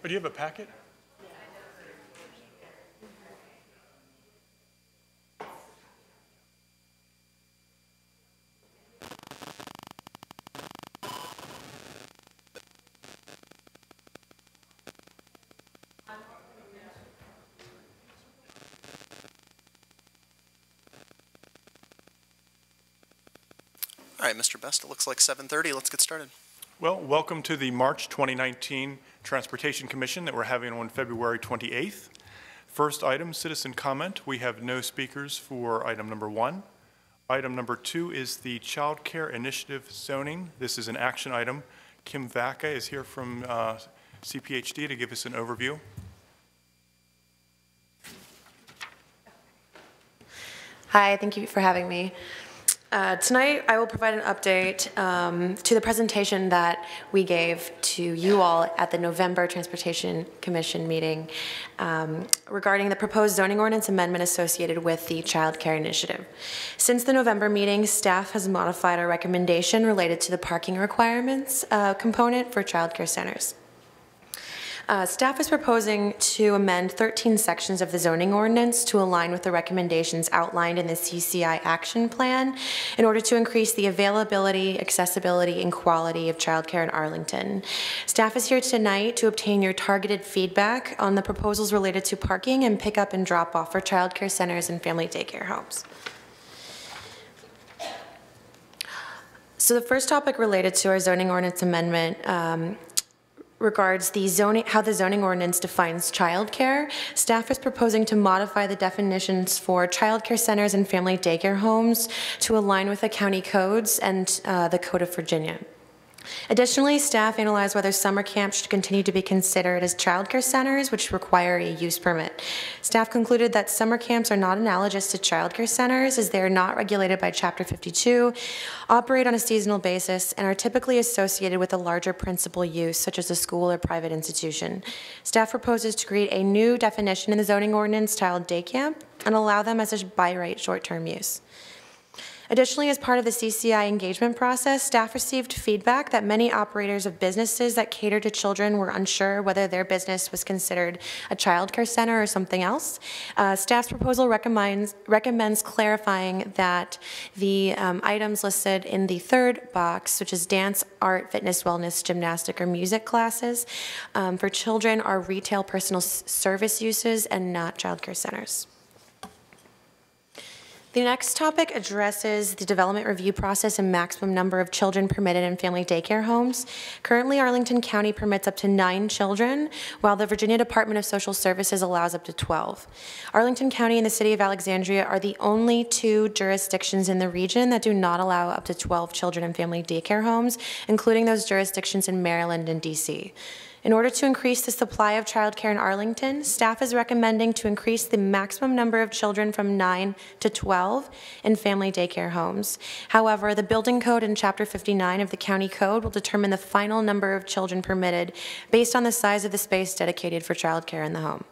Oh, do you have a packet? All right, Mr. Best, it looks like 7:30. Let's get started. Well, welcome to the March 2019 Transportation Commission that we're having on February 28th. First item, citizen comment. We have no speakers for item number 1. Item number 2 is the Child Care Initiative zoning. This is an action item. Kim Vaca is here from CPHD to give us an overview. Hi, thank you for having me. Tonight, I will provide an update to the presentation that we gave to you all at the November Transportation Commission meeting regarding the proposed zoning ordinance amendment associated with the Child Care Initiative. Since the November meeting, staff has modified our recommendation related to the parking requirements component for child care centers. Staff is proposing to amend 13 sections of the zoning ordinance to align with the recommendations outlined in the CCI action plan in order to increase the availability, accessibility, and quality of childcare in Arlington. Staff is here tonight to obtain your targeted feedback on the proposals related to parking and pickup and drop off for childcare centers and family daycare homes. So the first topic related to our zoning ordinance amendment regards the zoning, how the zoning ordinance defines childcare. Staff is proposing to modify the definitions for childcare centers and family daycare homes to align with the county codes and the Code of Virginia. Additionally, staff analyzed whether summer camps should continue to be considered as childcare centers, which require a use permit. Staff concluded that summer camps are not analogous to childcare centers as they are not regulated by Chapter 52, operate on a seasonal basis, and are typically associated with a larger principal use, such as a school or private institution. Staff proposes to create a new definition in the zoning ordinance titled day camp and allow them as a by right short-term use. Additionally, as part of the CCI engagement process, staff received feedback that many operators of businesses that cater to children were unsure whether their business was considered a child care center or something else. Staff's proposal recommends clarifying that the items listed in the third box, which is dance, art, fitness, wellness, gymnastic, or music classes, for children are retail personal service uses and not child care centers. The next topic addresses the development review process and maximum number of children permitted in family daycare homes. Currently, Arlington County permits up to 9 children, while the Virginia Department of Social Services allows up to 12. Arlington County and the City of Alexandria are the only 2 jurisdictions in the region that do not allow up to 12 children in family daycare homes, including those jurisdictions in Maryland and DC. In order to increase the supply of childcare in Arlington, staff is recommending to increase the maximum number of children from 9 to 12 in family daycare homes. However, the building code in Chapter 59 of the county code will determine the final number of children permitted based on the size of the space dedicated for childcare in the home.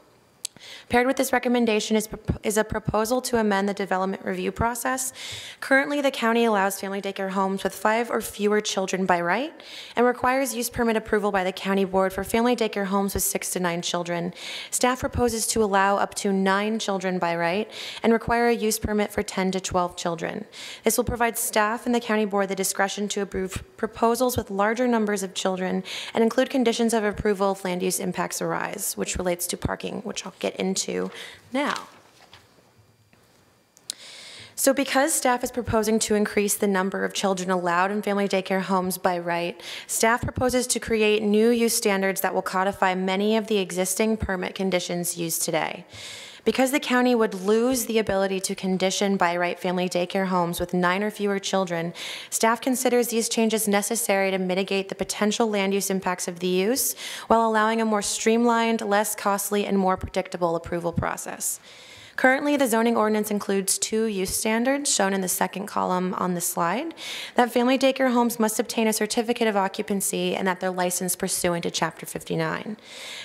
Paired with this recommendation is a proposal to amend the development review process. Currently, the county allows family daycare homes with 5 or fewer children by right and requires use permit approval by the county board for family daycare homes with 6 to 9 children. Staff proposes to allow up to 9 children by right and require a use permit for 10 to 12 children. This will provide staff and the county board the discretion to approve proposals with larger numbers of children and include conditions of approval if land use impacts arise, which relates to parking, which I'll get into now. So because staff is proposing to increase the number of children allowed in family daycare homes by right, staff proposes to create new use standards that will codify many of the existing permit conditions used today. Because the county would lose the ability to condition by right family daycare homes with 9 or fewer children, staff considers these changes necessary to mitigate the potential land use impacts of the use while allowing a more streamlined, less costly, and more predictable approval process. Currently, the zoning ordinance includes 2 use standards, shown in the second column on the slide, that family daycare homes must obtain a certificate of occupancy and that they're licensed pursuant to Chapter 59.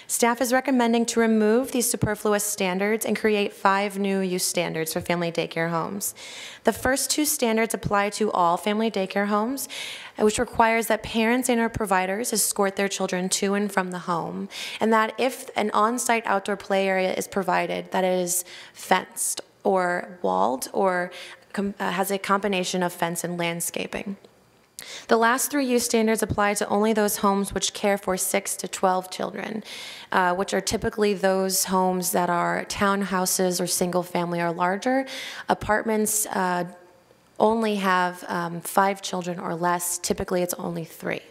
Staff is recommending to remove these superfluous standards and create 5 new use standards for family daycare homes. The first 2 standards apply to all family daycare homes, which requires that parents and/or providers escort their children to and from the home, and that if an on-site outdoor play area is provided, that it is fenced or walled or has a combination of fence and landscaping. The last 3 use standards apply to only those homes which care for 6 to 12 children, which are typically those homes that are townhouses or single family or larger. Apartments only have 5 children or less. Typically, it's only 3.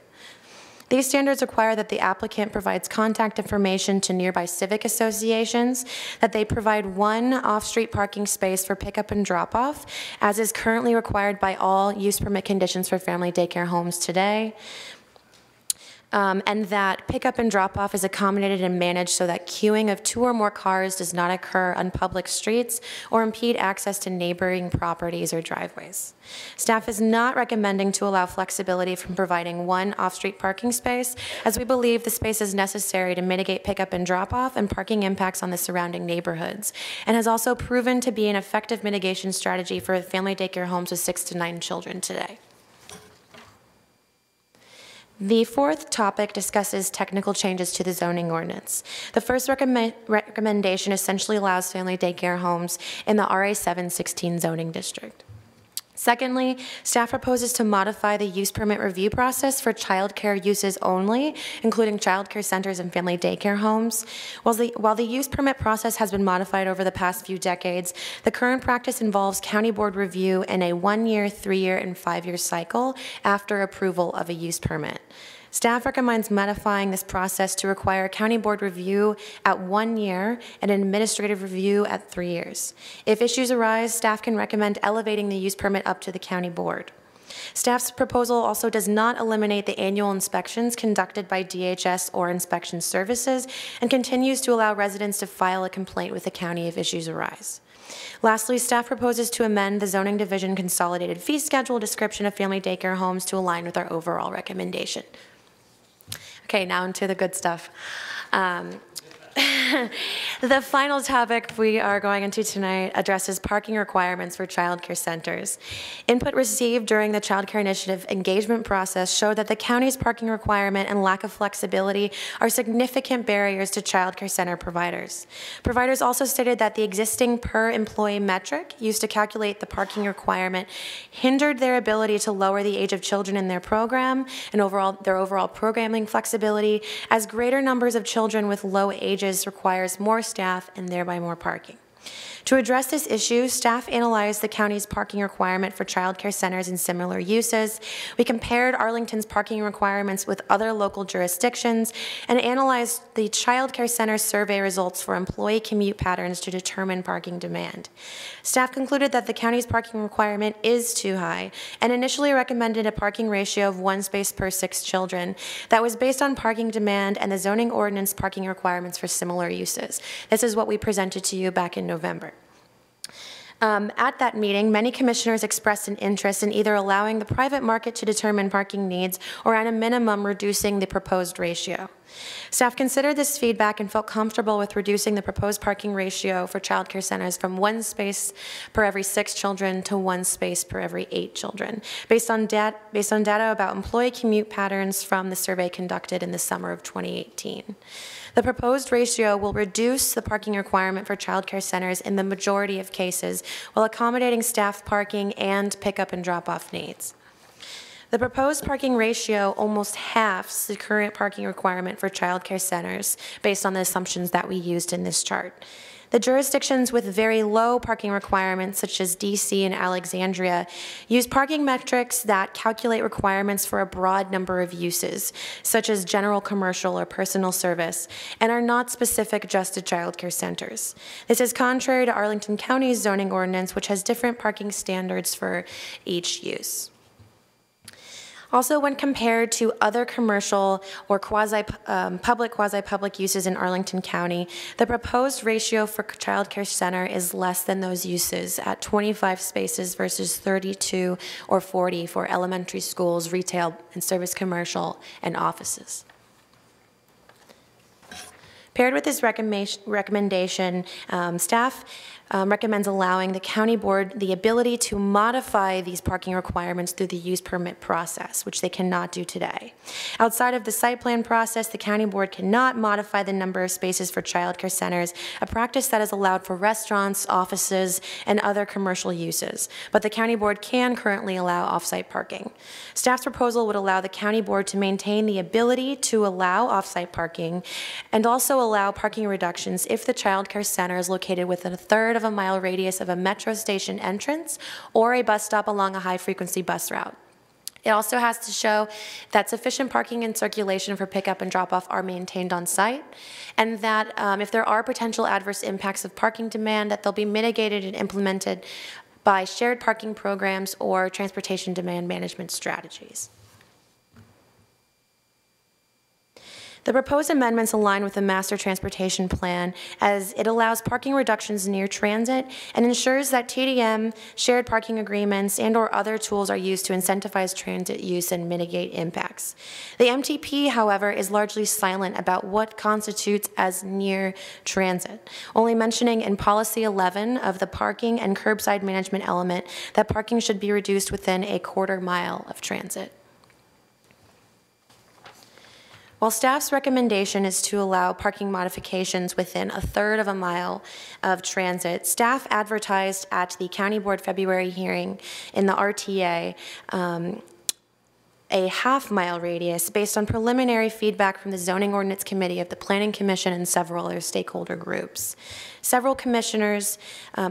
These standards require that the applicant provides contact information to nearby civic associations, that they provide 1 off-street parking space for pickup and drop-off, as is currently required by all use permit conditions for family daycare homes today, and that pickup and drop-off is accommodated and managed so that queuing of 2 or more cars does not occur on public streets or impede access to neighboring properties or driveways. Staff is not recommending to allow flexibility from providing 1 off-street parking space, as we believe the space is necessary to mitigate pickup and drop-off and parking impacts on the surrounding neighborhoods, and has also proven to be an effective mitigation strategy for family daycare homes with 6 to 9 children today. The 4th topic discusses technical changes to the zoning ordinance. The first recommendation essentially allows family daycare homes in the RA 716 zoning district. Secondly, staff proposes to modify the use permit review process for childcare uses only, including childcare centers and family daycare homes. While the use permit process has been modified over the past few decades, the current practice involves county board review in a 1-year, 3-year, and 5-year cycle after approval of a use permit. Staff recommends modifying this process to require county board review at 1 year and an administrative review at 3 years. If issues arise, staff can recommend elevating the use permit up to the county board. Staff's proposal also does not eliminate the annual inspections conducted by DHS or inspection services and continues to allow residents to file a complaint with the county if issues arise. Lastly, staff proposes to amend the zoning division consolidated fee schedule description of family daycare homes to align with our overall recommendation. Okay, now into the good stuff. The final topic we are going into tonight addresses parking requirements for childcare centers. Input received during the Child Care Initiative engagement process showed that the county's parking requirement and lack of flexibility are significant barriers to childcare center providers. Providers also stated that the existing per-employee metric used to calculate the parking requirement hindered their ability to lower the age of children in their program and their overall programming flexibility, as greater numbers of children with low ages requires more staff and thereby more parking. To address this issue, staff analyzed the county's parking requirement for childcare centers and similar uses. We compared Arlington's parking requirements with other local jurisdictions and analyzed the childcare center survey results for employee commute patterns to determine parking demand. Staff concluded that the county's parking requirement is too high and initially recommended a parking ratio of 1 space per 6 children that was based on parking demand and the zoning ordinance parking requirements for similar uses. This is what we presented to you back in November. At that meeting, many commissioners expressed an interest in either allowing the private market to determine parking needs or at a minimum reducing the proposed ratio. Staff considered this feedback and felt comfortable with reducing the proposed parking ratio for childcare centers from 1 space per every 6 children to 1 space per every 8 children, based on data about employee commute patterns from the survey conducted in the summer of 2018. The proposed ratio will reduce the parking requirement for childcare centers in the majority of cases while accommodating staff parking and pickup and drop-off needs. The proposed parking ratio almost halves the current parking requirement for childcare centers based on the assumptions that we used in this chart. The jurisdictions with very low parking requirements, such as DC and Alexandria, use parking metrics that calculate requirements for a broad number of uses, such as general commercial or personal service, and are not specific just to childcare centers. This is contrary to Arlington County's zoning ordinance, which has different parking standards for each use. Also, when compared to other commercial or quasi-public uses in Arlington County, the proposed ratio for child care center is less than those uses at 25 spaces versus 32 or 40 for elementary schools, retail and service commercial, and offices. Paired with this recommendation, staff recommends allowing the county board the ability to modify these parking requirements through the use permit process, which they cannot do today. Outside of the site plan process, the county board cannot modify the number of spaces for child care centers, a practice that is allowed for restaurants, offices, and other commercial uses. But the county board can currently allow off-site parking. Staff's proposal would allow the county board to maintain the ability to allow off-site parking and also allow parking reductions if the child care center is located within a third of a mile radius of a metro station entrance or a bus stop along a high-frequency bus route. It also has to show that sufficient parking and circulation for pickup and drop-off are maintained on site, and that if there are potential adverse impacts of parking demand, that they'll be mitigated and implemented by shared parking programs or transportation demand management strategies. The proposed amendments align with the master transportation plan as it allows parking reductions near transit and ensures that TDM, shared parking agreements, and/or other tools are used to incentivize transit use and mitigate impacts. The MTP, however, is largely silent about what constitutes as near transit, only mentioning in Policy 11 of the parking and curbside management element that parking should be reduced within a quarter mile of transit. While staff's recommendation is to allow parking modifications within a third of a mile of transit, staff advertised at the County Board February hearing in the RTA a half-mile radius based on preliminary feedback from the Zoning Ordinance Committee of the Planning Commission and several other stakeholder groups. Several commissioners,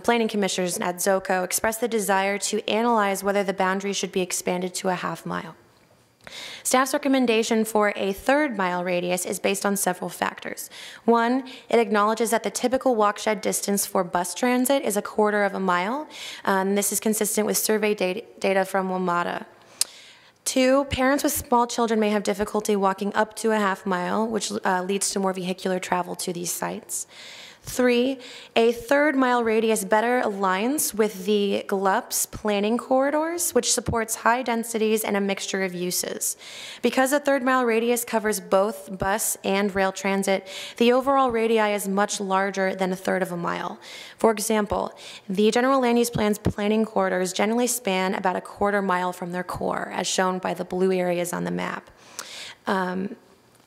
planning commissioners at ZOCO expressed the desire to analyze whether the boundary should be expanded to a half-mile. Staff's recommendation for a third-mile radius is based on several factors. One, it acknowledges that the typical walk-shed distance for bus transit is a quarter of a mile. This is consistent with survey data from WMATA. Two, parents with small children may have difficulty walking up to a half mile, which leads to more vehicular travel to these sites. Three, a third-mile radius better aligns with the GLUP's planning corridors, which supports high densities and a mixture of uses. Because a third-mile radius covers both bus and rail transit, the overall radii is much larger than a third of a mile. For example, the General Land Use Plan's planning corridors generally span about a quarter mile from their core, as shown by the blue areas on the map.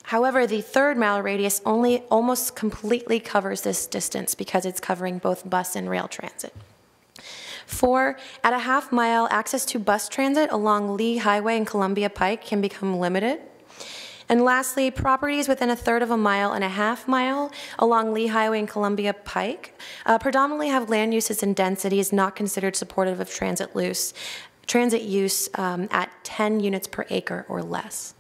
However, the third-mile radius only almost completely covers this distance because it's covering both bus and rail transit. Four, at a half mile, access to bus transit along Lee Highway and Columbia Pike can become limited. And lastly, properties within a third of a mile and a half mile along Lee Highway and Columbia Pike predominantly have land uses and densities not considered supportive of transit use at 10 units per acre or less.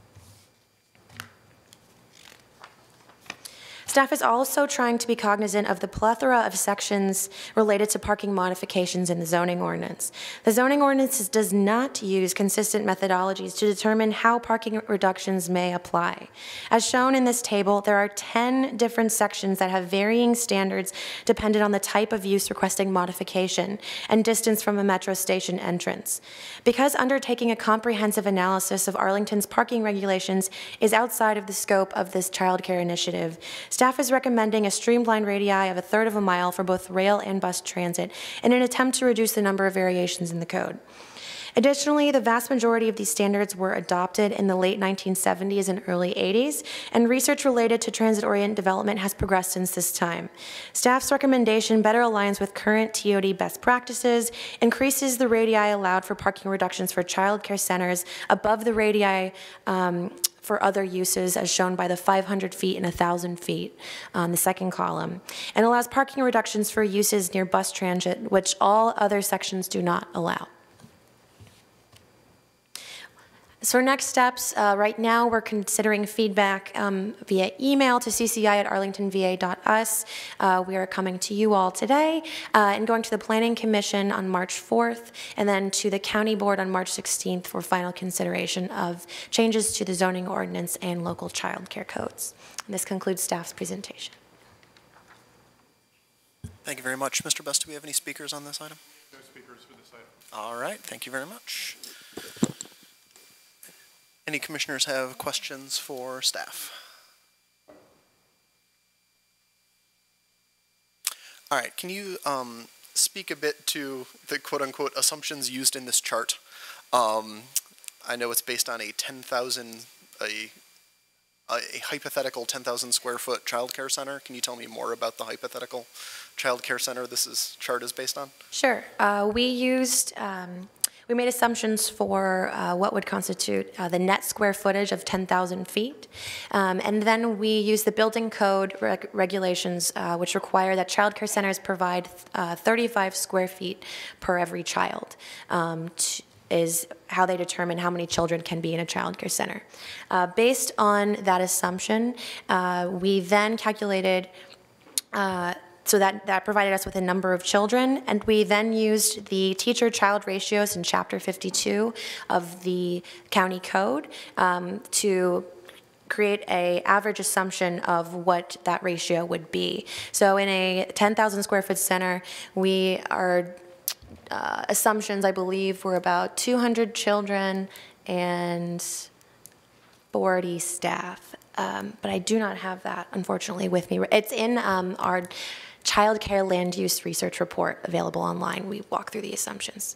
Staff is also trying to be cognizant of the plethora of sections related to parking modifications in the zoning ordinance. The zoning ordinance does not use consistent methodologies to determine how parking reductions may apply. As shown in this table, there are 10 different sections that have varying standards dependent on the type of use requesting modification and distance from a metro station entrance. Because undertaking a comprehensive analysis of Arlington's parking regulations is outside of the scope of this child care initiative, staff is recommending a streamlined radii of a third of a mile for both rail and bus transit in an attempt to reduce the number of variations in the code. Additionally, the vast majority of these standards were adopted in the late 1970s and early 80s, and research related to transit-oriented development has progressed since this time. Staff's recommendation better aligns with current TOD best practices, increases the radii allowed for parking reductions for child care centers above the radii for other uses as shown by the 500 feet and 1,000 feet on the second column, and allows parking reductions for uses near bus transit, which all other sections do not allow. So next steps, right now we're considering feedback via email to cci@arlingtonva.us. We are coming to you all today and going to the Planning Commission on March 4th and then to the County Board on March 16th for final consideration of changes to the zoning ordinance and local child care codes. And this concludes staff's presentation. Thank you very much. Mr. Best, do we have any speakers on this item? No speakers for this item. All right, thank you very much. Any commissioners have questions for staff? All right, can you speak a bit to the quote-unquote assumptions used in this chart? I know it's based on a 10,000, a hypothetical 10,000 square foot childcare center. Can you tell me more about the hypothetical childcare center chart is based on? Sure. We made assumptions for what would constitute the net square footage of 10,000 feet. And then we used the building code regulations, which require that childcare centers provide 35 square feet per every child. Is how they determine how many children can be in a childcare center. Based on that assumption, we then calculated so that provided us with a number of children, and we then used the teacher-child ratios in Chapter 52 of the county code to create an average assumption of what that ratio would be. So in a 10,000 square foot center, our assumptions, I believe, were about 200 children and 40 staff. But I do not have that, unfortunately, with me. It's in our Child Care Land Use Research Report available online. We walk through the assumptions.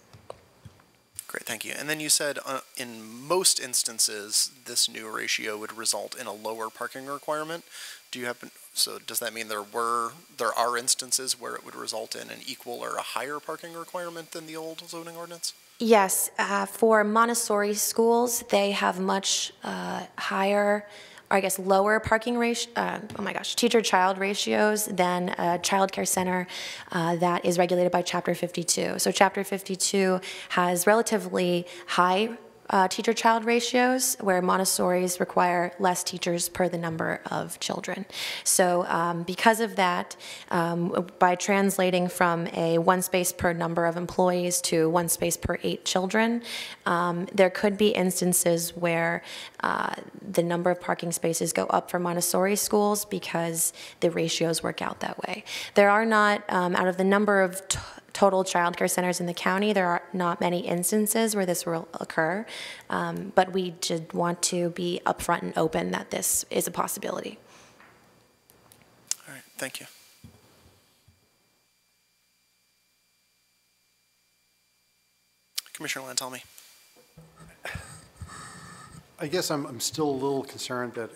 Great, thank you. And then you said in most instances, this new ratio would result in a lower parking requirement. Do you happen, so does that mean there are instances where it would result in an equal or a higher parking requirement than the old zoning ordinance? Yes, for Montessori schools, they have much higher, or I guess lower parking ratio, teacher-child ratios than a child care center that is regulated by Chapter 52. So Chapter 52 has relatively high teacher-child ratios, where Montessoris require less teachers per the number of children. So because of that, by translating from a 1 space per number of employees to 1 space per 8 children, there could be instances where the number of parking spaces go up for Montessori schools because the ratios work out that way. There are not, out of the number of total child care centers in the county, there are not many instances where this will occur, but we just want to be upfront and open that this is a possibility. All right, thank you. Commissioner Lantelmi. I guess I'm still a little concerned that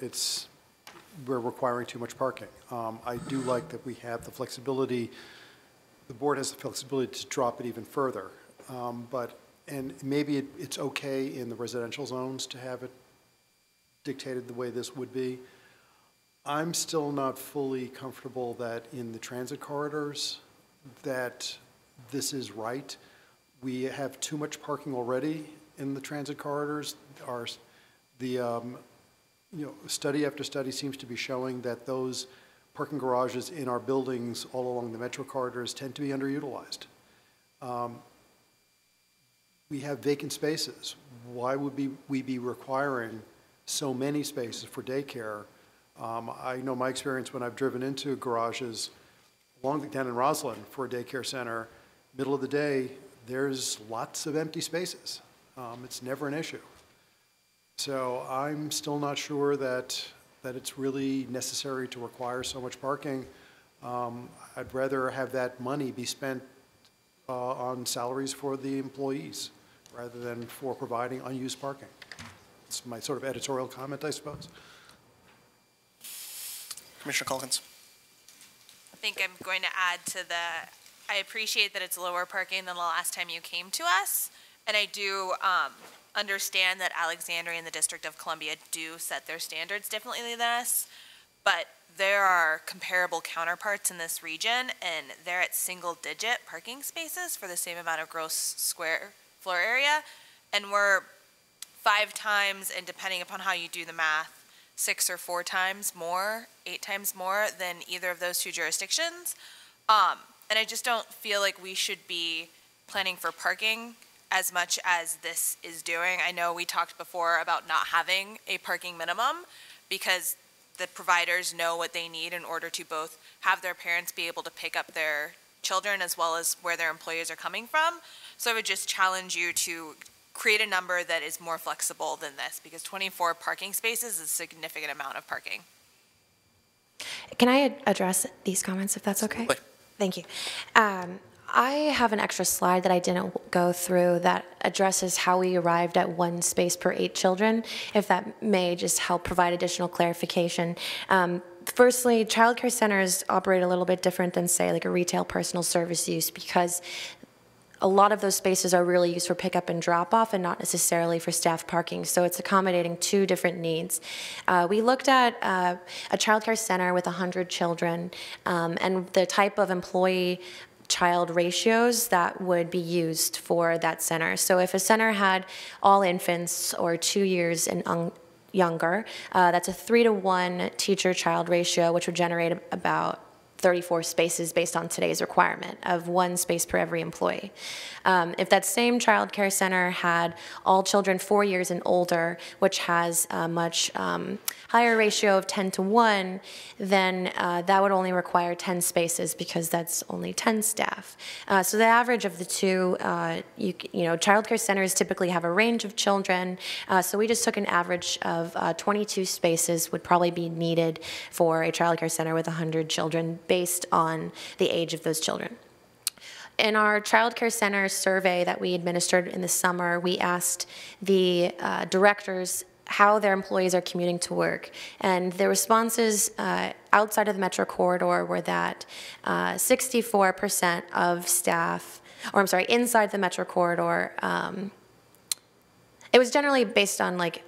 we're requiring too much parking. I do like that we have the flexibility. The board has the flexibility to drop it even further, and maybe it's okay in the residential zones to have it dictated the way this would be. I'm still not fully comfortable that in the transit corridors that this is right. We have too much parking already in the transit corridors. Study after study seems to be showing that those parking garages in our buildings all along the metro corridors tend to be underutilized. We have vacant spaces. Why would we be requiring so many spaces for daycare? I know my experience when I've driven into garages down in Roslyn for a daycare center, middle of the day, there's lots of empty spaces. It's never an issue. So I'm still not sure that it's really necessary to require so much parking. I'd rather have that money be spent on salaries for the employees rather than for providing unused parking. It's my sort of editorial comment, I suppose. Commissioner Calkins. I think I'm going to add to I appreciate that it's lower parking than the last time you came to us, and I do understand that Alexandria and the District of Columbia do set their standards differently than us, but there are comparable counterparts in this region, and they're at single-digit parking spaces for the same amount of gross square floor area, and we're 5 times, and depending upon how you do the math, 6 or 4 times more, 8 times more than either of those 2 jurisdictions. And I just don't feel like we should be planning for parking as much as this is doing. I know we talked before about not having a parking minimum because the providers know what they need in order to both have their parents be able to pick up their children as well as where their employees are coming from. So I would just challenge you to create a number that is more flexible than this, because 24 parking spaces is a significant amount of parking. Can I address these comments, if that's okay? Absolutely. Thank you. I have an extra slide that I didn't go through that addresses how we arrived at 1 space per 8 children, if that may just help provide additional clarification. Firstly, childcare centers operate a little bit different than, say, like a retail personal service use, because a lot of those spaces are really used for pickup and drop off and not necessarily for staff parking. So it's accommodating 2 different needs. We looked at a childcare center with 100 children and the type of employee child ratios that would be used for that center. So if a center had all infants or 2 years and younger, that's a 3-to-1 teacher-child ratio, which would generate about 34 spaces based on today's requirement of 1 space per every employee. If that same child care center had all children 4 years and older, which has a much higher ratio of 10-to-1, then that would only require 10 spaces because that's only 10 staff. So the average of the 2, you know, child care centers typically have a range of children, so we just took an average of 22 spaces would probably be needed for a child care center with 100 children based on the age of those children. In our child care center survey that we administered in the summer, we asked the directors how their employees are commuting to work. And the responses outside of the metro corridor were that 64% of staff, or I'm sorry, inside the metro corridor, it was generally based on like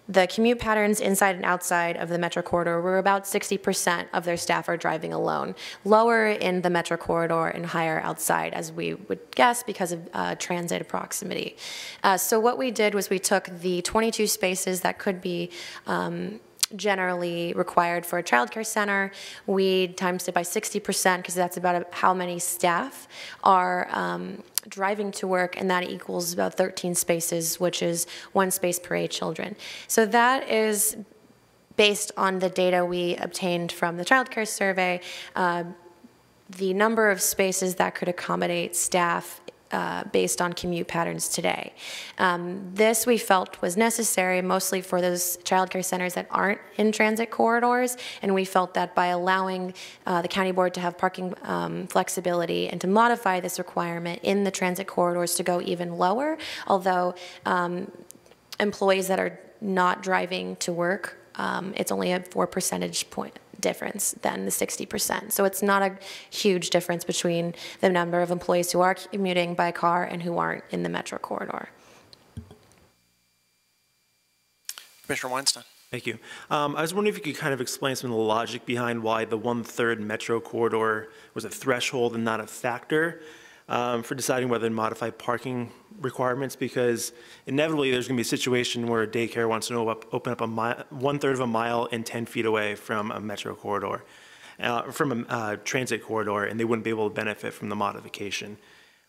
the commute patterns inside and outside of the metro corridor were about 60% of their staff are driving alone. Lower in the metro corridor and higher outside, as we would guess, because of transit proximity. So what we did was we took the 22 spaces that could be generally required for a childcare center. We times it by 60% because that's about how many staff are driving to work, and that equals about 13 spaces, which is 1 space per 8 children. So that is based on the data we obtained from the childcare survey, the number of spaces that could accommodate staff based on commute patterns today. This we felt was necessary mostly for those childcare centers that aren't in transit corridors, and we felt that by allowing the county board to have parking flexibility and to modify this requirement in the transit corridors to go even lower, although employees that are not driving to work, it's only a 4 percentage point difference than the 60%. So it's not a huge difference between the number of employees who are commuting by car and who aren't in the metro corridor. Commissioner Weinstein. Thank you. I was wondering if you could kind of explain some of the logic behind why the 1/3 metro corridor was a threshold and not a factor for deciding whether to modify parking requirements, because inevitably there's going to be a situation where a daycare wants to open up 1/3 of a mile and 10 feet away from a metro corridor, from a transit corridor, and they wouldn't be able to benefit from the modification.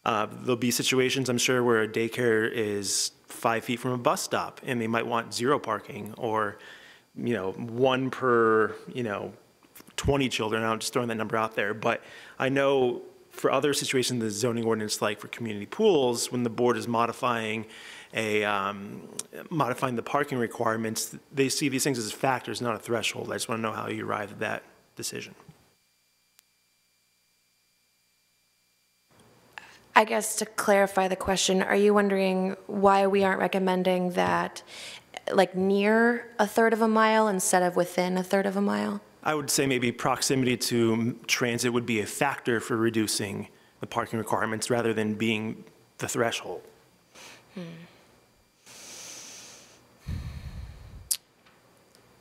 There'll be situations, I'm sure, where a daycare is 5 feet from a bus stop and they might want 0 parking, or 1 per 20 children. I'm just throwing that number out there, but I know for other situations in the zoning ordinance, like for community pools, when the board is modifying modifying the parking requirements, they see these things as factors, not a threshold. I just want to know how you arrived at that decision. I guess to clarify the question, are you wondering why we aren't recommending that like near 1/3 of a mile instead of within 1/3 of a mile? I would say maybe proximity to transit would be a factor for reducing the parking requirements rather than being the threshold.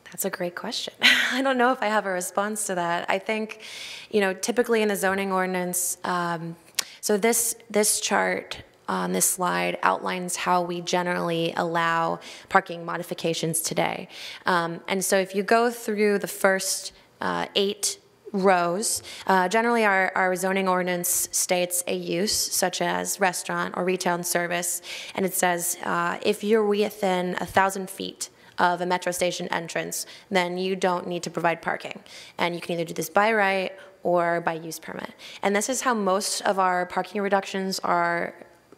That's a great question. I don't know if I have a response to that. I think, typically in the zoning ordinance, so this chart on this slide outlines how we generally allow parking modifications today. And so if you go through the first 8 rows, generally our zoning ordinance states a use such as restaurant or retail and service, and it says if you're within 1,000 feet of a metro station entrance, then you don't need to provide parking. And you can either do this by right or by use permit. And this is how most of our parking reductions are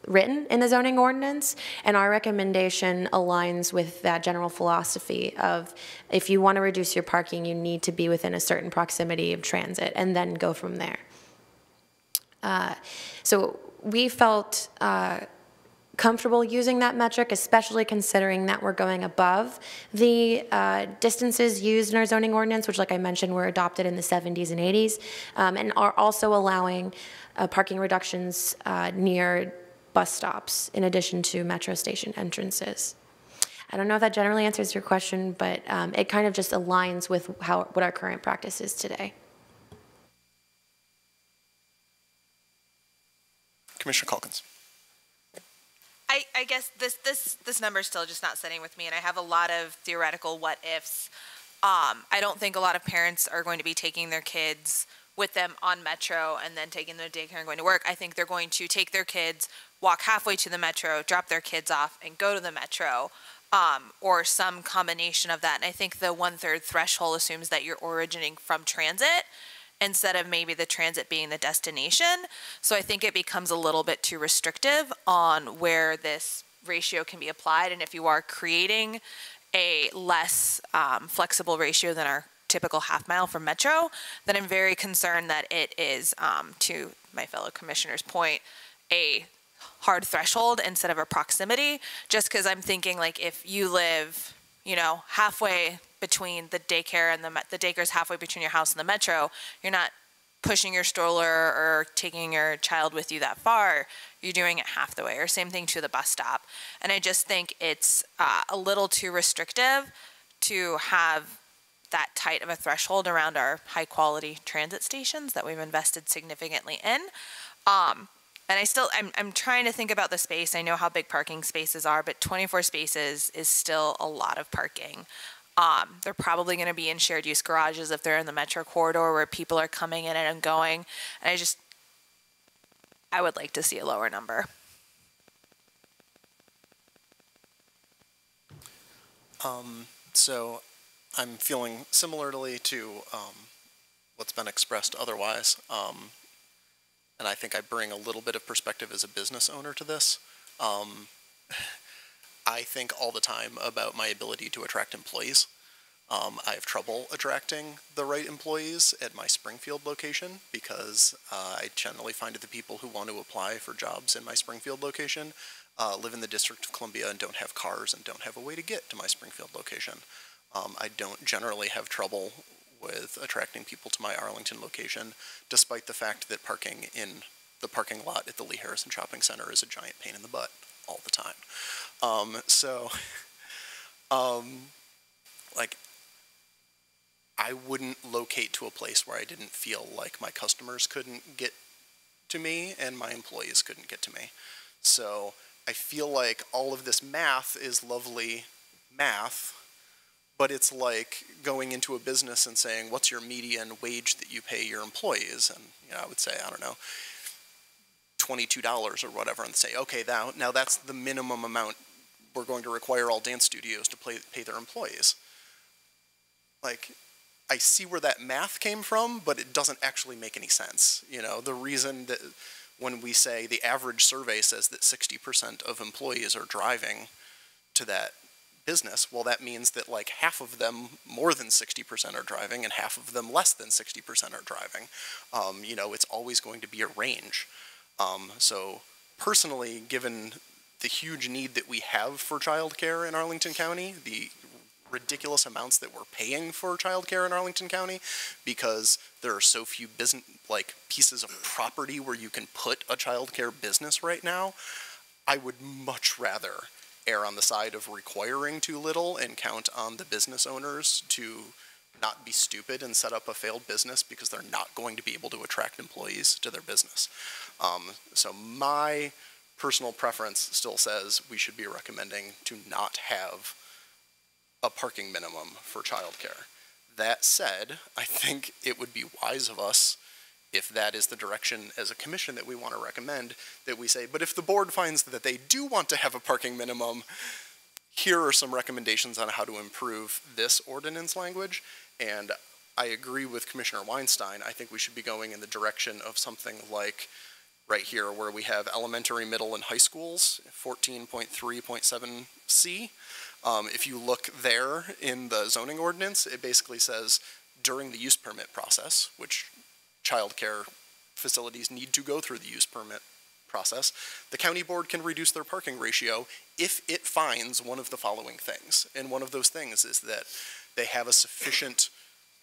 written in the zoning ordinance, and our recommendation aligns with that general philosophy of if you want to reduce your parking, you need to be within a certain proximity of transit, and then go from there. So we felt comfortable using that metric, especially considering that we're going above the distances used in our zoning ordinance, which, like I mentioned, were adopted in the 70s and 80s, and are also allowing parking reductions near bus stops in addition to metro station entrances. I don't know if that generally answers your question, but it kind of just aligns with what our current practice is today. Commissioner Calkins. I guess this number is still just not sitting with me, and I have a lot of theoretical what ifs. I don't think a lot of parents are going to be taking their kids with them on Metro and then taking them to daycare and going to work. I think they're going to take their kids, walk halfway to the Metro, drop their kids off, and go to the Metro, or some combination of that. And I think the 1/3 threshold assumes that you're originating from transit instead of maybe the transit being the destination. So I think it becomes a little bit too restrictive on where this ratio can be applied. And if you are creating a less flexible ratio than our typical half mile for Metro, then I'm very concerned that it is, to my fellow commissioner's point, a hard threshold instead of a proximity, just because I'm thinking like if you live, you know, halfway between the daycare and the daycare's halfway between your house and the Metro, you're not pushing your stroller or taking your child with you that far, you're doing it half the way, or same thing to the bus stop. And I just think it's a little too restrictive to have that tight of a threshold around our high quality transit stations that we've invested significantly in. And I'm trying to think about the space. I know how big parking spaces are, but 24 spaces is still a lot of parking. They're probably going to be in shared use garages if they're in the Metro corridor where people are coming in and going. And I would like to see a lower number. So I'm feeling similarly to what's been expressed otherwise. And I think I bring a little bit of perspective as a business owner to this. I think all the time about my ability to attract employees. I have trouble attracting the right employees at my Springfield location because I generally find that the people who want to apply for jobs in my Springfield location live in the District of Columbia and don't have cars and don't have a way to get to my Springfield location. I don't generally have trouble with attracting people to my Arlington location, despite the fact that parking in the parking lot at the Lee Harrison Shopping Center is a giant pain in the butt all the time. Like, I wouldn't locate to a place where I didn't feel like my customers couldn't get to me and my employees couldn't get to me. So I feel like all of this math is lovely math, but it's like going into a business and saying, what's your median wage that you pay your employees? And I would say, I don't know, $22 or whatever, and say, okay, now that's the minimum amount we're going to require all dance studios to pay their employees. Like, I see where that math came from, but it doesn't actually make any sense. The reason that when we say the average survey says that 60% of employees are driving to that business, well, that means that like half of them more than 60% are driving and half of them less than 60% are driving. It's always going to be a range. So personally, given the huge need that we have for childcare in Arlington County, the ridiculous amounts that we're paying for childcare in Arlington County, because there are so few pieces of property where you can put a childcare business right now, I would much rather err on the side of requiring too little and count on the business owners to not be stupid and set up a failed business because they're not going to be able to attract employees to their business. So my personal preference still says we should be recommending to not have a parking minimum for childcare. That said, I think it would be wise of us, if that is the direction as a commission that we want to recommend, that we say, but if the board finds that they do want to have a parking minimum, here are some recommendations on how to improve this ordinance language. And I agree with Commissioner Weinstein. I think we should be going in the direction of something like right here, where we have elementary, middle, and high schools, 14.3.7C. If you look there in the zoning ordinance, it basically says during the use permit process, which childcare facilities need to go through the use permit process, the county board can reduce their parking ratio if it finds one of the following things. And one of those things is that they have a sufficient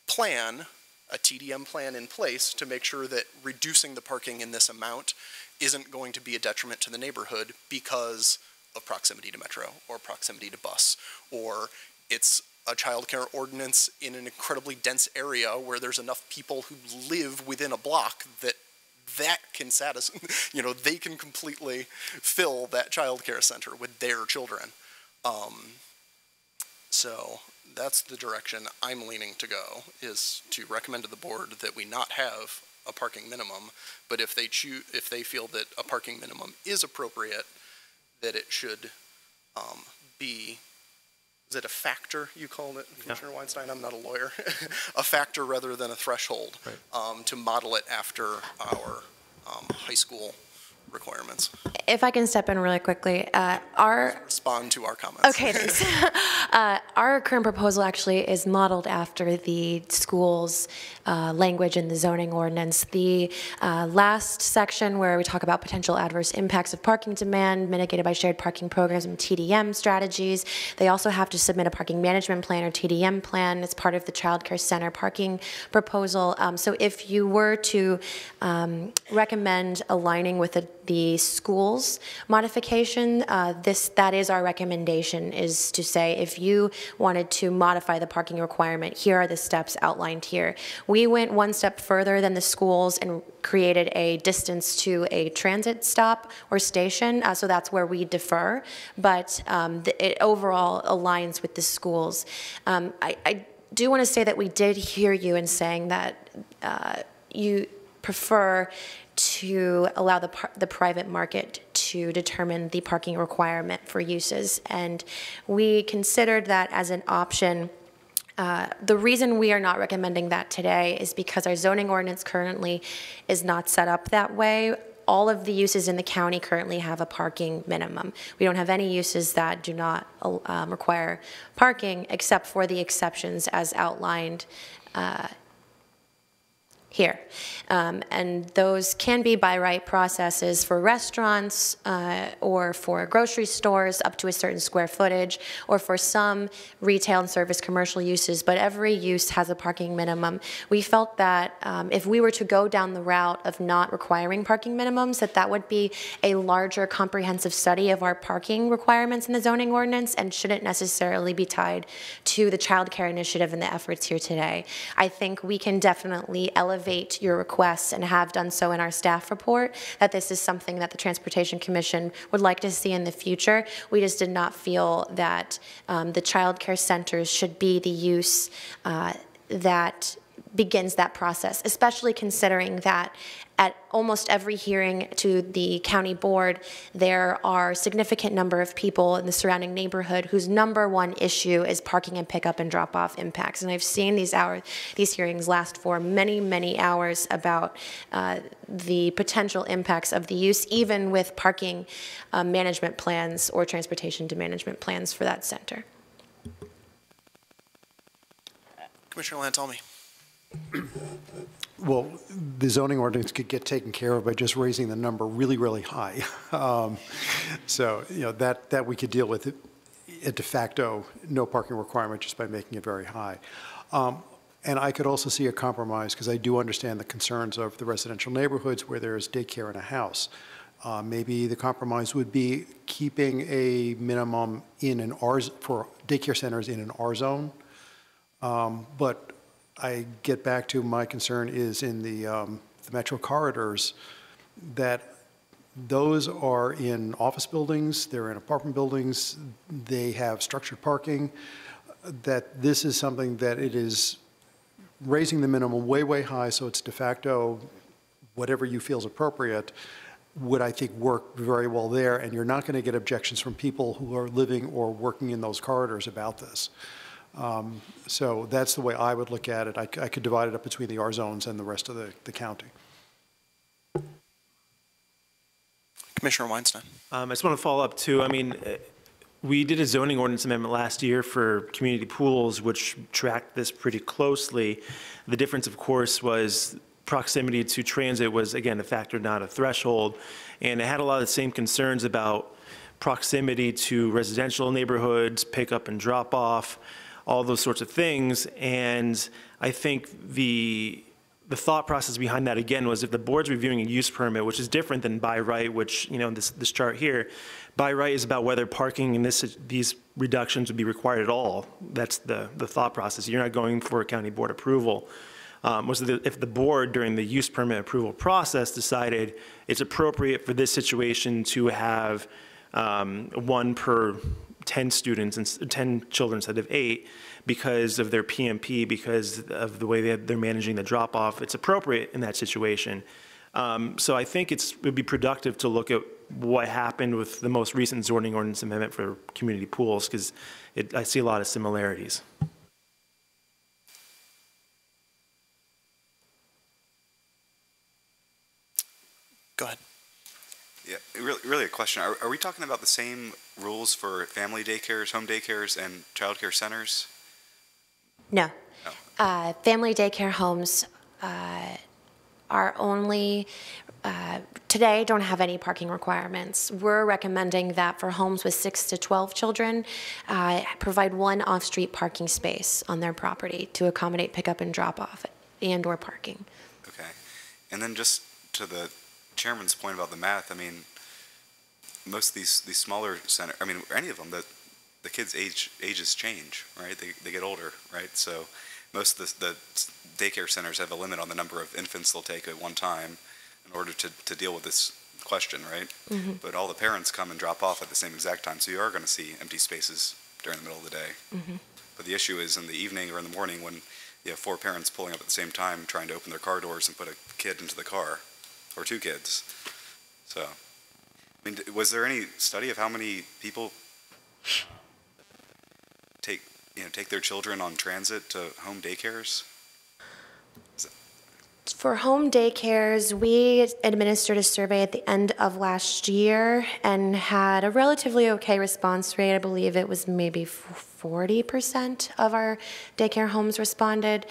plan, a TDM plan in place to make sure that reducing the parking in this amount isn't going to be a detriment to the neighborhood because of proximity to metro or proximity to bus, or it's a childcare ordinance in an incredibly dense area where there's enough people who live within a block that can satisfy, they can completely fill that childcare center with their children. So that's the direction I'm leaning to go, is to recommend to the board that we not have a parking minimum, but if they feel that a parking minimum is appropriate, that it should be, is it a factor you called it, Commissioner Weinstein? I'm not a lawyer. A factor rather than a threshold, right. To model it after our high school requirements. If I can step in really quickly, respond to our comments. Okay, thanks. Our current proposal actually is modeled after the school's language in the zoning ordinance. The last section where we talk about potential adverse impacts of parking demand mitigated by shared parking programs and TDM strategies. They also have to submit a parking management plan or TDM plan as part of the child care center parking proposal. So if you were to recommend aligning with the school's modification, that is our recommendation, is to say if you wanted to modify the parking requirement, here are the steps outlined here. We went one step further than the schools and created a distance to a transit stop or station, so that's where we defer, but it overall aligns with the schools. I do want to say that we did hear you in saying that you prefer to allow the private market to determine the parking requirement for uses, and we considered that as an option. The reason we are not recommending that today is because our zoning ordinance currently is not set up that way. All of the uses in the county currently have a parking minimum. We don't have any uses that do not require parking, except for the exceptions as outlined here. And those can be by right processes for restaurants or for grocery stores up to a certain square footage, or for some retail and service commercial uses, but every use has a parking minimum. We felt that if we were to go down the route of not requiring parking minimums, that would be a larger comprehensive study of our parking requirements in the zoning ordinance and shouldn't necessarily be tied to the child care initiative and the efforts here today. I think we can definitely elevate your requests, and have done so in our staff report, that this is something that the Transportation Commission would like to see in the future. We just did not feel that the child care centers should be the use that begins that process, especially considering that at almost every hearing to the county board, there are a significant number of people in the surrounding neighborhood whose #1 issue is parking and pickup and drop-off impacts. And I've seen these hearings last for many, many hours about the potential impacts of the use, even with parking management plans or transportation to management plans for that center. Commissioner Lantalmi. Well, the zoning ordinance could get taken care of by just raising the number really, really high. So, that we could deal with it, a de facto no parking requirement just by making it very high. And I could also see a compromise, because I do understand the concerns of the residential neighborhoods where there is daycare in a house. Maybe the compromise would be keeping a minimum in an R for daycare centers in an R zone. But I get back to my concern is in the metro corridors, that Those are in office buildings, they're in apartment buildings, they have structured parking, that this is something that it is raising the minimum way, way high, so it's de facto whatever you feel is appropriate, would, I think, work very well there, and you're not going to get objections from people who are living or working in those corridors about this. So that's the way I would look at it. I could divide it up between the R zones and the rest of the county. Commissioner Weinstein. I just want to follow up too. I mean, we did a zoning ordinance amendment last year for community pools, which tracked this pretty closely. The difference, of course, was proximity to transit was, again, a factor, not a threshold. And it had a lot of the same concerns about proximity to residential neighborhoods, pickup and drop off, all those sorts of things. And I think the thought process behind that, again, was if the board's reviewing a use permit, which is different than by right, which, you know, in this chart here, by right is about whether parking in these reductions would be required at all. That's the thought process. You're not going for a county board approval. If the board, during the use permit approval process, decided it's appropriate for this situation to have 1 per 10 students and 10 children instead of 8 because of their PMP, because of the way they're managing the drop-off, it's appropriate in that situation. So I think it would be productive to look at what happened with the most recent zoning ordinance amendment for community pools, because I see a lot of similarities. Go ahead. Yeah, really a question. Are we talking about the same rules for family daycares, home daycares, and child care centers? No. No. Family daycare homes are only, today don't have any parking requirements. We're recommending that for homes with 6 to 12 children, provide 1 off-street parking space on their property to accommodate pickup and drop-off and/or parking. Okay. And then just to the chairman's point about the math, I mean, most of these smaller centers, I mean, any of them, the kids' ages change, right? They get older, right? So most of the daycare centers have a limit on the number of infants they'll take at one time in order to deal with this question, right? Mm-hmm. But all the parents come and drop off at the same exact time, so you are going to see empty spaces during the middle of the day. Mm-hmm. But the issue is in the evening or in the morning when you have 4 parents pulling up at the same time trying to open their car doors and put a kid into the car, or 2 kids. So, I mean, was there any study of how many people take their children on transit to home daycares? For home daycares, we administered a survey at the end of last year and had a relatively okay response rate. I believe it was maybe 40% of our daycare homes responded.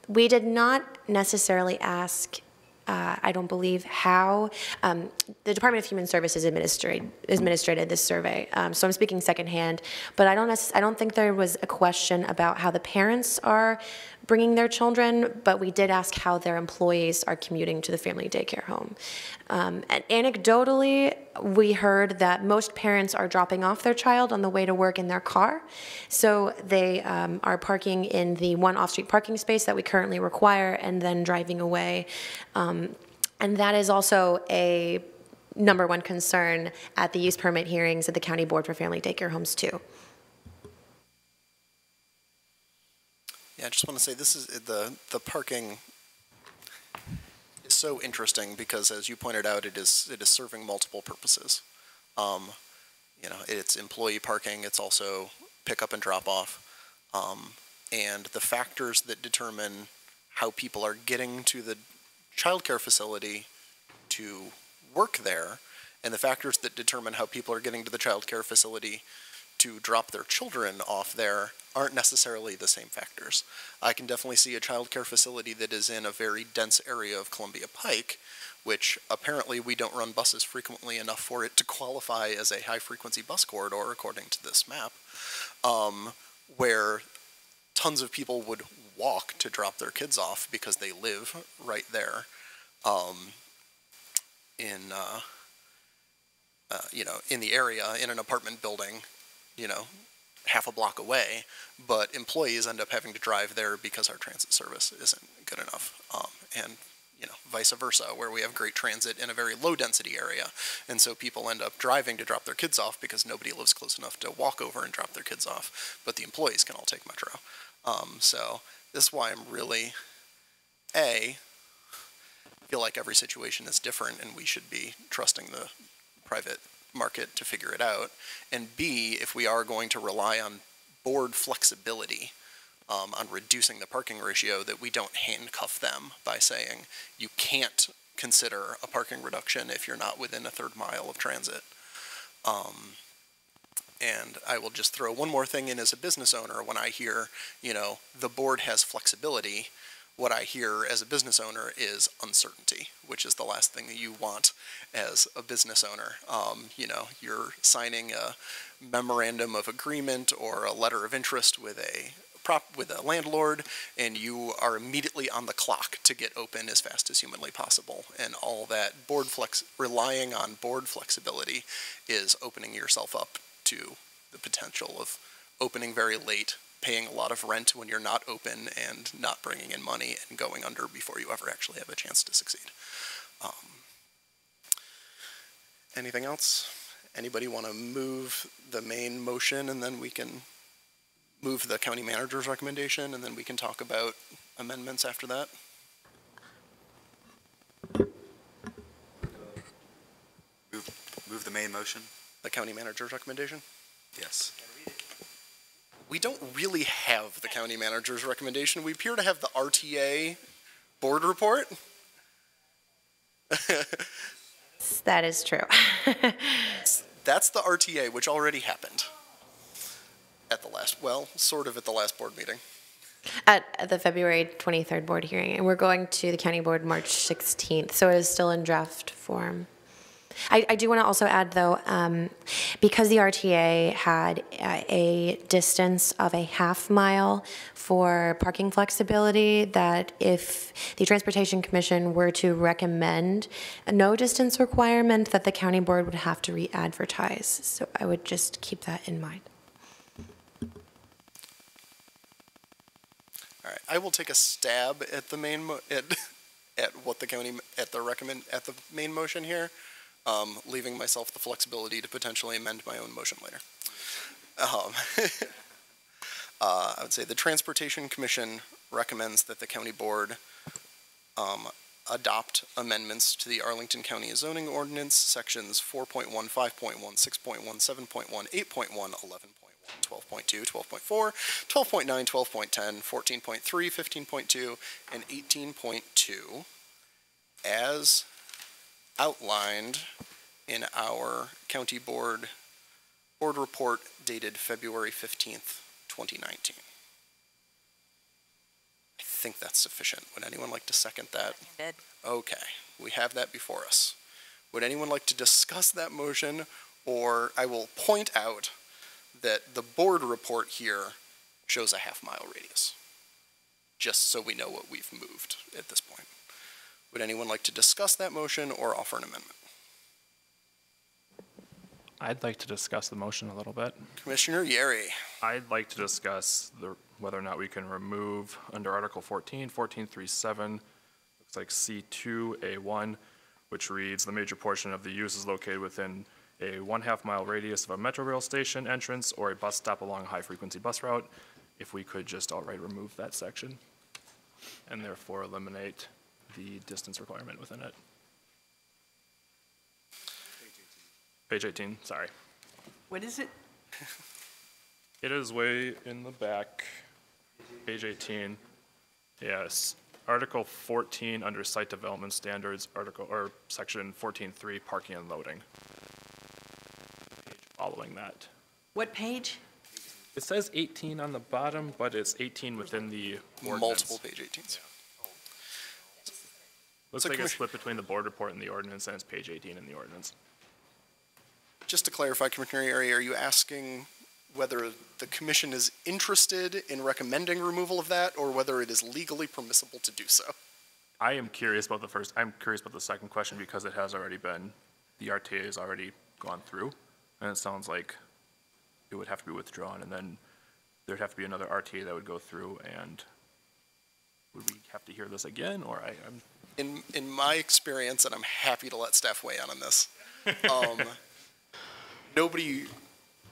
We did not necessarily ask, I don't believe, how the Department of Human Services administrated this survey. So I'm speaking secondhand, but I don't think there was a question about how the parents are bringing their children, but we did ask how their employees are commuting to the family daycare home. And anecdotally, we heard that most parents are dropping off their child on the way to work in their car. So they are parking in the 1 off-street parking space that we currently require and then driving away. And that is also a #1 concern at the use permit hearings at the County Board for Family Daycare Homes too. Yeah, I just want to say this is the parking is so interesting because, as you pointed out, it is serving multiple purposes. You know, it's employee parking. It's also pickup and drop off, and the factors that determine how people are getting to the childcare facility to work there, and the factors that determine how people are getting to the childcare facility to drop their children off there aren't necessarily the same factors. I can definitely see a childcare facility that is in a very dense area of Columbia Pike, which apparently we don't run buses frequently enough for it to qualify as a high-frequency bus corridor, according to this map, where tons of people would walk to drop their kids off because they live right there in the area, in an apartment building, half a block away, but employees end up having to drive there because our transit service isn't good enough. And, vice versa, where we have great transit in a very low density area. And so people end up driving to drop their kids off because nobody lives close enough to walk over and drop their kids off, but the employees can all take Metro. So this is why I'm really, feel like every situation is different and we should be trusting the private market to figure it out. And B, if we are going to rely on board flexibility, on reducing the parking ratio, that we don't handcuff them by saying you can't consider a parking reduction if you're not within a 3rd mile of transit. And I will just throw one more thing in as a business owner. When I hear, the board has flexibility, what I hear as a business owner is uncertainty, which is the last thing that you want as a business owner. You're signing a memorandum of agreement or a letter of interest with a landlord, and you are immediately on the clock to get open as fast as humanly possible. And all that relying on board flexibility is opening yourself up to the potential of opening very late, paying a lot of rent when you're not open, and not bringing in money and going under before you ever actually have a chance to succeed. Anything else? Anybody want to move the main motion, and then we can move the county manager's recommendation, and then we can talk about amendments after that? Move the main motion? The county manager's recommendation? Yes. We don't really have the county manager's recommendation. We appear to have the RTA board report. That is true. That's the RTA, which already happened at the last, sort of at the last board meeting. At the February 23rd board hearing, and we're going to the county board March 16th, so it is still in draft form. I do want to also add, though, because the RTA had a distance of a half mile for parking flexibility, that if the Transportation Commission were to recommend a no distance requirement, that the county board would have to re-advertise. So I would just keep that in mind. All right, I will take a stab at the main at what the county at the main motion here. Leaving myself the flexibility to potentially amend my own motion later. I would say the Transportation Commission recommends that the county board adopt amendments to the Arlington County zoning ordinance, sections 4.1, 5.1, 6.1, 7.1, 8.1, 11.1, 12.2, 12.4, 12.9, 12.10, 14.3, 15.2, and 18.2 as outlined in our county board report dated February 15th, 2019. I think that's sufficient. Would anyone like to second that? I did. Okay, we have that before us. Would anyone like to discuss that motion? Or I will point out that the board report here shows a half-mile radius, just so we know what we've moved at this point. Would anyone like to discuss that motion or offer an amendment? I'd like to discuss the motion a little bit. Commissioner Yeri. I'd like to discuss whether or not we can remove under Article 14, 14.3.7, looks like C2A1, which reads, the major portion of the use is located within a 1/2 mile radius of a metro rail station entrance or a bus stop along a high-frequency bus route. If we could just outright remove that section and therefore eliminate the distance requirement within it. Page 18, sorry. What is it? It is way in the back, page 18. Yes, Article 14 under Site Development Standards, Section 14.3, Parking and Loading. Following that. What page? It says 18 on the bottom, but it's 18 within the ordinance. Multiple page 18s. Looks So like it's split between the board report and the ordinance, and it's page 18 in the ordinance. Just to clarify, Commissioner Yeri, are you asking whether the commission is interested in recommending removal of that, or whether it is legally permissible to do so? I am curious about I'm curious about the second question because it has already been, the RTA has already gone through, and it sounds like it would have to be withdrawn, and then there'd have to be another RTA that would go through, and would we have to hear this again, or in my experience, and I'm happy to let staff weigh in on this,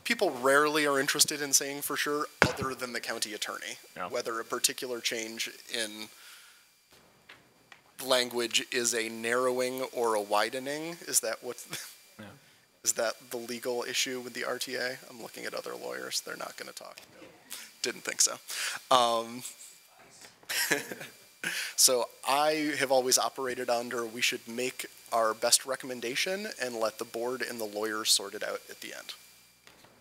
people rarely are interested in saying for sure other than the county attorney, whether a particular change in language is a narrowing or a widening. Is that what, is that the legal issue with the RTA? I'm looking at other lawyers. They're not going to talk. No, didn't think so. So I have always operated under we should make our best recommendation and let the board and the lawyers sort it out at the end.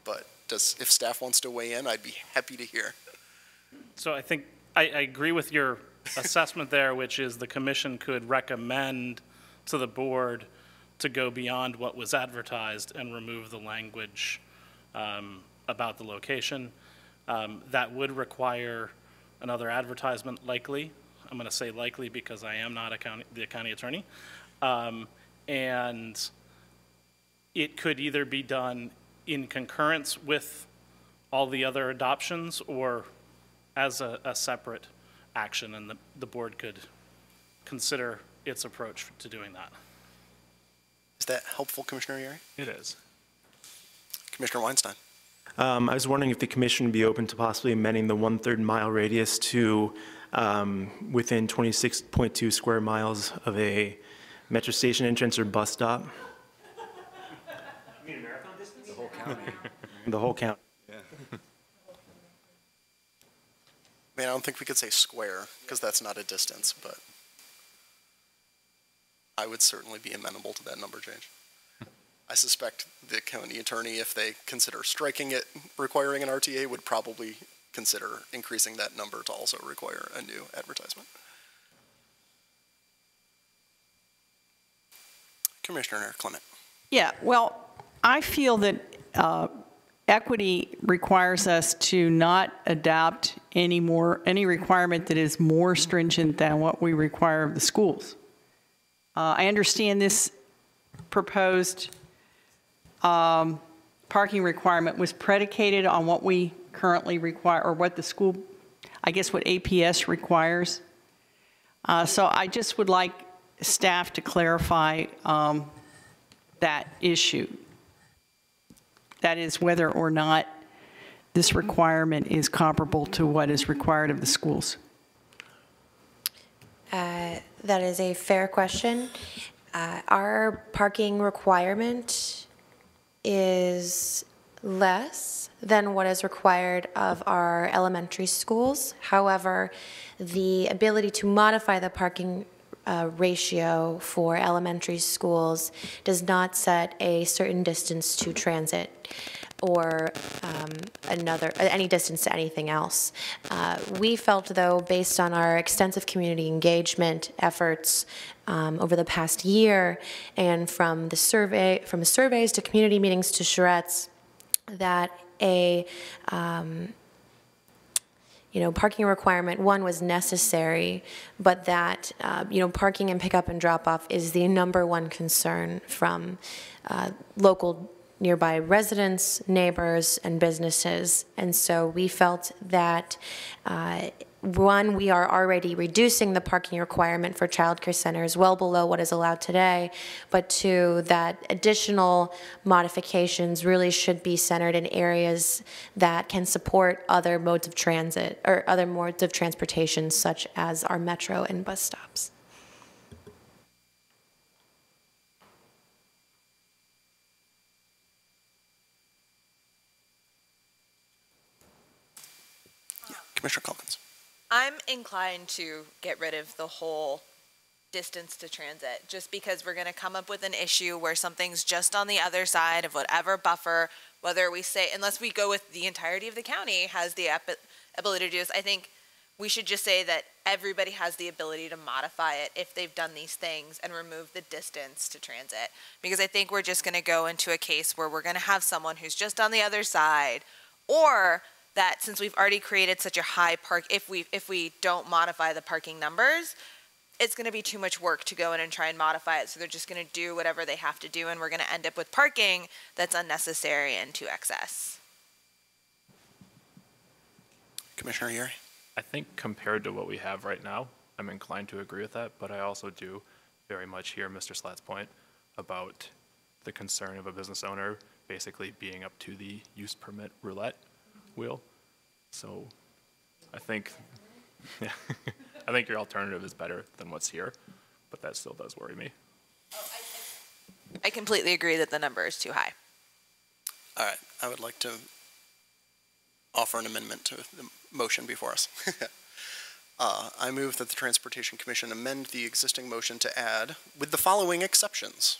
But if staff wants to weigh in, I'd be happy to hear. So I think I agree with your assessment there, which is the commission could recommend to the board to go beyond what was advertised and remove the language about the location. That would require another advertisement likely. I'm going to say likely because I am not the county attorney. And it could either be done in concurrence with all the other adoptions or as a separate action, and the board could consider its approach to doing that. Is that helpful, Commissioner Yeri? It is. Commissioner Weinstein. I was wondering if the commission would be open to possibly amending the 1/3 mile radius to within 26.2 square miles of a metro station entrance or bus stop. You mean a marathon distance? The whole county. The whole county. Yeah. I mean, I don't think we could say square because that's not a distance, but I would certainly be amenable to that number change. I suspect the county attorney, if they consider striking it, requiring an RTA, would probably consider increasing that number to also require a new advertisement. Commissioner Clement. Yeah, well, I feel that equity requires us to not adopt any requirement that is more stringent than what we require of the schools. I understand this proposed parking requirement was predicated on what we currently require, or what the school, I guess what APS requires. So I just would like staff to clarify that issue. That is whether or not this requirement is comparable to what is required of the schools. That is a fair question. Our parking requirement is less than what is required of our elementary schools. However, the ability to modify the parking ratio for elementary schools does not set a certain distance to transit or any distance to anything else. We felt, though, based on our extensive community engagement efforts over the past year, and from the surveys to community meetings to charrettes, that a parking requirement, one, was necessary, but that, parking and pickup and drop off is the #1 concern from local nearby residents, neighbors, and businesses. And so we felt that, one, we are already reducing the parking requirement for childcare centers well below what is allowed today, but two, that additional modifications really should be centered in areas that can support other modes of transit or other modes of transportation, such as our metro and bus stops. Commissioner Calkins. I'm inclined to get rid of the whole distance to transit, just because we're going to come up with an issue where something's just on the other side of whatever buffer, whether we say, unless we go with the entirety of the county has the ability to do this. I think we should just say that everybody has the ability to modify it if they've done these things and remove the distance to transit. Because I think we're just going to go into a case where we're going to have someone who's just on the other side, or that since we've already created such a high park, if we don't modify the parking numbers, it's going to be too much work to go in and try and modify it. So they're just going to do whatever they have to do, and we're going to end up with parking that's unnecessary and to excess. Commissioner Yeri. I think compared to what we have right now, I'm inclined to agree with that, but I also do very much hear Mr. Slat's point about the concern of a business owner basically being up to the use permit roulette wheel. So I think, yeah, I think your alternative is better than what's here, but that still does worry me. I completely agree that the number is too high. All right, I would like to offer an amendment to the motion before us. I move that the Transportation Commission amend the existing motion to add, with the following exceptions.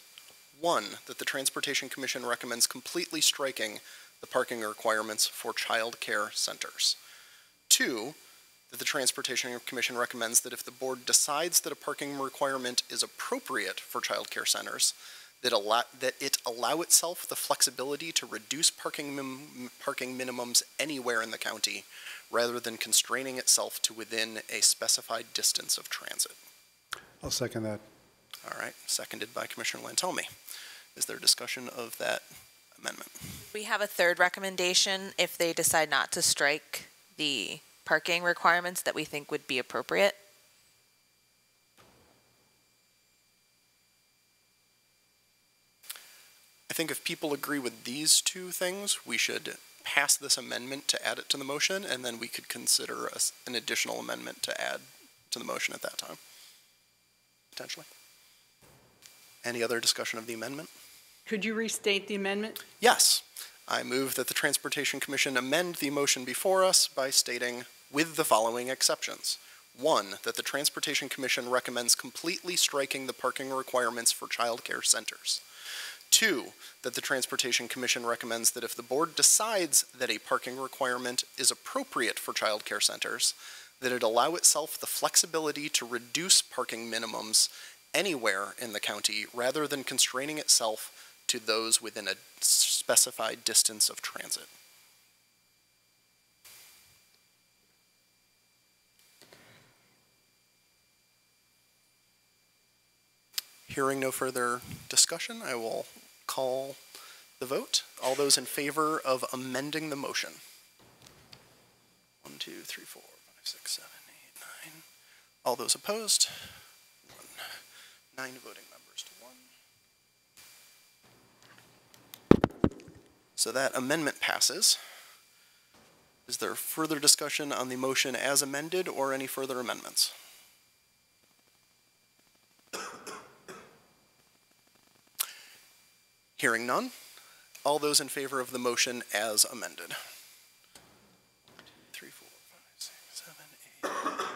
1, that the Transportation Commission recommends completely striking the parking requirements for child care centers. 2, that the Transportation Commission recommends that if the board decides that a parking requirement is appropriate for child care centers, that it allow itself the flexibility to reduce parking minimums anywhere in the county, rather than constraining itself to within a specified distance of transit. I'll second that. All right, seconded by Commissioner Lantelmi. Is there discussion of that amendment? We have a third recommendation if they decide not to strike the parking requirements that we think would be appropriate. I think if people agree with these two things, we should pass this amendment to add it to the motion, and then we could consider an additional amendment to add to the motion at that time, potentially. Any other discussion of the amendment? Could you restate the amendment? Yes. I move that the Transportation Commission amend the motion before us by stating, with the following exceptions. 1, that the Transportation Commission recommends completely striking the parking requirements for child care centers. 2, that the Transportation Commission recommends that if the board decides that a parking requirement is appropriate for child care centers, that it allow itself the flexibility to reduce parking minimums anywhere in the county rather than constraining itself to those within a specified distance of transit. Hearing no further discussion, I will call the vote. All those in favor of amending the motion? 1, 2, 3, 4, 5, 6, 7, 8, 9. All those opposed? 1. 9 voting members to 1. So that amendment passes. Is there further discussion on the motion as amended or any further amendments? Hearing none, all those in favor of the motion as amended? 3, 4, 5, 6, 7, 8,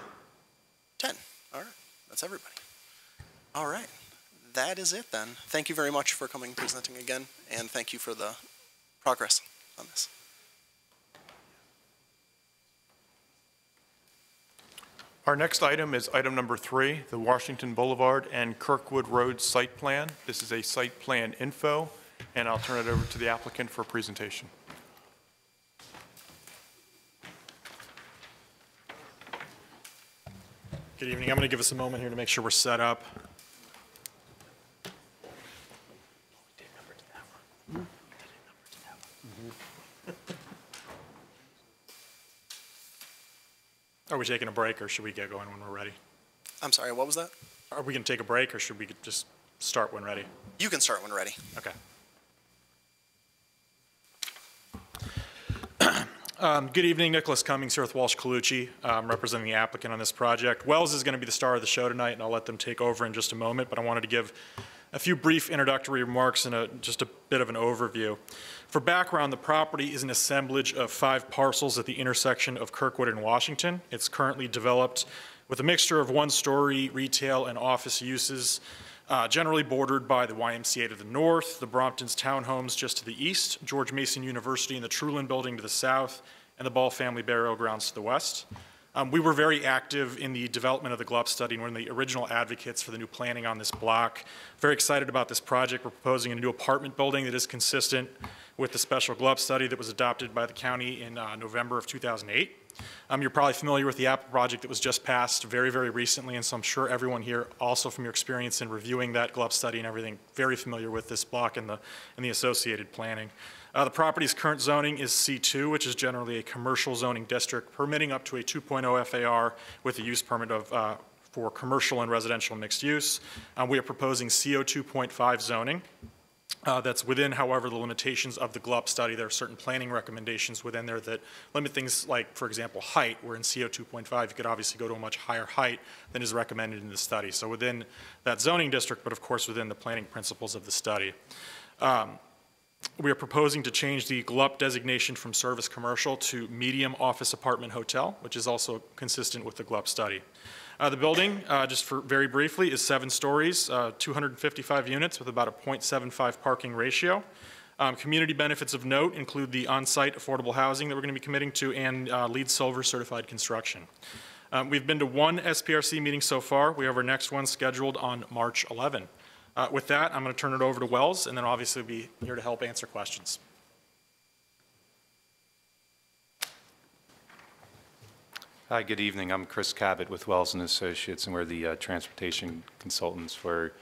10. All right, that's everybody. All right, that is it then. Thank you very much for coming and presenting again, and thank you for the progress on this. Our next item is item number 3, the Washington Boulevard and Kirkwood Road Site Plan. This is a site plan info, and I'll turn it over to the applicant for presentation. Good evening. I'm going to give us a moment here to make sure we're set up. Are we taking a break, or should we get going when we're ready? I'm sorry, what was that? Are we going to take a break, or should we just start when ready? You can start when ready. Okay. Good evening, Nicholas Cummings here with Walsh Colucci, representing the applicant on this project. Wells is going to be the star of the show tonight, and I'll let them take over in just a moment, but I wanted to give a few brief introductory remarks and just a bit of an overview. For background, the property is an assemblage of 5 parcels at the intersection of Kirkwood and Washington. It's currently developed with a mixture of 1-story retail and office uses, generally bordered by the YMCA to the north, the Bromptons Townhomes just to the east, George Mason University and the Truland Building to the south, and the Ball Family Burial Grounds to the west. We were very active in the development of the GLUP study and one of the original advocates for the new planning on this block. Very excited about this project. We're proposing a new apartment building that is consistent with the special GLUP study that was adopted by the county in November of 2008. You're probably familiar with the Apple project that was just passed very, very recently, and so I'm sure everyone here, also from your experience in reviewing that GLUP study and everything, very familiar with this block and the associated planning. The property's current zoning is C2, which is generally a commercial zoning district, permitting up to a 2.0 FAR with a use permit of for commercial and residential mixed use. We are proposing CO 2.5 zoning. That's within, however, the limitations of the GLUP study. There are certain planning recommendations within there that limit things like, for example, height, where in CO 2.5 you could obviously go to a much higher height than is recommended in the study. So within that zoning district, but of course within the planning principles of the study. We are proposing to change the GLUP designation from service commercial to medium office apartment hotel, which is also consistent with the GLUP study. The building, just for very briefly, is 7 stories, 255 units with about a 0.75 parking ratio. Community benefits of note include the on-site affordable housing that we're going to be committing to and LEED Silver certified construction. We've been to 1 SPRC meeting so far. We have our next one scheduled on March 11. With that, I'm going to turn it over to Wells, and then obviously be here to help answer questions. Hi, good evening. I'm Chris Cabot with Wells & Associates, and we're the transportation consultants for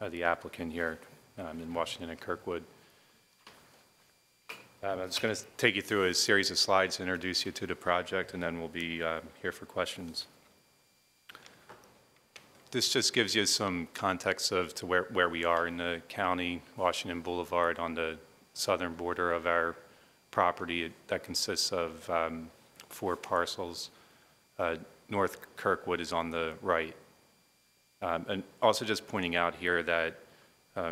the applicant here in Washington and Kirkwood. I'm just going to take you through a series of slides to introduce you to the project, and then we'll be here for questions. This just gives you some context to where we are in the county, Washington Boulevard on the southern border of our property. That consists of 4 parcels. North Kirkwood is on the right. And also just pointing out here that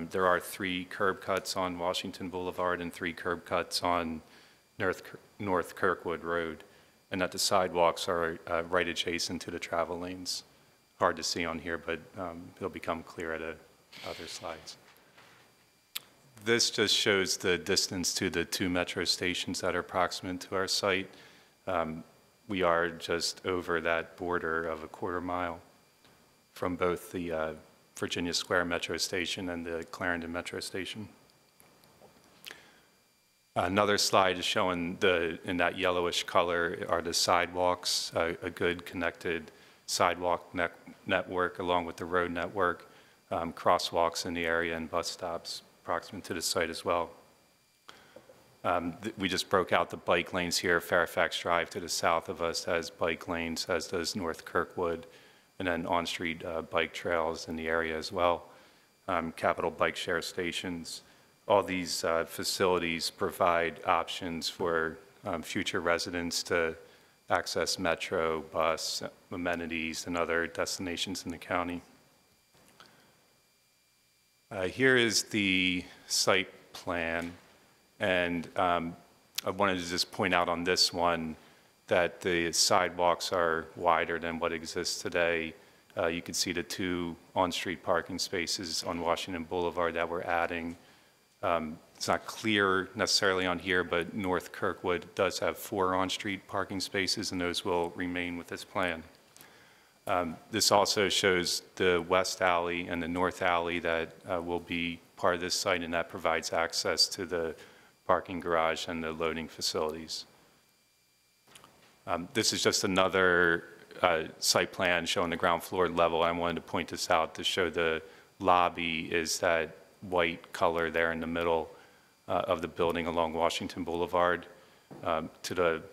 there are 3 curb cuts on Washington Boulevard and 3 curb cuts on North Kirkwood Road, and that the sidewalks are right adjacent to the travel lanes. Hard to see on here, but it'll become clear at other slides. This just shows the distance to the 2 metro stations that are proximate to our site. We are just over that border of a quarter mile from both the Virginia Square Metro Station and the Clarendon Metro Station. Another slide is showing in that yellowish color are the sidewalks, a good connected sidewalk network along with the road network, crosswalks in the area and bus stops proximate to the site as well. We just broke out the bike lanes here. Fairfax Drive to the south of us has bike lanes, as does North Kirkwood, and then on-street bike trails in the area as well. Capital Bike Share stations. All these facilities provide options for future residents to access metro, bus, amenities, and other destinations in the county. Here is the site plan. And I wanted to just point out on this one that the sidewalks are wider than what exists today. You can see the 2 on-street parking spaces on Washington Boulevard that we're adding. It's not clear necessarily on here, but North Kirkwood does have 4 on-street parking spaces, and those will remain with this plan. This also shows the west alley and the north alley that will be part of this site, and that provides access to the parking garage and the loading facilities. This is just another site plan showing the ground floor level. I wanted to point this out to show the lobby is that white color there in the middle of the building along Washington Boulevard. To the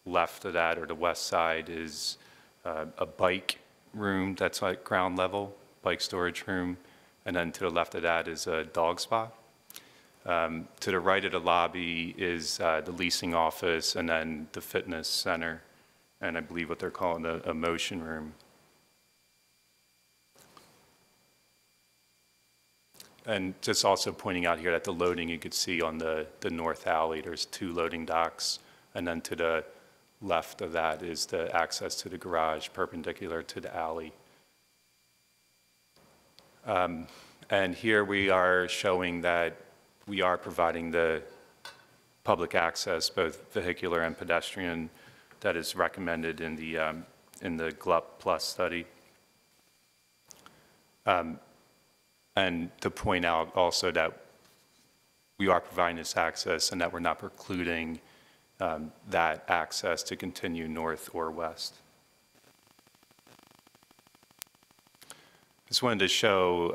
left of that, or the west side, is a bike room that's at ground level, bike storage room, and then to the left of that is a dog spa. To the right of the lobby is the leasing office and then the fitness center, and I believe what they're calling a motion room. And just also pointing out here that the loading you could see on the north alley, there's 2 loading docks, and then to the left of that is the access to the garage perpendicular to the alley. And here we are showing that we are providing the public access, both vehicular and pedestrian, that is recommended in the GLUP Plus study. And to point out also that we are providing this access and that we're not precluding that access to continue north or west. Just wanted to show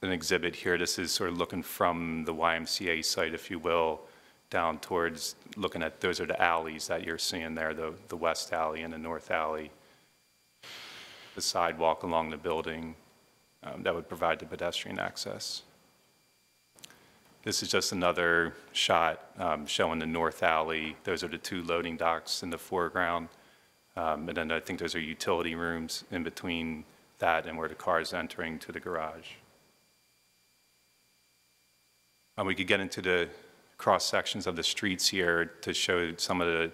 an exhibit here. This is sort of looking from the YMCA site, if you will, down towards looking at, those are the alleys that you're seeing there, the west alley and the north alley. the sidewalk along the building that would provide the pedestrian access. This is just another shot showing the north alley. Those are the two loading docks in the foreground. And then I think those are utility rooms in between that and where the car is entering to the garage. We could get into the cross sections of the streets here to show some of the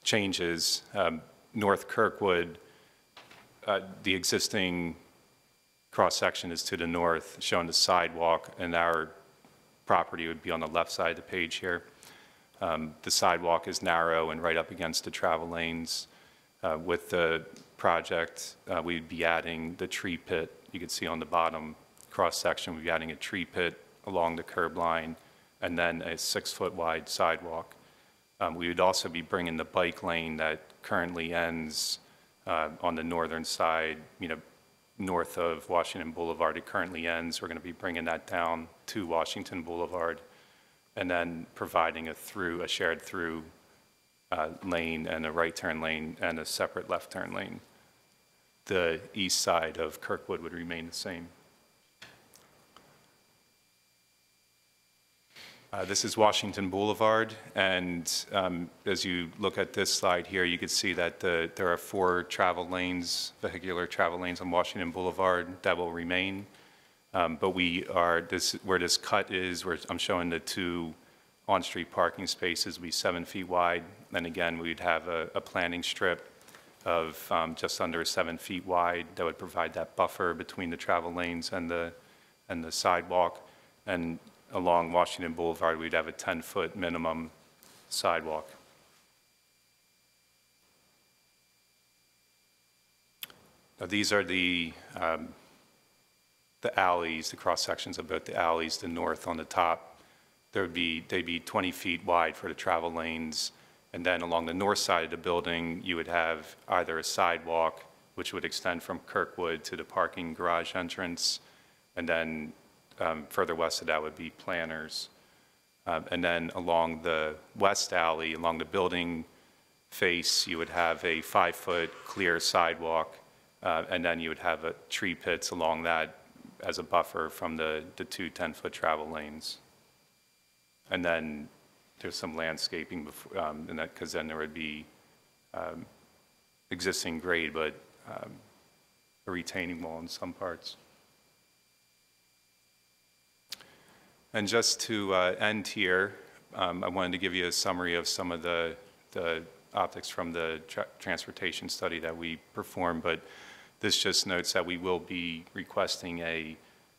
changes. North Kirkwood, the existing cross section is to the north, showing the sidewalk, and our property would be on the left side of the page here. The sidewalk is narrow and right up against the travel lanes. With the project, we'd be adding the tree pit. You can see on the bottom cross section, we'd be adding a tree pit along the curb line, and then a 6-foot wide sidewalk. We would also be bringing the bike lane that currently ends on the northern side, north of Washington Boulevard. It currently ends. We're going to be bringing that down to Washington Boulevard, and then providing a shared through lane and a right turn lane and a separate left turn lane. The east side of Kirkwood would remain the same. This is Washington Boulevard, and as you look at this slide here, you can see that there are 4 travel lanes, vehicular travel lanes on Washington Boulevard that will remain. But where this cut is, where I'm showing the 2 on-street parking spaces, will be 7 feet wide. And again, we'd have a planting strip of just under 7 feet wide that would provide that buffer between the travel lanes and the sidewalk. And along Washington Boulevard, we'd have a 10-foot minimum sidewalk. Now, these are the alleys, the cross sections of both the alleys, the north on the top. They'd be 20 feet wide for the travel lanes. And then along the north side of the building, you would have either a sidewalk, which would extend from Kirkwood to the parking garage entrance, and then further west of that would be planters. And then along the west alley, along the building face, you would have a 5-foot clear sidewalk, and then you would have tree pits along that as a buffer from the 2 10-foot travel lanes. And then there's some landscaping before, because then there would be existing grade, but a retaining wall in some parts. And just to end here, I wanted to give you a summary of some of the optics from the transportation study that we performed, but this just notes that we will be requesting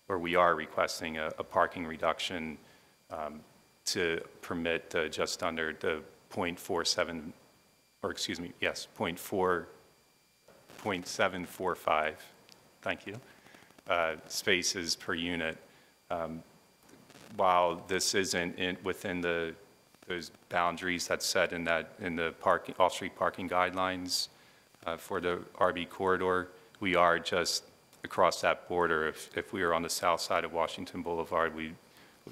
we are requesting a parking reduction to permit just under the 0.47, or excuse me, yes, 0.745, thank you, spaces per unit. While this isn't within those boundaries that's set in the off-street parking guidelines for the RB corridor, we are just across that border. If we were on the south side of Washington Boulevard,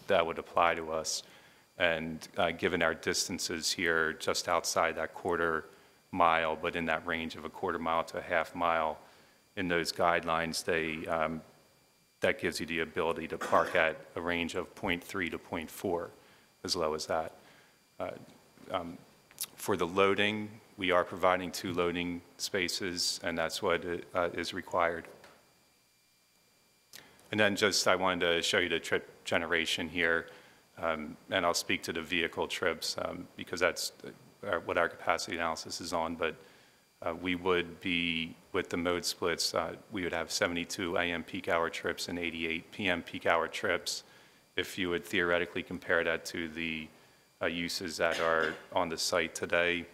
that would apply to us. And given our distances here, just outside that quarter mile, but in that range of a quarter mile to a half mile, in those guidelines, that gives you the ability to park at a range of 0.3 to 0.4, as low as that. For the loading, we are providing 2 loading spaces, and that's what is required. And then I wanted to show you the trip generation here, and I'll speak to the vehicle trips because that's what our capacity analysis is on, but we would be, with the mode splits, we would have 72 AM peak hour trips and 88 PM peak hour trips. If you would theoretically compare that to the uses that are on the site today,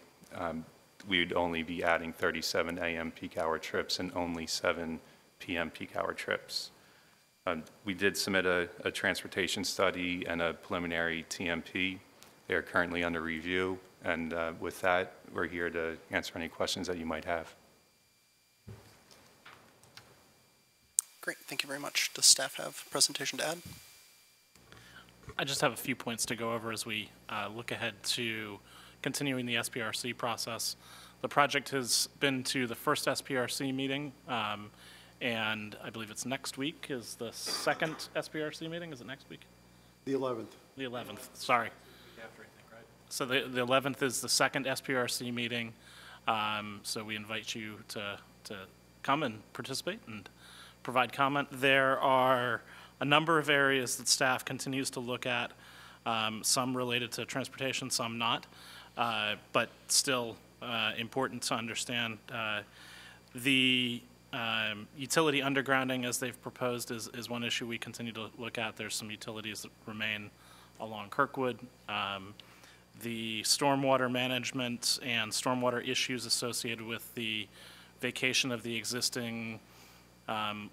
we would only be adding 37 AM peak hour trips and only 7 PM peak hour trips. We did submit a transportation study and a preliminary TMP. They are currently under review, and with that, we're here to answer any questions that you might have. Great, thank you very much. Does staff have a presentation to add? I just have a few points to go over as we look ahead to continuing the SPRC process. The project has been to the first SPRC meeting, and I believe it's next week is the second SPRC meeting. Is it next week? The 11th. The 11th, sorry. So the 11th is the second SPRC meeting. So we invite you to come and participate and provide comment. There are a number of areas that staff continues to look at, some related to transportation, some not, but still important to understand. The utility undergrounding, as they've proposed, is one issue we continue to look at. There's some utilities that remain along Kirkwood. The stormwater management and stormwater issues associated with the vacation of the existing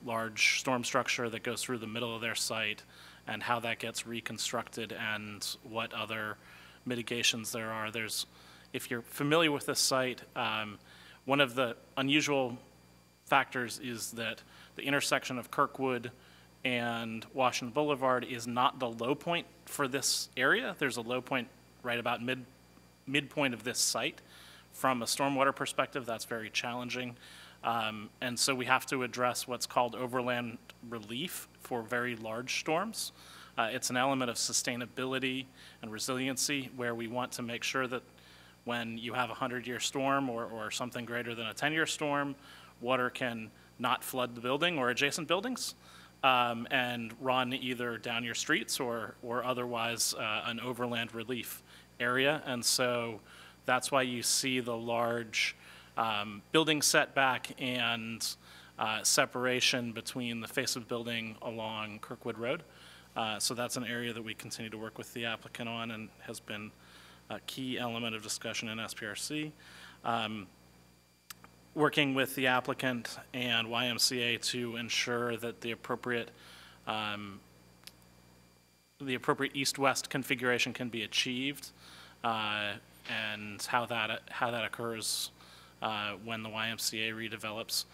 large storm structure that goes through the middle of their site, and how that gets reconstructed and what other mitigations there are. If you're familiar with this site, one of the unusual factors is that the intersection of Kirkwood and Washington Boulevard is not the low point for this area. There's a low point right about midpoint of this site. From a stormwater perspective, that's very challenging. And so we have to address what's called overland relief for very large storms. It's an element of sustainability and resiliency where we want to make sure that when you have a 100-year storm or something greater than a 10-year storm, water can not flood the building or adjacent buildings and run either down your streets or otherwise an overland relief area. And so that's why you see the large building setback and separation between the face of the building along Kirkwood Road. So that's an area that we continue to work with the applicant on and has been a key element of discussion in SPRC. Working with the applicant and YMCA to ensure that the appropriate east-west configuration can be achieved, and how that occurs when the YMCA redevelops.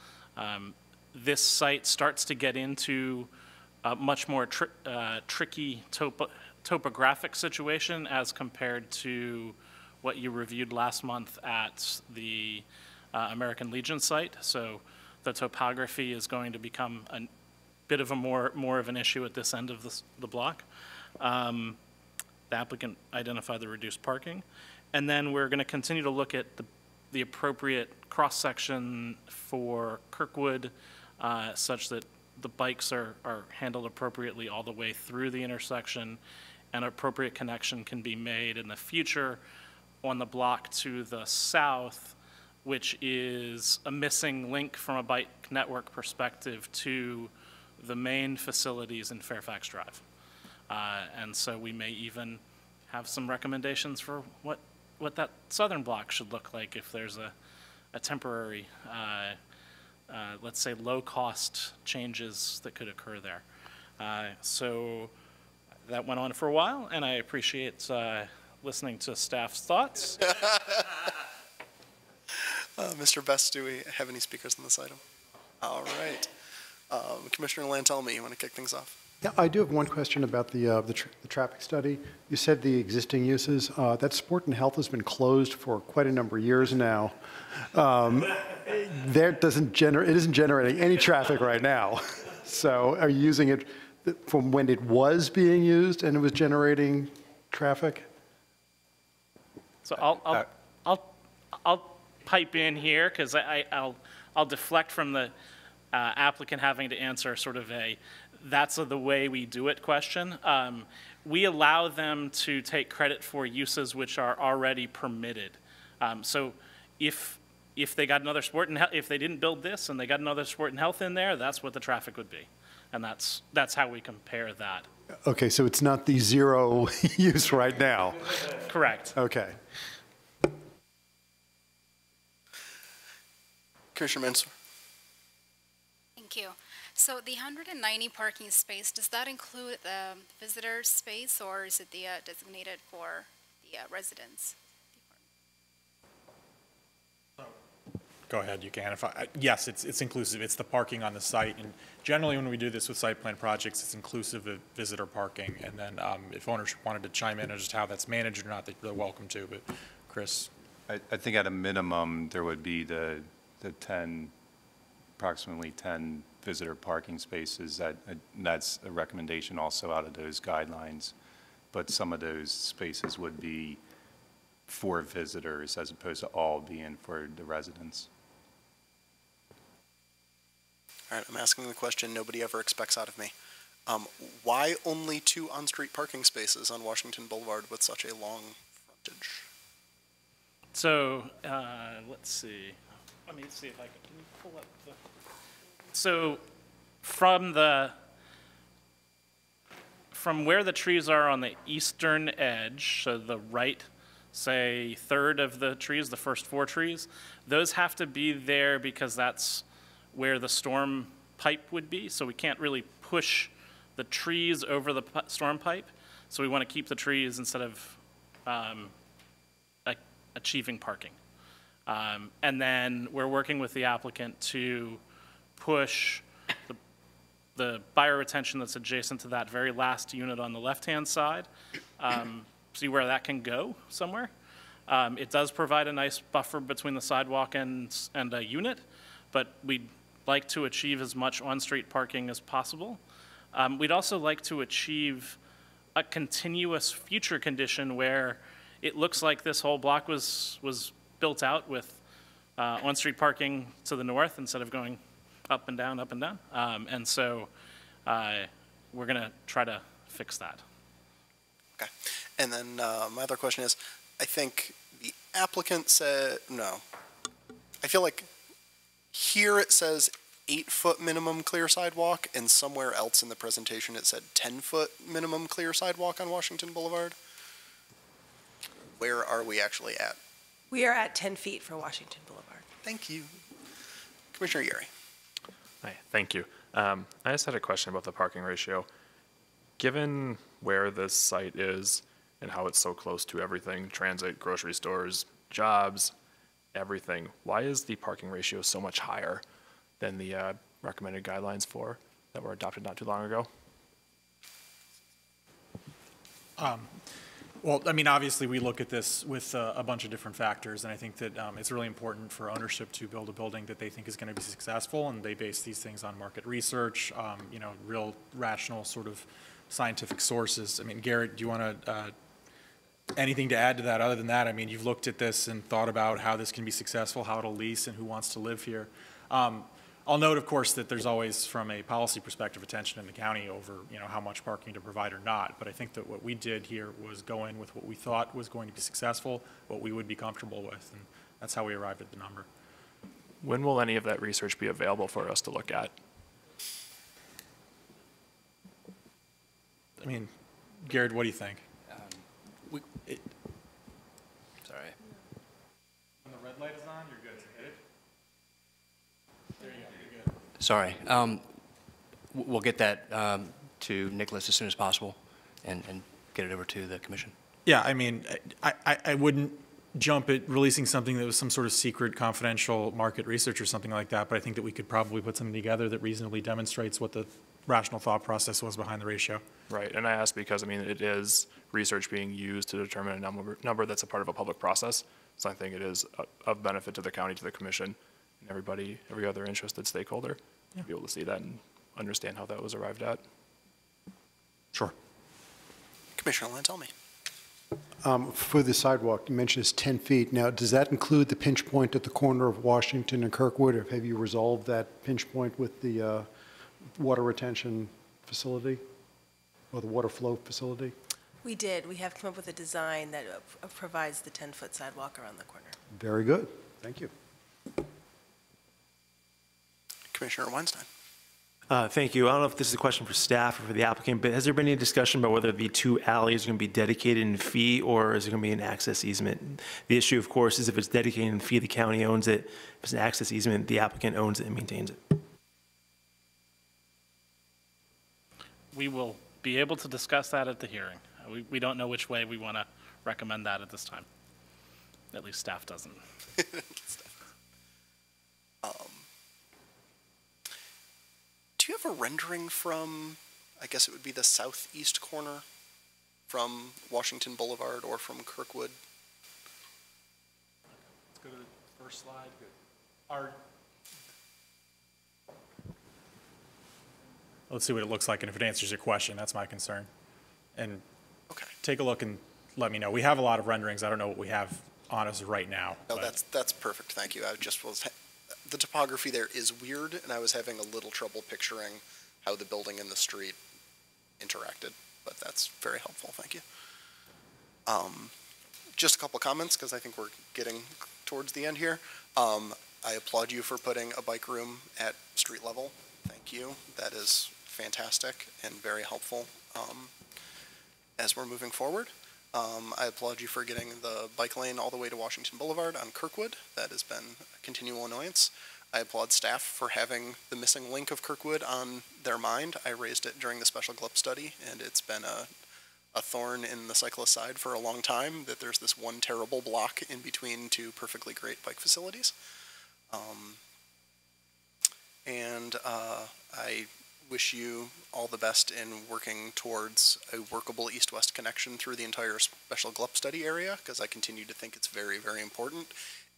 This site starts to get into a much more tricky topographic situation as compared to what you reviewed last month at the American Legion site. So the topography is going to become a bit of a more of an issue at this end of the block. The applicant identified the reduced parking. And then we're going to continue to look at the appropriate cross-section for Kirkwood such that the bikes are handled appropriately all the way through the intersection, and appropriate connection can be made in the future on the block to the south, which is a missing link from a bike network perspective to the main facilities in Fairfax Drive. And so we may even have some recommendations for what that southern block should look like if there's a temporary, let's say, low-cost changes that could occur there. So that went on for a while, and I appreciate listening to staff's thoughts. Mr. Best, do we have any speakers on this item? All right. Commissioner Lantelme, you want to kick things off? Yeah, I do have one question about the traffic study. You said the existing uses, that sport and health has been closed for quite a number of years now. It isn't generating any traffic right now. So are you using it from when it was being used and it was generating traffic? So I'll pipe in here because I'll deflect from the applicant having to answer sort of that's the way we do it question. We allow them to take credit for uses which are already permitted. So if they got another sport and if they didn't build this and they got another sport and health in there, that's what the traffic would be. And that's how we compare that. Okay, so it's not the zero use right now. Correct. Okay. Commissioner Mansour. Thank you. So the 190 parking space, does that include the visitor space, or is it the designated for the residents? Go ahead, you can. Yes, it's inclusive. It's the parking on the site, and generally when we do this with site plan projects, it's inclusive of visitor parking. And then if owners wanted to chime in on just how that's managed or not, they're welcome to. But Chris. I think at a minimum, there would be the 10, approximately 10 visitor parking spaces. That's a recommendation also out of those guidelines. But some of those spaces would be for visitors as opposed to all being for the residents. All right, I'm asking the question nobody ever expects out of me. Why only 2 on-street parking spaces on Washington Boulevard with such a long frontage? So, let's see. Let me see if I can you pull up the. So, from where the trees are on the eastern edge, so the right, say, third of the trees, the first 4 trees, those have to be there because that's where the storm pipe would be. So we can't really push the trees over the storm pipe. So we want to keep the trees instead of achieving parking. And then we're working with the applicant to push the buyer retention that's adjacent to that very last unit on the left-hand side, see where that can go somewhere. It does provide a nice buffer between the sidewalk and a unit, but we'd like to achieve as much on-street parking as possible. We'd also like to achieve a continuous future condition where it looks like this whole block was built out with on-street parking to the north instead of going up and down, up and down. And so we're going to try to fix that. Okay. And then my other question is, I think the applicant said, no. I feel like here it says 8-foot minimum clear sidewalk, and somewhere else in the presentation it said 10-foot minimum clear sidewalk on Washington Boulevard. Where are we actually at? We are at 10 feet for Washington Boulevard. Thank you. Commissioner Yeri. Hi, thank you. I just had a question about the parking ratio. Given where this site is and how it's so close to everything, transit, grocery stores, jobs, everything, why is the parking ratio so much higher than the recommended guidelines that were adopted not too long ago? Well, I mean, obviously, we look at this with a bunch of different factors, and I think that it's really important for ownership to build a building that they think is going to be successful, and they base these things on market research, you know, real rational sort of scientific sources. I mean, Garrett, do you want to, anything to add to that other than that? I mean, you've looked at this and thought about how this can be successful, how it'll lease, and who wants to live here. I'll note, of course, that there's always, from a policy perspective, attention in the county over, you know, how much parking to provide or not. But I think that what we did here was go in with what we thought was going to be successful, what we would be comfortable with, and that's how we arrived at the number. When will any of that research be available for us to look at? I mean, Garrett, what do you think? Sorry. When the red light is on, you're good. Hit it. There you go. You're good. Sorry. We'll get that to Nicholas as soon as possible and get it over to the commission. Yeah, I mean, I wouldn't jump at releasing something that was some sort of secret, confidential market research or something like that, but I think that we could probably put something together that reasonably demonstrates what the rational thought process was behind the ratio. Right, and I asked because, I mean, it is research being used to determine a number that's a part of a public process, so I think it is of benefit to the county, to the commission, and everybody, every other interested stakeholder, to be able to see that and understand how that was arrived at. Sure. Commissioner Lantelmi. For the sidewalk, you mentioned it's 10 feet. Now, does that include the pinch point at the corner of Washington and Kirkwood, or have you resolved that pinch point with the water retention facility or the water flow facility? We did. We have come up with a design that provides the 10-foot sidewalk around the corner. Very good. Thank you. Commissioner Weinstein. Thank you. I don't know if this is a question for staff or for the applicant, but has there been any discussion about whether the 2 alleys are going to be dedicated in fee or is it going to be an access easement? The issue, of course, is if it's dedicated in fee, the county owns it. If it's an access easement, the applicant owns it and maintains it. We will be able to discuss that at the hearing. We don't know which way we want to recommend that at this time. At least staff doesn't. Do you have a rendering from, I guess it would be the southeast corner from Washington Boulevard or from Kirkwood? First slide, good. Our, let's see what it looks like and if it answers your question. That's my concern. And take a look and let me know. We have a lot of renderings. I don't know what we have on us right now. No, that's perfect. Thank you. I just was, the topography there is weird, and I was having a little trouble picturing how the building and the street interacted, but that's very helpful. Thank you. Just a couple comments, because I think we're getting towards the end here. I applaud you for putting a bike room at street level. Thank you. That is fantastic and very helpful as we're moving forward. I applaud you for getting the bike lane all the way to Washington Boulevard on Kirkwood. That has been a continual annoyance. I applaud staff for having the missing link of Kirkwood on their mind. I raised it during the special GLUP study, and it's been a thorn in the cyclist side for a long time that there's this one terrible block in between two perfectly great bike facilities. I wish you all the best in working towards a workable east-west connection through the entire special GLUP study area, because I continue to think it's very, very important.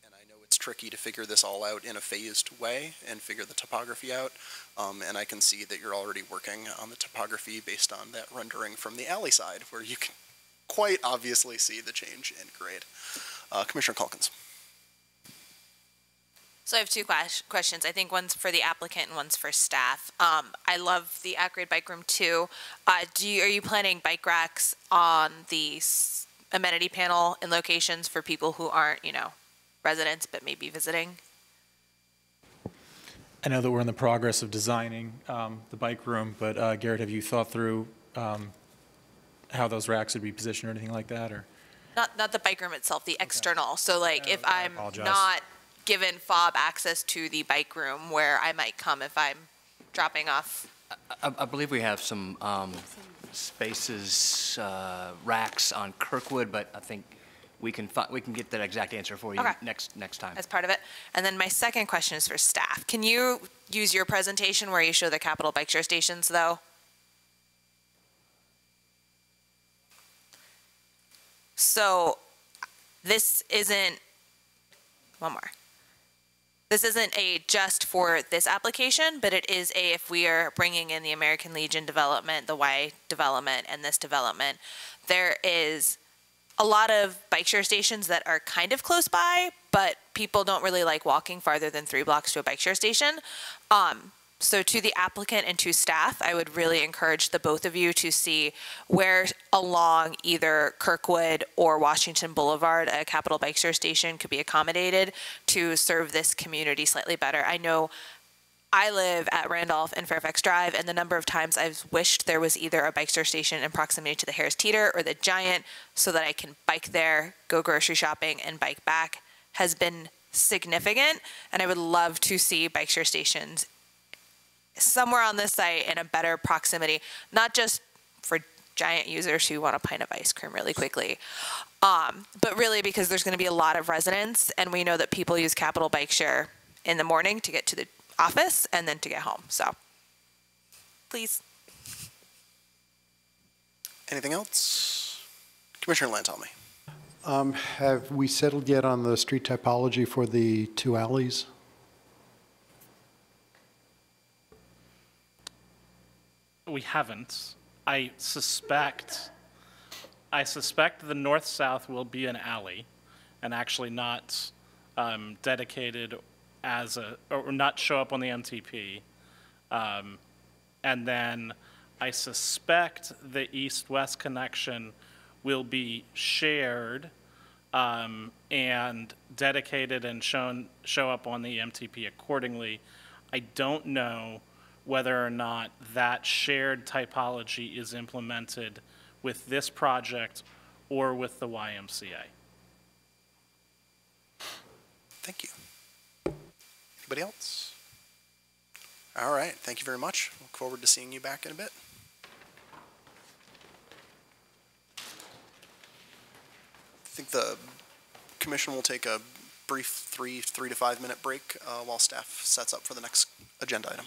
And I know it's tricky to figure this all out in a phased way and figure the topography out. And I can see that you're already working on the topography based on that rendering from the alley side, where you can quite obviously see the change in grade. Commissioner Calkins. So I have two questions. I think one's for the applicant and one's for staff. I love the at-grade bike room too. Are you planning bike racks on the amenity panel in locations for people who aren't, residents but maybe visiting? I know that we're in the progress of designing the bike room, but Garrett, have you thought through how those racks would be positioned or anything like that, or? Not the bike room itself, the external. So like if I'm not given fob access to the bike room, where I might come if I'm dropping off. I believe we have some spaces, racks on Kirkwood, but I think we can get that exact answer for you next time. As part of it. And then my second question is for staff. Can you use your presentation where you show the Capital Bike Share stations though? So this isn't, one more. This isn't a just for this application, but it is a, if we are bringing in the American Legion development, the Y development, and this development, there is a lot of bike share stations that are kind of close by, but people don't really like walking farther than 3 blocks to a bike share station. So to the applicant and to staff, I would really encourage the both of you to see where along either Kirkwood or Washington Boulevard a Capital Bike Share station could be accommodated to serve this community slightly better. I know I live at Randolph and Fairfax Drive, and the number of times I've wished there was either a bike share station in proximity to the Harris Teeter or the Giant so that I can bike there, go grocery shopping, and bike back has been significant, and I would love to see bike share stations somewhere on this site in a better proximity, not just for Giant users who want a pint of ice cream really quickly, but really because there's going to be a lot of residents, and we know that people use Capital Bike Share in the morning to get to the office and then to get home. So, please. Anything else? Commissioner Lantelme. Have we settled yet on the street typology for the 2 alleys? We haven't. I suspect the north-south will be an alley and actually not dedicated as or not show up on the MTP. And then I suspect the east-west connection will be shared and dedicated and show up on the MTP accordingly. I don't know whether or not that shared typology is implemented with this project or with the YMCA. Thank you. Anybody else? All right, thank you very much. Look forward to seeing you back in a bit. I think the commission will take a brief 3 to 5 minute break while staff sets up for the next agenda item.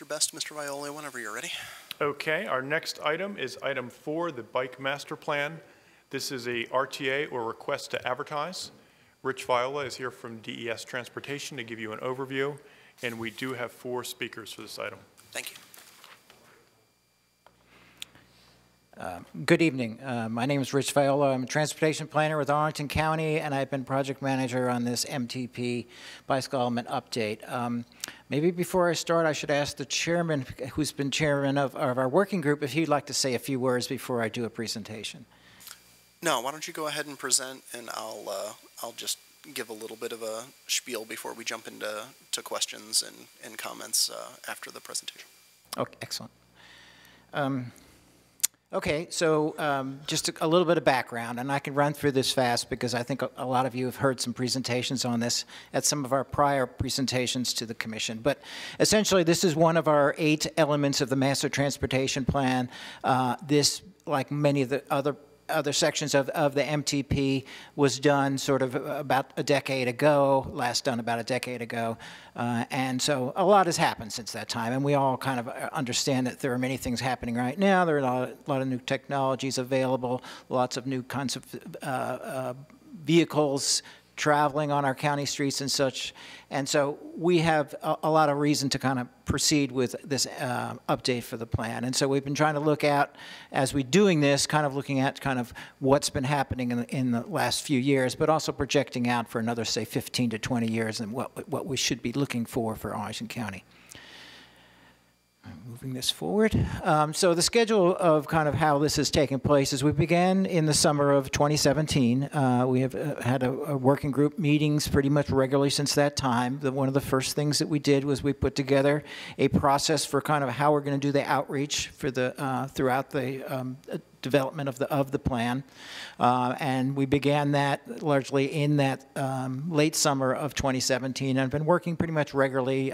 best, Mr. Viola, whenever you're ready. Okay, our next item is item 4, the Bike Master Plan. This is a RTA, or request to advertise. Rich Viola is here from DES Transportation to give you an overview, and we do have 4 speakers for this item. Thank you. Good evening. My name is Rich Viola. I'm a transportation planner with Arlington County, and I've been project manager on this MTP bicycle element update. Maybe before I start, I should ask the chairman, who's been chairman of our working group, if he'd like to say a few words before I do a presentation. No, why don't you go ahead and present, and I'll just give a little bit of a spiel before we jump into questions and comments after the presentation. Okay, excellent. Okay, so just a little bit of background, and I can run through this fast because I think a lot of you have heard some presentations on this at some of our prior presentations to the Commission. But essentially, this is one of our 8 elements of the Master Transportation Plan. This, like many of the other sections of the MTP, was done sort of about a decade ago, last done about a decade ago. And so a lot has happened since that time, and we all kind of understand that there are many things happening right now. There are a lot of new technologies available, lots of new kinds of vehicles traveling on our county streets and such. And so we have a lot of reason to kind of proceed with this update for the plan. And so we've been trying to look at, as we're doing this, kind of looking at kind of what's been happening in the last few years, but also projecting out for another, say, 15 to 20 years and what we should be looking for Arlington County. Moving this forward. So the schedule of kind of how this is taking place is we began in the summer of 2017. We have had a working group meetings pretty much regularly since that time. One of the first things that we did was we put together a process for kind of how we're going to do the outreach for the throughout the development of the plan. And we began that largely in that late summer of 2017. I've been working pretty much regularly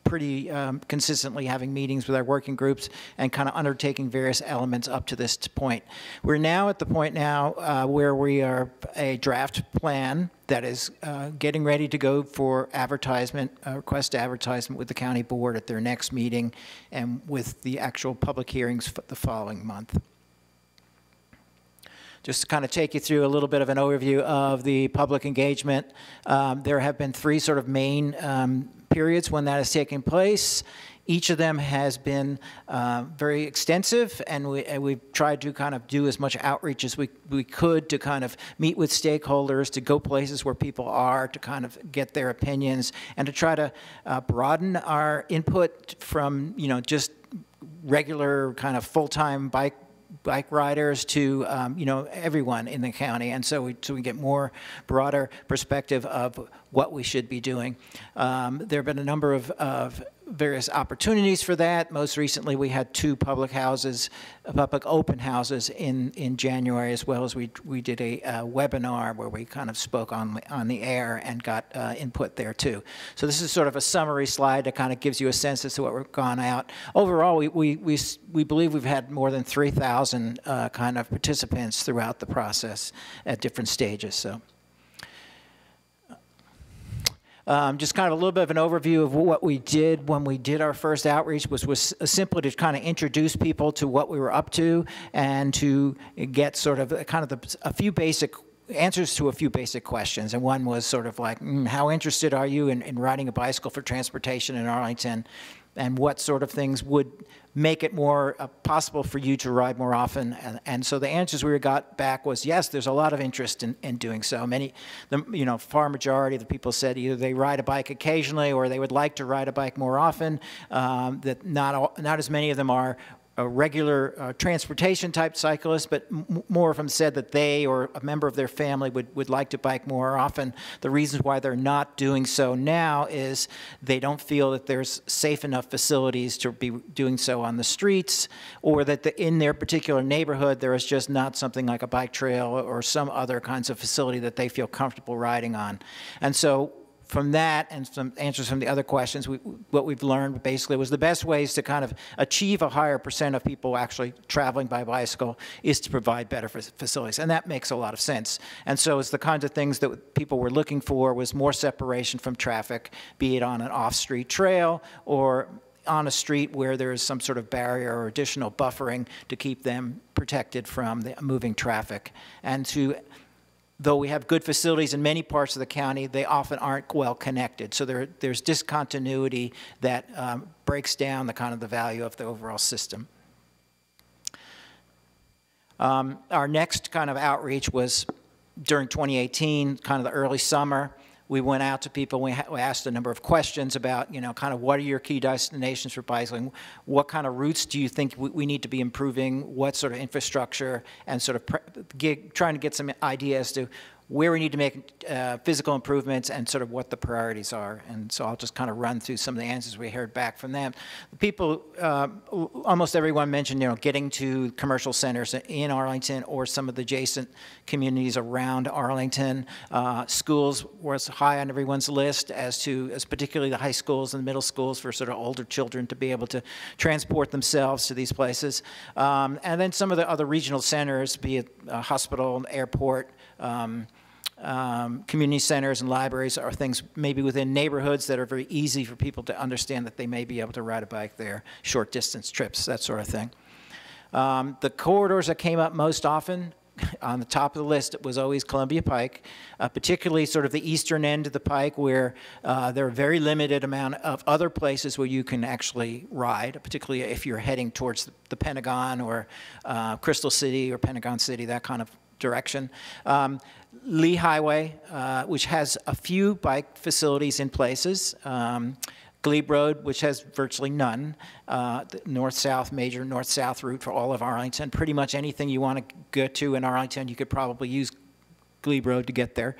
pretty consistently, having meetings with our working groups and kind of undertaking various elements up to this point. We're now at the point now where we are a draft plan that is getting ready to go for advertisement, request advertisement with the county board at their next meeting, and with the actual public hearings for the following month. Just to kind of take you through a little bit of an overview of the public engagement, there have been 3 sort of main periods when that has taken place. Each of them has been very extensive, and we've tried to kind of do as much outreach as we could to kind of meet with stakeholders, to go places where people are, to kind of get their opinions, and to try to broaden our input from, you know, just regular kind of full-time bike riders to you know, everyone in the county, and so we get more broader perspective of what we should be doing. There have been a number of various opportunities for that. Most recently, we had 2 public open houses in January, as well as we did a webinar where we kind of spoke on the air and got input there too. So this is sort of a summary slide that kind of gives you a sense as to what we've gone out. Overall, we believe we've had more than 3,000 kind of participants throughout the process at different stages. So. Just kind of a little bit of an overview of what we did when we did our first outreach was simply to kind of introduce people to what we were up to and to get sort of kind of a few basic answers to a few basic questions. And one was sort of like, how interested are you in riding a bicycle for transportation in Arlington? And what sort of things would make it more possible for you to ride more often? And so the answers we got back was, yes, there's a lot of interest in doing so. Far majority of the people said either they ride a bike occasionally or they would like to ride a bike more often. That not as many of them are a regular transportation type cyclist, but more of them said that they or a member of their family would like to bike more often. The reasons why they're not doing so now is they don't feel that there's safe enough facilities to be doing so on the streets, or that in their particular neighborhood there is just not something like a bike trail or some other kinds of facility that they feel comfortable riding on. And so from that and some answers from the other questions, what we've learned basically was the best ways to kind of achieve a higher % of people actually traveling by bicycle is to provide better facilities. And that makes a lot of sense. And so it's the kinds of things that people were looking for was more separation from traffic, be it on an off-street trail or on a street where there is some sort of barrier or additional buffering to keep them protected from the moving traffic. And though we have good facilities in many parts of the county, they often aren't well connected. So there's discontinuity that breaks down the value of the overall system. Our next kind of outreach was during 2018, kind of the early summer. We went out to people, we asked a number of questions about, kind of what are your key destinations for bicycling? What kind of routes do you think we need to be improving? What sort of infrastructure? And sort of trying to get some idea as to where we need to make physical improvements and sort of what the priorities are. And so I'll just kind of run through some of the answers we heard back from them. People, almost everyone mentioned, getting to commercial centers in Arlington or some of the adjacent communities around Arlington. Schools was high on everyone's list, as particularly the high schools and the middle schools for sort of older children to be able to transport themselves to these places. And then some of the other regional centers, be it a hospital, airport, community centers and libraries are things maybe within neighborhoods that are very easy for people to understand that they may be able to ride a bike there, short distance trips, that sort of thing. The corridors that came up most often on the top of the list was always Columbia Pike, particularly sort of the eastern end of the Pike where there are very limited amount of other places where you can actually ride, particularly if you're heading towards the Pentagon or Crystal City or Pentagon City, that kind of direction. Lee Highway, which has a few bike facilities in places. Glebe Road, which has virtually none. The north-south, major north-south route for all of Arlington. Pretty much anything you want to go to in Arlington, you could probably use Glebe Road to get there.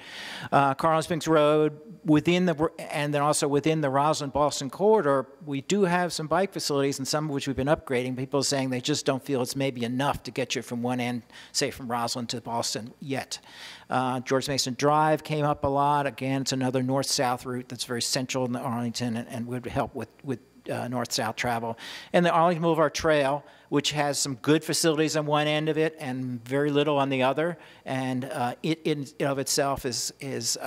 Carl Springs Road, and then also within the Roslyn-Boston corridor, we do have some bike facilities, and some of which we've been upgrading. People saying they just don't feel it's maybe enough to get you from one end, say from Roslyn to Boston yet. George Mason Drive came up a lot. Again, it's another north-south route that's very central in Arlington and would help with north-south travel. And the Arlington Boulevard Trail, which has some good facilities on one end of it and very little on the other, and it in of itself is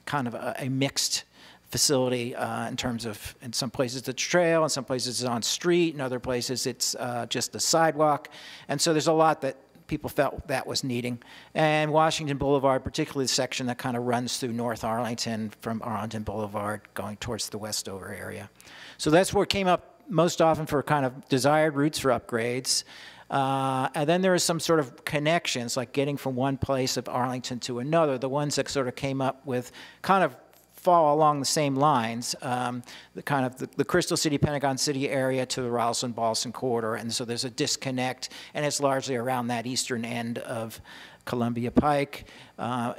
kind of a mixed facility in terms of, in some places it's trail, in some places it's on street, in other places it's just a sidewalk. And so there's a lot that people felt that was needing. And Washington Boulevard, particularly the section that kind of runs through North Arlington from Arlington Boulevard going towards the Westover area. So that's where it came up most often for kind of desired routes for upgrades. And then there are some sort of connections, like getting from one place of Arlington to another. The ones that sort of came up with kind of fall along the same lines, the Crystal City, Pentagon City area to the Roslyn-Boston corridor, and so there's a disconnect, and it's largely around that eastern end of Columbia Pike,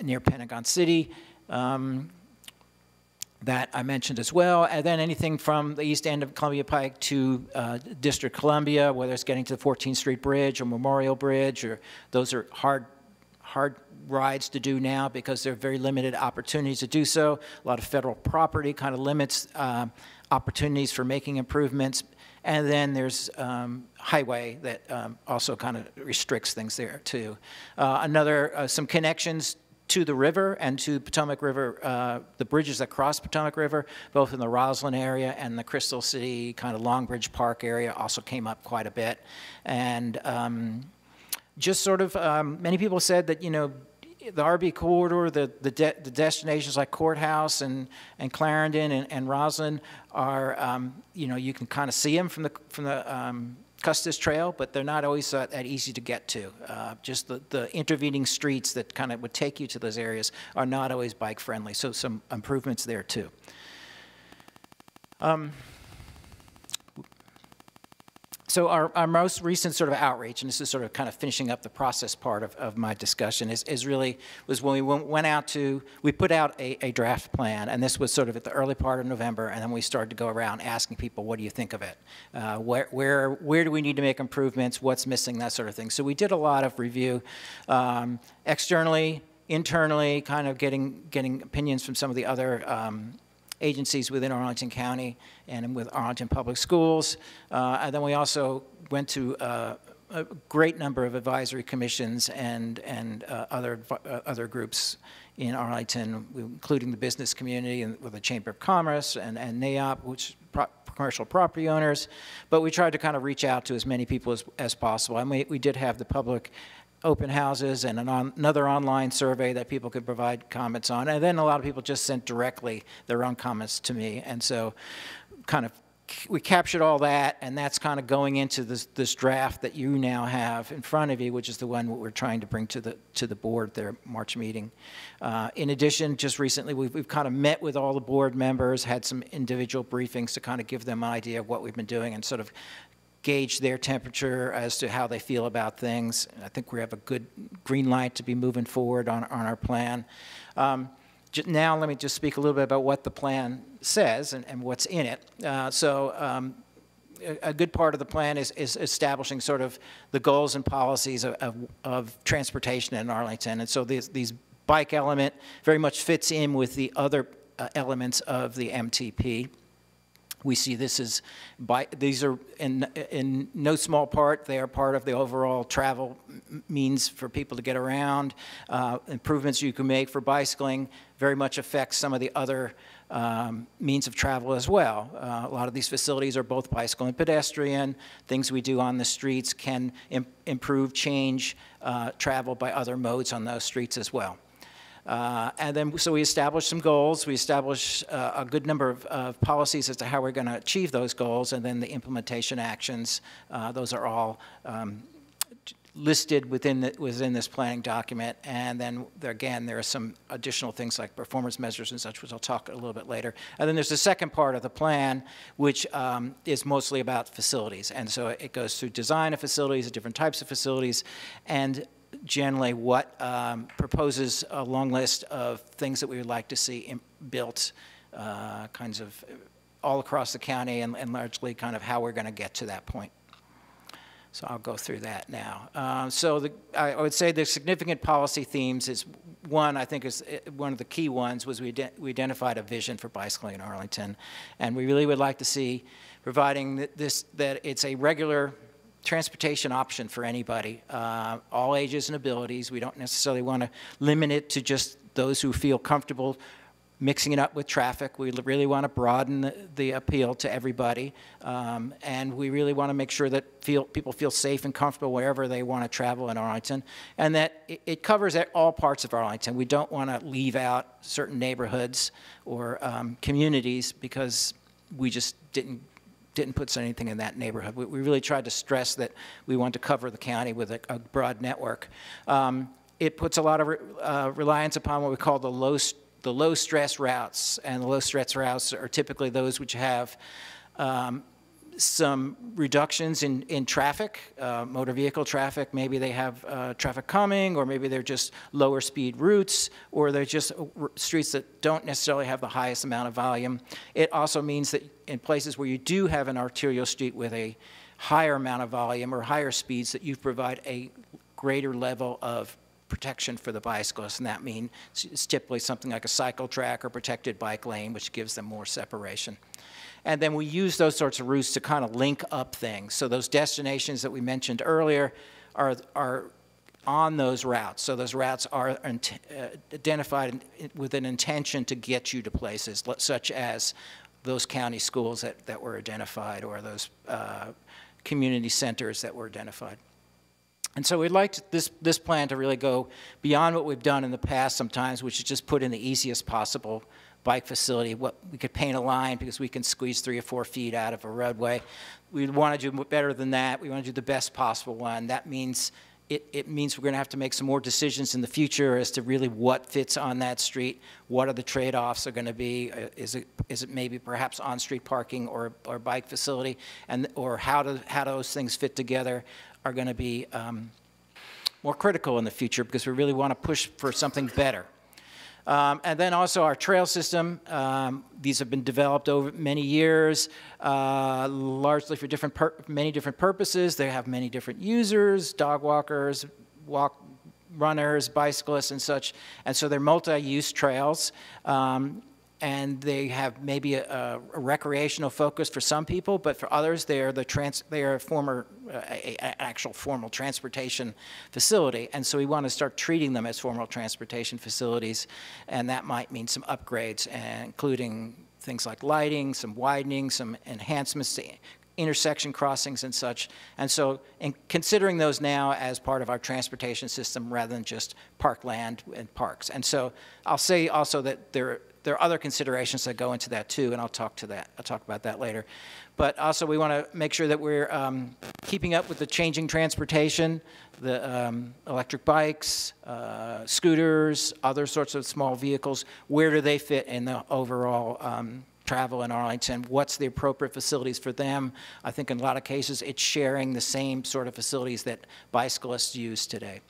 near Pentagon City, that I mentioned as well, and then anything from the east end of Columbia Pike to District Columbia, whether it's getting to the 14th Street Bridge or Memorial Bridge, or those are hard rides to do now because there are very limited opportunities to do so. A lot of federal property kind of limits opportunities for making improvements. And then there's highway that also kind of restricts things there too. Some connections to the river and to Potomac River, the bridges that cross Potomac River, both in the Roslyn area and the Crystal City kind of Long Bridge Park area also came up quite a bit. And just sort of, many people said that, the RB corridor, the destinations like Courthouse and Clarendon and Roslyn are, you can kind of see them from the Custis Trail, but they're not always that easy to get to. Just the intervening streets that kind of would take you to those areas are not always bike friendly. So some improvements there too. So our most recent sort of outreach, and this is sort of kind of finishing up the process part of my discussion, was when we went out we put out a draft plan, and this was sort of at the early part of November, and then we started to go around asking people, what do you think of it? Where do we need to make improvements? What's missing? That sort of thing. So we did a lot of review externally, internally, kind of getting opinions from some of the other agencies within Arlington County and with Arlington Public Schools. And then we also went to a great number of advisory commissions and other groups in Arlington, including the business community and with the Chamber of Commerce and NAOP, which commercial property owners, but we tried to kind of reach out to as many people as possible. And we did have the public open houses and another online survey that people could provide comments on. And then a lot of people just sent directly their own comments to me. And so kind of we captured all that, and that's kind of going into this draft that you now have in front of you, which is the one we're trying to bring to the board, their March meeting. In addition, just recently, we've kind of met with all the board members, had some individual briefings to kind of give them an idea of what we've been doing and sort of gauge their temperature as to how they feel about things. I think we have a good green light to be moving forward on our plan. Now let me just speak a little bit about what the plan says and what's in it. A good part of the plan is establishing sort of the goals and policies of transportation in Arlington. And so these bike element very much fits in with the other elements of the MTP. We see this as, these are in no small part, they are part of the overall travel means for people to get around. Improvements you can make for bicycling very much affects some of the other means of travel as well. A lot of these facilities are both bicycle and pedestrian. Things we do on the streets can improve, change travel by other modes on those streets as well. And then, so we established some goals. We established a good number of policies as to how we're going to achieve those goals, and then the implementation actions. Those are all listed within this planning document. And then, again, there are some additional things like performance measures and such, which I'll talk a little bit later. And then there's the second part of the plan, which is mostly about facilities. And so it goes through design of facilities, different types of facilities, and generally what proposes a long list of things that we would like to see built kinds of all across the county, and largely kind of how we're going to get to that point. So I'll go through that now. I would say the significant policy themes is one, I think is one of the key ones was we identified a vision for bicycling in Arlington. And we really would like to see providing that it's a regular transportation option for anybody, all ages and abilities. We don't necessarily want to limit it to just those who feel comfortable mixing it up with traffic. We really want to broaden the appeal to everybody, and we really want to make sure that people feel safe and comfortable wherever they want to travel in Arlington, and that it covers all parts of Arlington. We don't want to leave out certain neighborhoods or communities because we just didn't put anything in that neighborhood. We really tried to stress that we want to cover the county with a broad network. It puts a lot of reliance upon what we call the low stress routes, and the low stress routes are typically those which have some reductions in traffic, motor vehicle traffic. Maybe they have traffic coming, or maybe they're just lower speed routes, or they're just streets that don't necessarily have the highest amount of volume. It also means that in places where you do have an arterial street with a higher amount of volume or higher speeds, that you provide a greater level of protection for the bicyclists, and that means it's typically something like a cycle track or protected bike lane, which gives them more separation. And then we use those sorts of routes to kind of link up things. So those destinations that we mentioned earlier are on those routes. So those routes are identified with an intention to get you to places such as those county schools that were identified, or those community centers that were identified. And so we'd like this plan to really go beyond what we've done in the past sometimes, which is just put in the easiest possible bike facility. What we could paint a line because we can squeeze 3 or 4 feet out of a roadway. We want to do better than that. We want to do the best possible one. That means it means we're going to have to make some more decisions in the future as to really what fits on that street. What are the trade-offs are going to be? Is it maybe perhaps on-street parking or bike facility, or how those things fit together are going to be more critical in the future, because we really want to push for something better. And then also our trail system. These have been developed over many years, largely for many different purposes. They have many different users: dog walkers, runners, bicyclists, and such. And so they're multi-use trails. And they have maybe a recreational focus for some people, but for others, they are actual formal transportation facility. And so we want to start treating them as formal transportation facilities, and that might mean some upgrades, including things like lighting, some widening, some enhancements to intersection crossings and such. And so in considering those now as part of our transportation system rather than just parkland and parks. And so I'll say also that there are other considerations that go into that too, and I'll talk about that later. But also we want to make sure that we're keeping up with the changing transportation, the electric bikes, scooters, other sorts of small vehicles. Where do they fit in the overall travel in Arlington? What's the appropriate facilities for them? I think in a lot of cases it's sharing the same sort of facilities that bicyclists use today.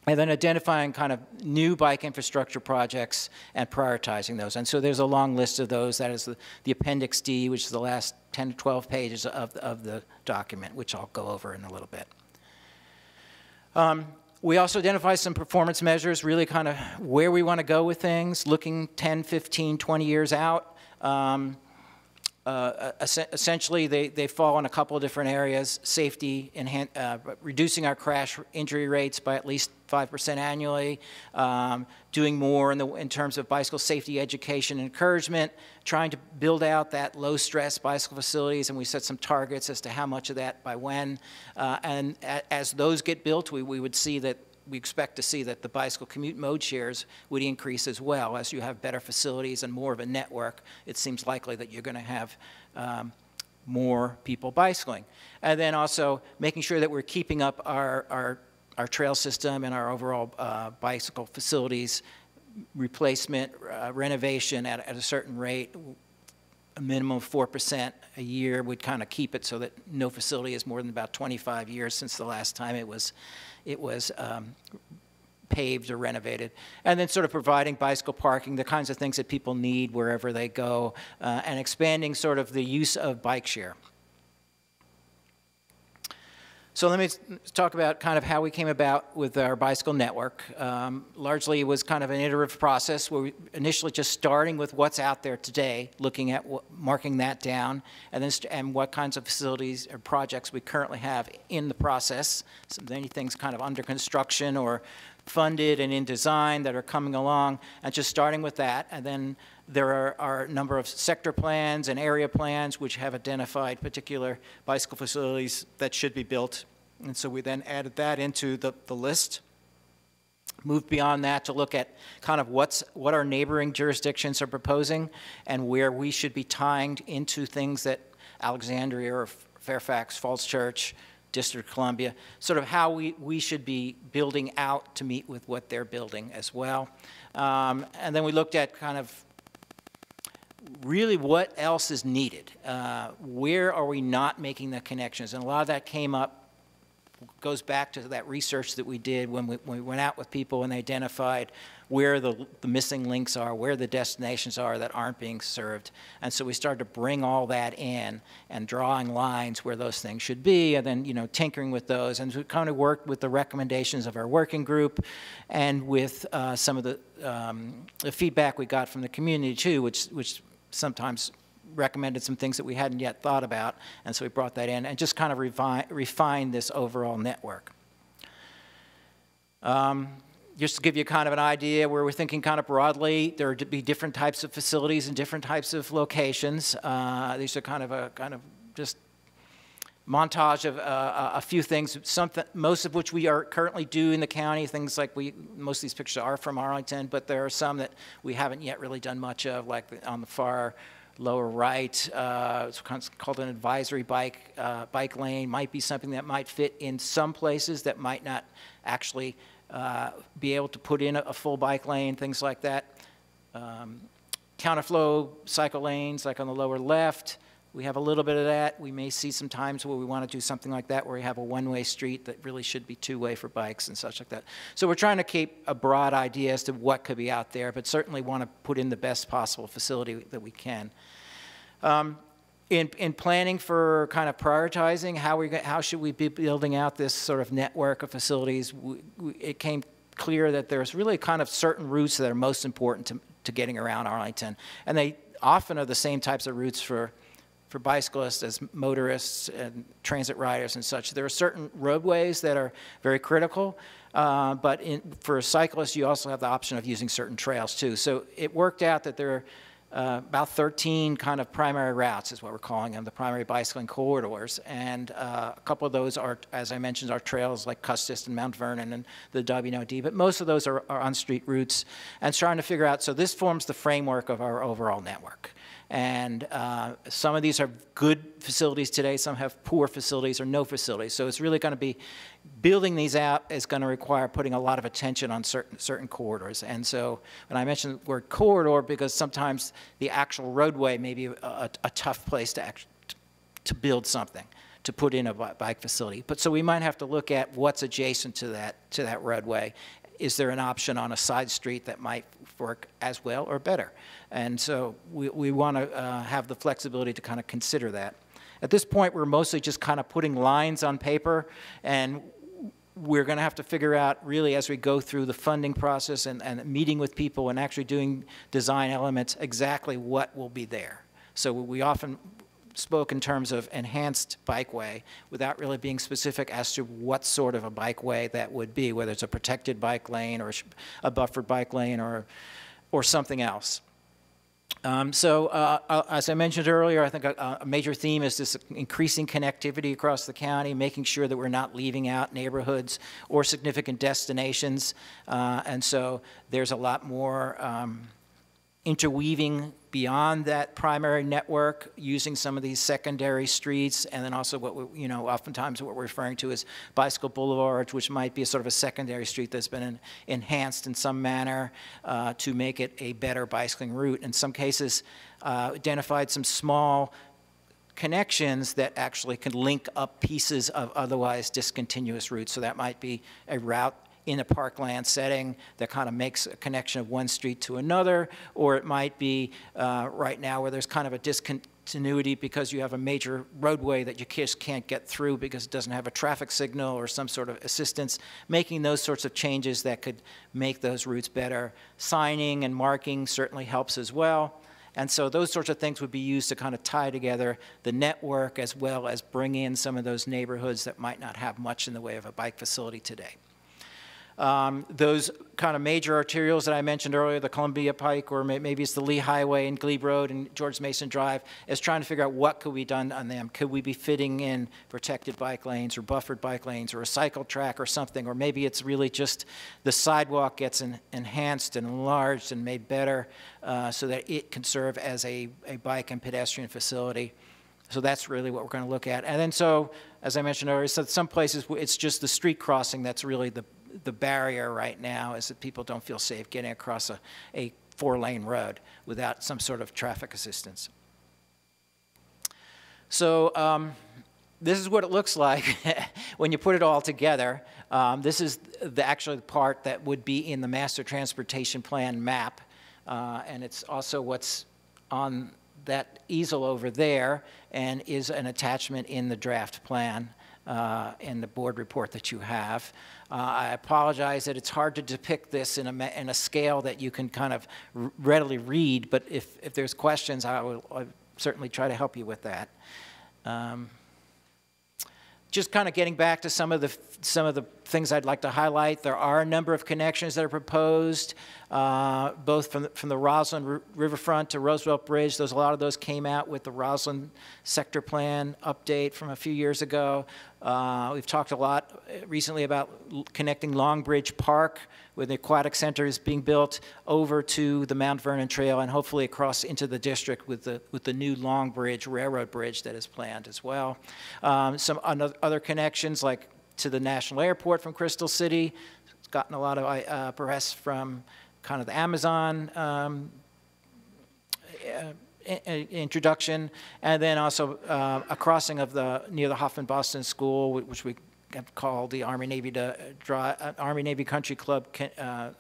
And then identifying kind of new bike infrastructure projects and prioritizing those. And so there's a long list of those. That is the Appendix D, which is the last 10 to 12 pages of the document, which I'll go over in a little bit. We also identify some performance measures, really kind of where we want to go with things, looking 10, 15, 20 years out. Essentially, they fall in a couple of different areas: safety, reducing our crash injury rates by at least 5% annually, doing more in terms of bicycle safety education and encouragement, trying to build out that low-stress bicycle facilities, and we set some targets as to how much of that by when. And as those get built, we would see that we expect to see that the bicycle commute mode shares would increase as well. As you have better facilities and more of a network, it seems likely that you're going to have more people bicycling. And then also making sure that we're keeping up our trail system and our overall bicycle facilities replacement, renovation at a certain rate. A minimum of 4% a year would kind of keep it so that no facility is more than about 25 years since the last time it was paved or renovated. And then sort of providing bicycle parking, the kinds of things that people need wherever they go, and expanding sort of the use of bike share. So let me talk about kind of how we came about with our bicycle network. Largely it was kind of an iterative process where we initially just starting with what's out there today, looking at marking that down, and then and what kinds of facilities or projects we currently have in the process. So many things kind of under construction or funded and in design that are coming along, and just starting with that. And then there are a number of sector plans and area plans which have identified particular bicycle facilities that should be built. And so we then added that into the list. Moved beyond that to look at kind of what our neighboring jurisdictions are proposing and where we should be tying into things that Alexandria or Fairfax, Falls Church, District of Columbia, sort of how we should be building out to meet with what they're building as well. And then we looked at kind of really what else is needed. Where are we not making the connections? And a lot of that goes back to that research that we did when we went out with people and they identified where the missing links are, where the destinations are that aren't being served. And so we started to bring all that in and drawing lines where those things should be, and then, you know, tinkering with those. And we kind of worked with the recommendations of our working group and with some of the feedback we got from the community too, which sometimes recommended some things that we hadn't yet thought about, and so we brought that in and just kind of refined this overall network. Just to give you kind of an idea where we're thinking kind of broadly, there would be different types of facilities and different types of locations. These are kind of just montage of a few things, most of which we are currently do in the county. Things like most of these pictures are from Arlington, but there are some that we haven't yet really done much of, like on the far lower right. It's called an advisory bike lane. Might be something that might fit in some places that might not actually be able to put in a full bike lane, things like that. Counterflow cycle lanes, like on the lower left. We have a little bit of that. We may see some times where we want to do something like that, where we have a one-way street that really should be two-way for bikes and such like that. So we're trying to keep a broad idea as to what could be out there, but certainly want to put in the best possible facility that we can. In planning for kind of prioritizing how should we be building out this sort of network of facilities, it came clear that there's really kind of certain routes that are most important to getting around Arlington, and they often are the same types of routes for bicyclists as motorists and transit riders and such. There are certain roadways that are very critical, but for cyclists, you also have the option of using certain trails too. So it worked out that there about 13 kind of primary routes is what we're calling them, the primary bicycling corridors. And a couple of those are, as I mentioned, are trails like Custis and Mount Vernon and the WNOD, but most of those are on-street routes. And trying to figure out, so this forms the framework of our overall network. And some of these are good facilities today, some have poor facilities or no facilities. So it's really going to be, building these out is going to require putting a lot of attention on certain corridors. And so when I mentioned the word corridor, because sometimes the actual roadway may be a tough place to build something, to put in a bike facility. But so we might have to look at what's adjacent to that roadway. Is there an option on a side street that might work as well or better? And so we want to have the flexibility to kind of consider that. At this point, we're mostly just kind of putting lines on paper, and we're going to have to figure out really as we go through the funding process and meeting with people and actually doing design elements exactly what will be there. So we often spoke in terms of enhanced bikeway without really being specific as to what sort of a bikeway that would be, whether it's a protected bike lane or a buffered bike lane or something else. As I mentioned earlier, I think a major theme is this increasing connectivity across the county, making sure that we're not leaving out neighborhoods or significant destinations. And so there's a lot more interweaving beyond that primary network, using some of these secondary streets, and then also what we, oftentimes what we're referring to as bicycle boulevards, which might be a sort of a secondary street that's been enhanced in some manner to make it a better bicycling route. In some cases, identified some small connections that actually can link up pieces of otherwise discontinuous routes. So that might be a route in a parkland setting that kind of makes a connection of one street to another, or it might be right now where there's kind of a discontinuity because you have a major roadway that you just can't get through because it doesn't have a traffic signal or some sort of assistance, making those sorts of changes that could make those routes better. Signing and marking certainly helps as well. And so those sorts of things would be used to kind of tie together the network as well as bring in some of those neighborhoods that might not have much in the way of a bike facility today. Those kind of major arterials that I mentioned earlier, the Columbia Pike, or maybe it's the Lee Highway and Glebe Road and George Mason Drive, is trying to figure out what could be done on them. Could we be fitting in protected bike lanes or buffered bike lanes or a cycle track or something? Or maybe it's really just the sidewalk gets enhanced and enlarged and made better so that it can serve as a bike and pedestrian facility. So that's really what we're going to look at. And then so, as I mentioned earlier, so some places it's just the street crossing that's really the barrier right now, is that people don't feel safe getting across a 4-lane road without some sort of traffic assistance. So this is what it looks like when you put it all together. This is actually the part that would be in the Master Transportation Plan map, and it's also what's on that easel over there and is an attachment in the draft plan in the board report that you have. I apologize that it's hard to depict this in a scale that you can kind of readily read, but if there's questions, I'll certainly try to help you with that. Just kind of getting back to some of the things I'd like to highlight. There are a number of connections that are proposed, both from the Roslyn Riverfront to Roosevelt Bridge. A lot of those came out with the Roslyn Sector Plan update from a few years ago. We've talked a lot recently about connecting Long Bridge Park, where the aquatic center is being built, over to the Mount Vernon Trail and hopefully across into the district with the new Long Bridge Railroad Bridge that is planned as well. Some other connections like to the National Airport from Crystal City. It's gotten a lot of press from kind of the Amazon introduction, and then also a crossing of near the Hoffman Boston School, which we have called the Army-Navy Country Club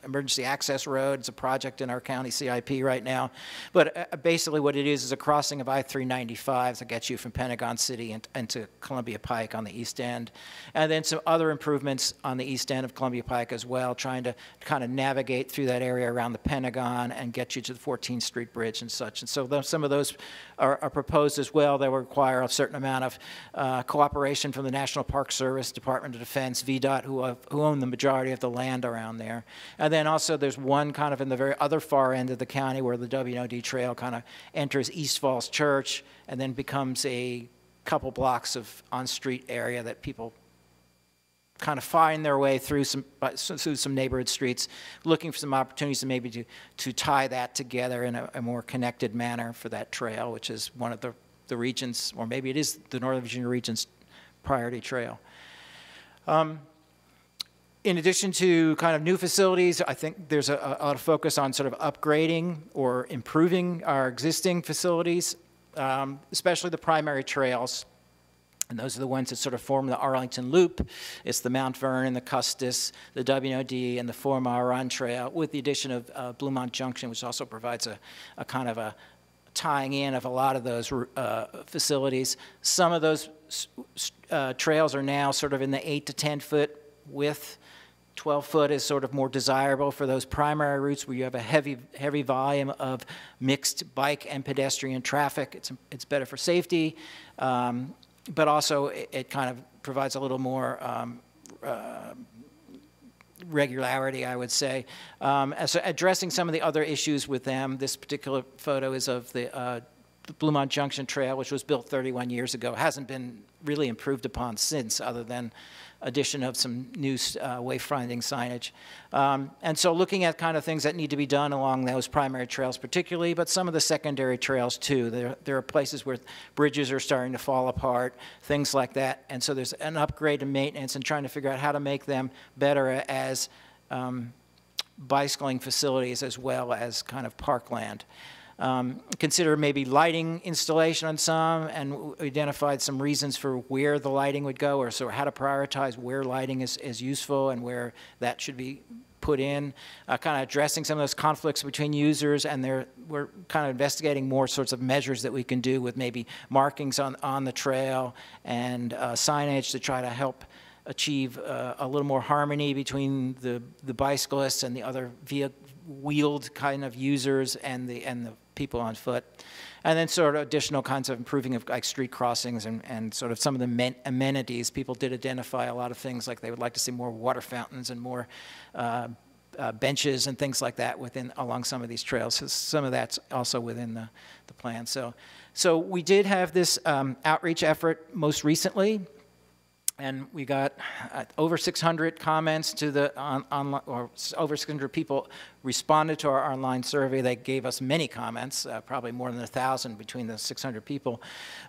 Emergency Access Road. It's a project in our county CIP right now. But basically what it is a crossing of I-395 that gets you from Pentagon City into Columbia Pike on the east end. And then some other improvements on the east end of Columbia Pike as well, trying to kind of navigate through that area around the Pentagon and get you to the 14th Street Bridge and such. And so some of those are proposed as well. That will require a certain amount of cooperation from the National Park Service Department of Defense, VDOT, who own the majority of the land around there. And then also there's one kind of in the very other far end of the county where the WNOD trail kind of enters East Falls Church and then becomes a couple blocks of on-street area that people kind of find their way through some neighborhood streets, looking for some opportunities to maybe to tie that together in a more connected manner for that trail, which is one of the region's, or maybe it is the Northern Virginia region's priority trail. In addition to kind of new facilities, I think there's a lot of focus on sort of upgrading or improving our existing facilities, especially the primary trails. And those are the ones that sort of form the Arlington Loop. It's the Mount Vernon, the Custis, the WNOD, and the 4 Mile Run Trail, with the addition of Bluemont Junction, which also provides a kind of a tying in of a lot of those facilities. Some of those trails are now sort of in the 8 to 10 foot width. 12 foot is sort of more desirable for those primary routes where you have a heavy volume of mixed bike and pedestrian traffic. It's better for safety. But also it kind of provides a little more regularity, I would say. So addressing some of the other issues with them, this particular photo is of the Bluemont Junction Trail, which was built 31 years ago. Hasn't been really improved upon since, other than addition of some new wayfinding signage. And so looking at kind of things that need to be done along those primary trails particularly, but some of the secondary trails too. There are places where bridges are starting to fall apart, things like that. And so there's an upgrade in maintenance and trying to figure out how to make them better as bicycling facilities as well as kind of parkland. Consider maybe lighting installation on some, and identified some reasons for where the lighting would go, or so how to prioritize where lighting is useful and where that should be put in. Kind of addressing some of those conflicts between users, and we're kind of investigating more sorts of measures that we can do with maybe markings on the trail and signage to try to help achieve a little more harmony between the bicyclists and the other wheeled kind of users and the people on foot. And then sort of additional kinds of improving of like street crossings and sort of some of the amenities. People did identify a lot of things, like they would like to see more water fountains and more benches and things like that along some of these trails. So some of that's also within the plan. So we did have this outreach effort most recently, and we got over 600 comments to the online, or over 600 people responded to our online survey. They gave us many comments, probably more than 1,000 between the 600 people.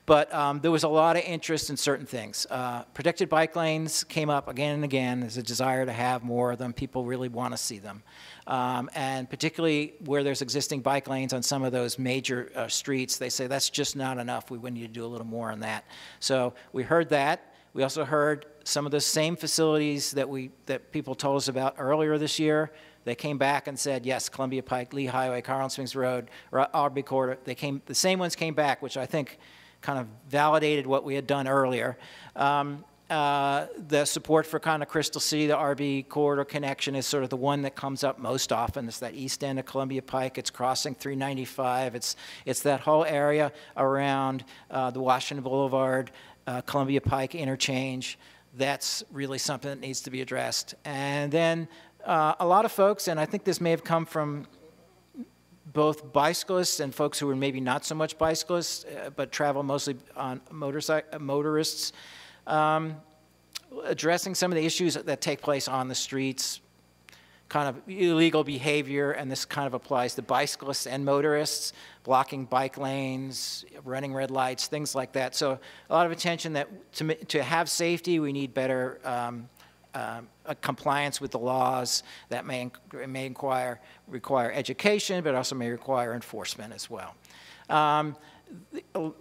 But there was a lot of interest in certain things. Protected bike lanes came up again and again. There's a desire to have more of them. People really want to see them. And particularly where there's existing bike lanes on some of those major streets, they say that's just not enough. We need to do a little more on that. So we heard that. We also heard some of the same facilities that people told us about earlier this year. They came back and said, yes, Columbia Pike, Lee Highway, Carlin Springs Road, or Arby Corridor, the same ones came back, which I think kind of validated what we had done earlier. The support for kind of Crystal City, the RB corridor connection, is sort of the one that comes up most often. It's that east end of Columbia Pike. It's crossing 395. It's that whole area around the Washington Boulevard, Columbia Pike interchange. That's really something that needs to be addressed. And then a lot of folks, and I think this may have come from both bicyclists and folks who are maybe not so much bicyclists, but travel mostly on motorists, addressing some of the issues that take place on the streets, kind of illegal behavior, and this kind of applies to bicyclists and motorists, blocking bike lanes, running red lights, things like that. So a lot of attention that to have safety, we need better compliance with the laws. That may require education, but also may require enforcement as well. A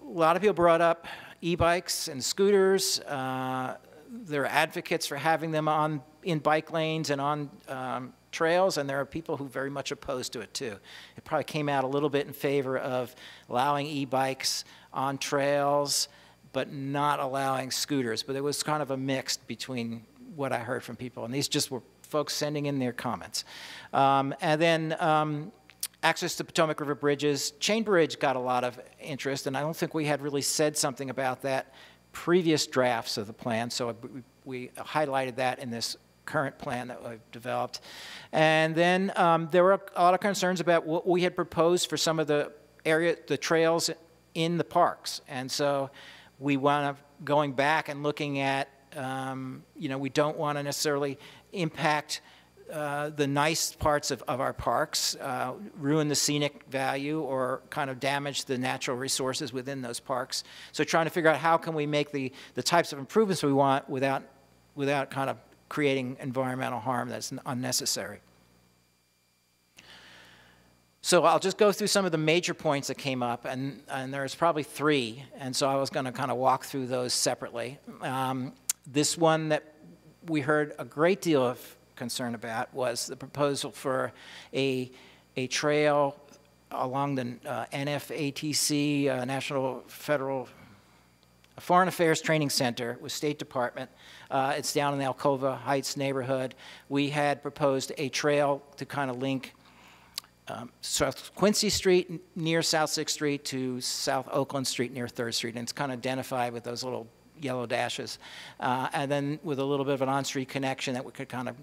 lot of people brought up e-bikes and scooters. There are advocates for having them in bike lanes and on trails, and there are people who are very much opposed to it too. It probably came out a little bit in favor of allowing e-bikes on trails, but not allowing scooters. But it was kind of a mix between what I heard from people, and these just were folks sending in their comments. And then access to Potomac River bridges. Chain Bridge got a lot of interest, and I don't think we had really said something about that previous drafts of the plan, so we highlighted that in this current plan that we've developed. And then there were a lot of concerns about what we had proposed for some of the trails in the parks. And so we want to, going back and looking at, we don't want to necessarily impact the nice parts of our parks, ruin the scenic value, or kind of damage the natural resources within those parks. So trying to figure out how can we make the types of improvements we want without kind of creating environmental harm that's unnecessary. So I'll just go through some of the major points that came up, and there's probably 3, and so I was going to kind of walk through those separately. This one that we heard a great deal of concern about was the proposal for a trail along the NFATC, National Federal Foreign Affairs Training Center with State Department. It's down in the Alcova Heights neighborhood. We had proposed a trail to kind of link South Quincy Street near South 6th Street to South Oakland Street near 3rd Street, and it's kind of identified with those little yellow dashes. And then with a little bit of an on-street connection that we could kind of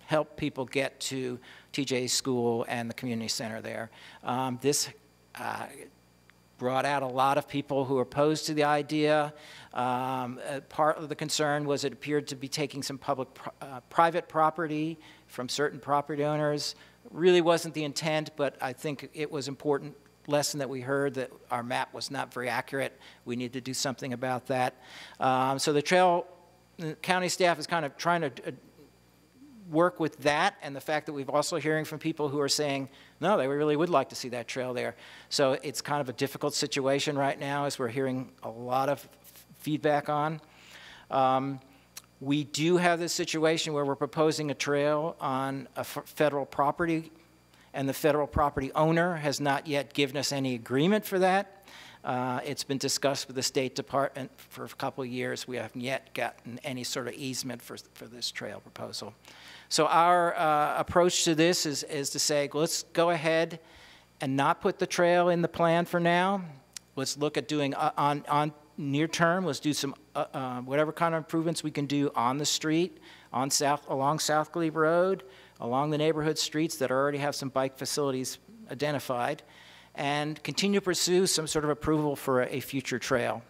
help people get to TJ's school and the community center there. This brought out a lot of people who were opposed to the idea. Part of the concern was it appeared to be taking some private property from certain property owners. Really wasn't the intent, but I think it was important lesson that we heard that our map was not very accurate. We need to do something about that. So the county staff is kind of trying to work with that, and the fact that we've also hearing from people who are saying, no, they really would like to see that trail there. So it's kind of a difficult situation right now as we're hearing a lot of feedback on. We do have this situation where we're proposing a trail on a federal property, and the federal property owner has not yet given us any agreement for that. It's been discussed with the State Department for a couple of years. We haven't yet gotten any sort of easement for this trail proposal. So our approach to this is to say, let's go ahead and not put the trail in the plan for now. Let's look at doing on near term, let's do some whatever kind of improvements we can do on the street, along South Glebe Road, along the neighborhood streets that already have some bike facilities identified, and continue to pursue some sort of approval for a future trail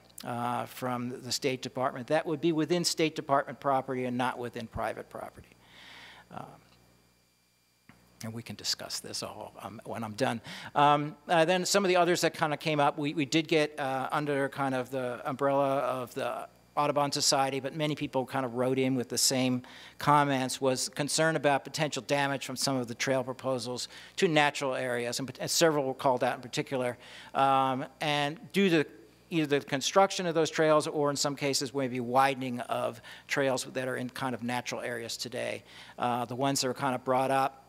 from the State Department. That would be within State Department property and not within private property. And we can discuss this all when I'm done. Then some of the others that kind of came up, we did get under kind of the umbrella of the Audubon Society, but many people kind of wrote in with the same comments, was concern about potential damage from some of the trail proposals to natural areas, and several were called out in particular. And due to either the construction of those trails or in some cases maybe widening of trails that are in kind of natural areas today. The ones that were kind of brought up,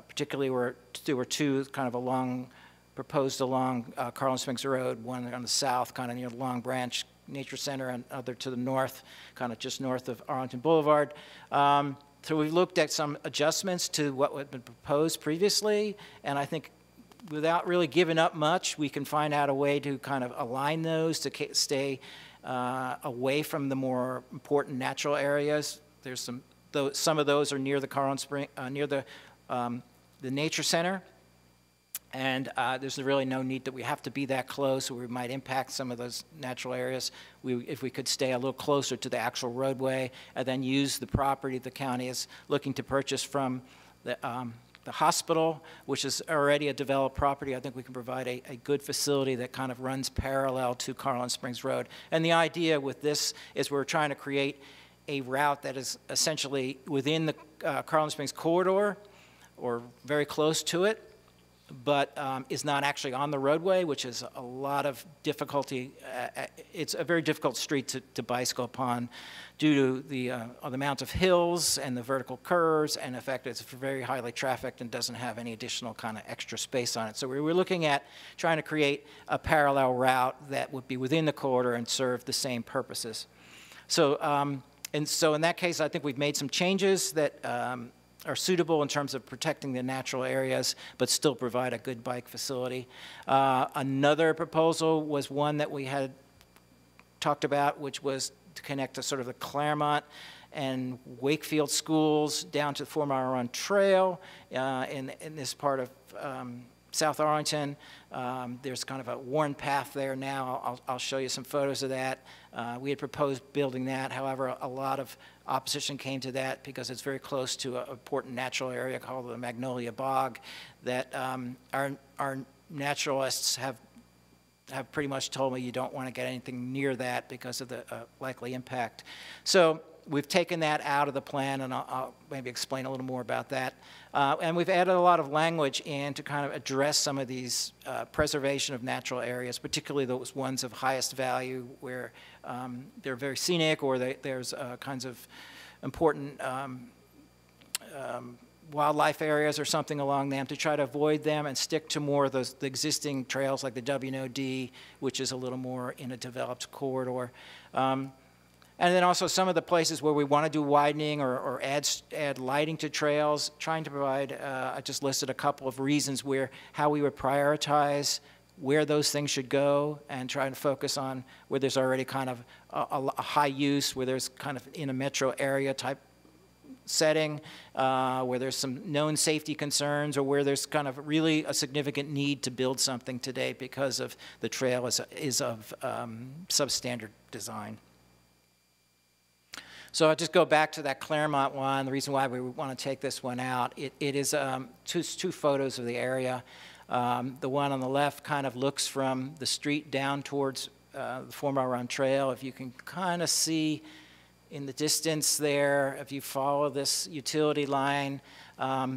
particularly there were 2 kind of proposed along Carlin Springs Road, one on the south, kind of near the Long Branch Nature Center, and other to the north, kind of just north of Arlington Boulevard. So we've looked at some adjustments to what had been proposed previously, and I think without really giving up much, we can find out a way to kind of align those to stay away from the more important natural areas. There's some of those are near the Carlin Spring, near the Nature Center, and there's really no need that we have to be that close, or we might impact some of those natural areas. If we could stay a little closer to the actual roadway and then use the property the county is looking to purchase from the hospital, which is already a developed property. I think we can provide a good facility that kind of runs parallel to Carlin Springs Road. And the idea with this is we're trying to create a route that is essentially within the Carlin Springs corridor or very close to it, but is not actually on the roadway, which is a lot of difficulty. It's a very difficult street to bicycle upon due to the amount of hills and the vertical curves, and in fact, it's very highly trafficked and doesn't have any additional kind of extra space on it. So we were looking at trying to create a parallel route that would be within the corridor and serve the same purposes. So, and so in that case, I think we've made some changes that are suitable in terms of protecting the natural areas, but still provide a good bike facility. Another proposal was one that we had talked about, which was to connect to sort of the Claremont and Wakefield schools down to the 4 Mile Run Trail in this part of South Arlington. There's kind of a worn path there now. I'll show you some photos of that. We had proposed building that. However, a lot of opposition came to that because it's very close to an important natural area called the Magnolia Bog that our naturalists have pretty much told me you don't want to get anything near that because of the likely impact. So we've taken that out of the plan, and I'll maybe explain a little more about that. And we've added a lot of language in to kind of address some of these preservation of natural areas, particularly those ones of highest value where they're very scenic or there's kinds of important wildlife areas or something along them, to try to avoid them and stick to more of the existing trails like the W&OD, which is a little more in a developed corridor. And then also some of the places where we want to do widening or add lighting to trails, trying to provide, I just listed a couple of reasons how we would prioritize where those things should go and trying to focus on where there's already kind of a high use, where there's kind of in a metro area type setting, where there's some known safety concerns, or where there's kind of really a significant need to build something today because of the trail is of substandard design. So I'll just go back to that Claremont one. The reason why we want to take this one out, it is two photos of the area. The one on the left kind of looks from the street down towards the 4 Mile Run Trail. If you can kind of see in the distance there, if you follow this utility line,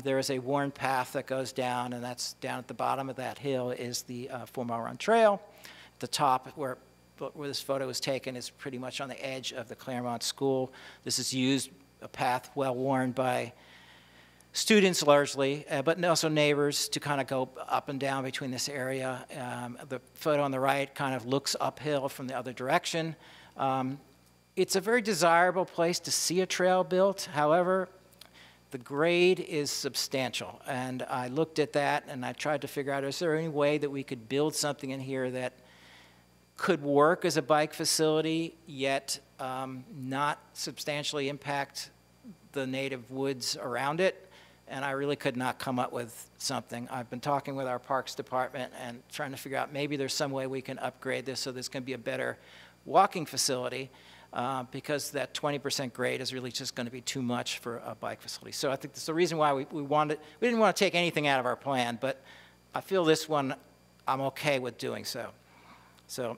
there is a worn path that goes down, and that's down at the bottom of that hill is the 4 Mile Run Trail. At the top, where this photo was taken, is pretty much on the edge of the Claremont School. This is used, a path well worn by students largely, but also neighbors, to kind of go up and down between this area. The photo on the right kind of looks uphill from the other direction. It's a very desirable place to see a trail built. However, the grade is substantial. And I looked at that and I tried to figure out, is there any way that we could build something in here that could work as a bike facility, yet not substantially impact the native woods around it? And I really could not come up with something. I've been talking with our Parks Department and trying to figure out maybe there's some way we can upgrade this so this can be a better walking facility. Because that 20% grade is really just going to be too much for a bike facility. So I think that's the reason why we didn't want to take anything out of our plan, but I feel this one I'm okay with doing so. So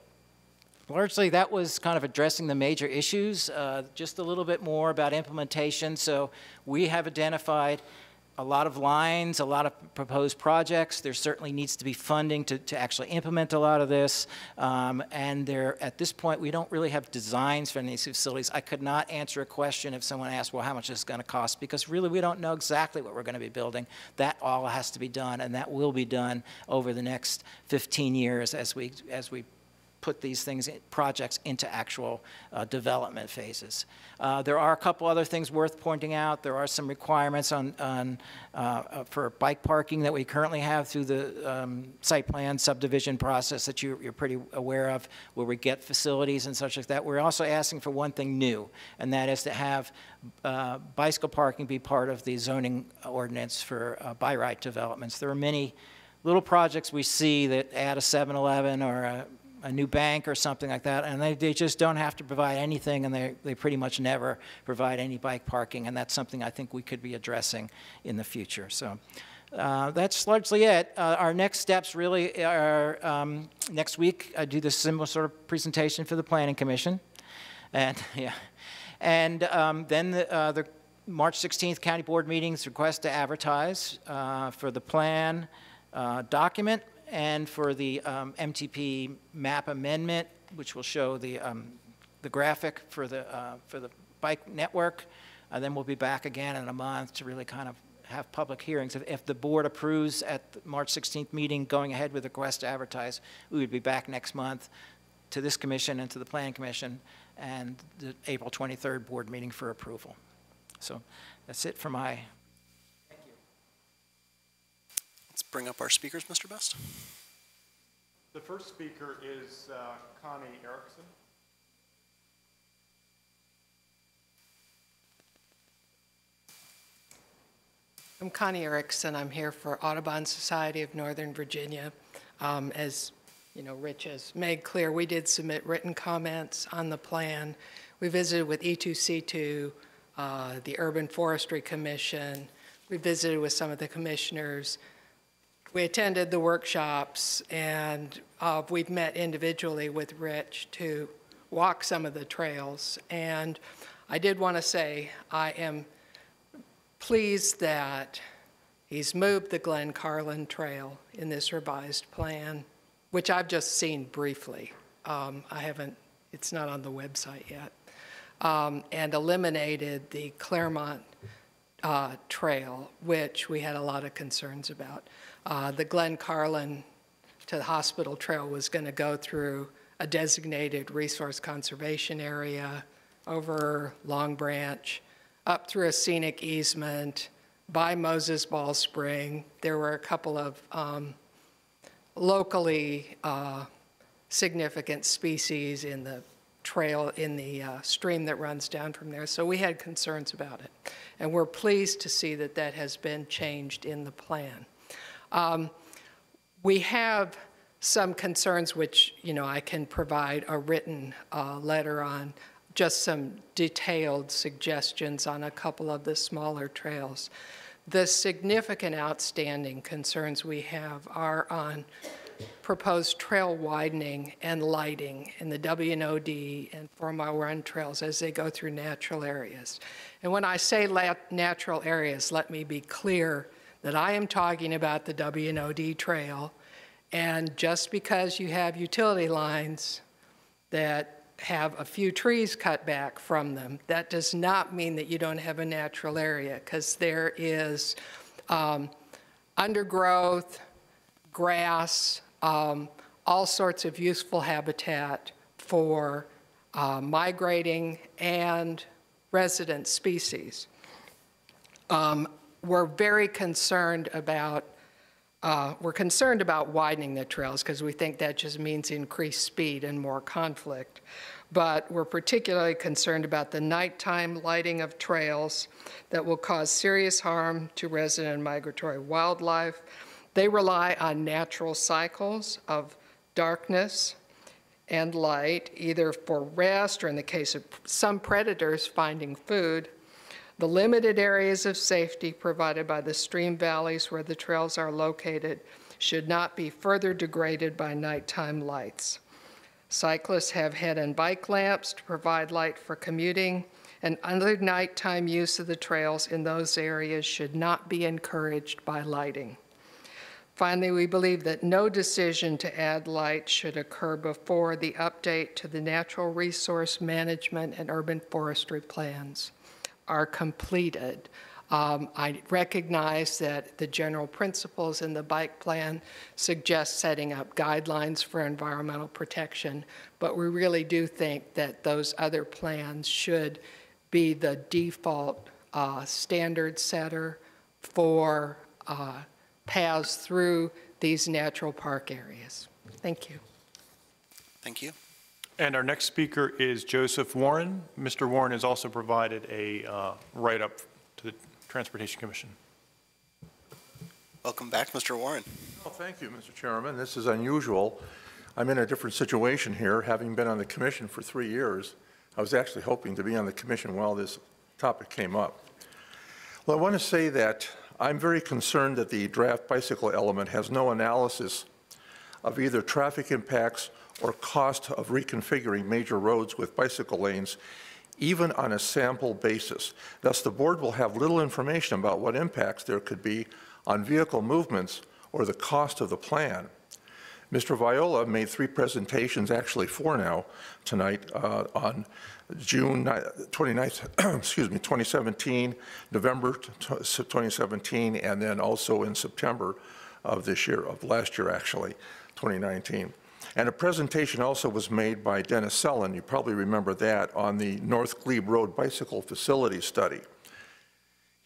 largely that was kind of addressing the major issues, just a little bit more about implementation. So we have identified a lot of lines, a lot of proposed projects. There certainly needs to be funding to actually implement a lot of this. And at this point, we don't really have designs for any of these facilities. I could not answer a question if someone asked, well, how much is this going to cost? Because really, we don't know exactly what we're going to be building. That all has to be done, and that will be done over the next 15 years as we put these projects into actual development phases. There are a couple other things worth pointing out. There are some requirements for bike parking that we currently have through the site plan subdivision process that you're pretty aware of, where we get facilities and such like that. We're also asking for one thing new, and that is to have bicycle parking be part of the zoning ordinance for by right developments. There are many little projects we see that add a 7-Eleven or a new bank or something like that, and they just don't have to provide anything, and they pretty much never provide any bike parking, and that's something I think we could be addressing in the future. So that's largely it. Our next steps really are next week I do this similar sort of presentation for the Planning Commission, and then the March 16th County Board meetings request to advertise for the plan document, and for the MTP map amendment, which will show the graphic for the bike network. Then we'll be back again in a month to really kind of have public hearings. If the board approves at the March 16th meeting going ahead with the request to advertise, we would be back next month to this commission and to the Planning Commission and the April 23rd board meeting for approval. So that's it for my... Bring up our speakers, Mr. Best. The first speaker is Connie Erickson. I'm Connie Erickson. I'm here for Audubon Society of Northern Virginia. As you know, Rich has made clear, we did submit written comments on the plan. We visited with E2C2, the Urban Forestry Commission. We visited with some of the commissioners. We attended the workshops, and we've met individually with Rich to walk some of the trails. And I did want to say I am pleased that he's moved the Glen Carlin Trail in this revised plan, which I've just seen briefly. It's not on the website yet, and eliminated the Claremont Trail, which we had a lot of concerns about. The Glen Carlin to the Hospital Trail was going to go through a designated resource conservation area over Long Branch, up through a scenic easement, by Moses Ball Spring. There were a couple of locally significant species in the trail, in the stream that runs down from there. So we had concerns about it. And we're pleased to see that that has been changed in the plan. We have some concerns which, you know, I can provide a written letter on, just some detailed suggestions on a couple of the smaller trails. The significant outstanding concerns we have are on proposed trail widening and lighting in the W&OD and 4 Mile Run trails as they go through natural areas. And when I say natural areas, let me be clear that I am talking about the W&OD trail, and just because you have utility lines that have a few trees cut back from them, that does not mean that you don't have a natural area, because there is undergrowth, grass, all sorts of useful habitat for migrating and resident species. We're very concerned about widening the trails because we think that just means increased speed and more conflict. But we're particularly concerned about the nighttime lighting of trails that will cause serious harm to resident and migratory wildlife. They rely on natural cycles of darkness and light, either for rest or, in the case of some predators, finding food. The limited areas of safety provided by the stream valleys where the trails are located should not be further degraded by nighttime lights. Cyclists have head and bike lamps to provide light for commuting, and other nighttime use of the trails in those areas should not be encouraged by lighting. Finally, we believe that no decision to add light should occur before the update to the natural resource management and urban forestry plans are completed. I recognize that the general principles in the bike plan suggest setting up guidelines for environmental protection, but we really do think that those other plans should be the default standard setter for paths through these natural park areas. Thank you. Thank you. And our next speaker is Joseph Warren. Mr. Warren has also provided a write-up to the Transportation Commission. Welcome back, Mr. Warren. Well, thank you, Mr. Chairman. This is unusual. I'm in a different situation here, having been on the commission for 3 years. I was actually hoping to be on the commission while this topic came up. Well, I want to say that I'm very concerned that the draft bicycle element has no analysis of either traffic impacts or cost of reconfiguring major roads with bicycle lanes, even on a sample basis. Thus, the board will have little information about what impacts there could be on vehicle movements or the cost of the plan. Mr. Viola made 3 presentations, actually 4 now, tonight, on June 29th, 2017, November 2017, and then also in September of this year, of last year actually, 2019. And a presentation also was made by Dennis Sellon, you probably remember that, on the North Glebe Road Bicycle Facility Study.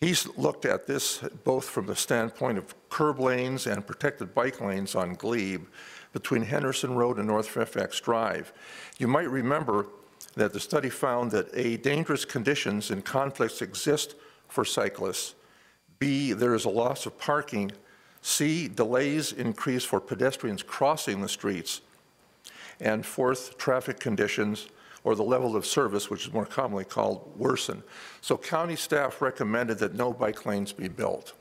He's looked at this both from the standpoint of curb lanes and protected bike lanes on Glebe between Henderson Road and North Fairfax Drive. You might remember that the study found that dangerous conditions and conflicts exist for cyclists B, there is a loss of parking. C, delays increase for pedestrians crossing the streets. And fourth, traffic conditions or the level of service, which is more commonly called, worsen. So county staff recommended that no bike lanes be built.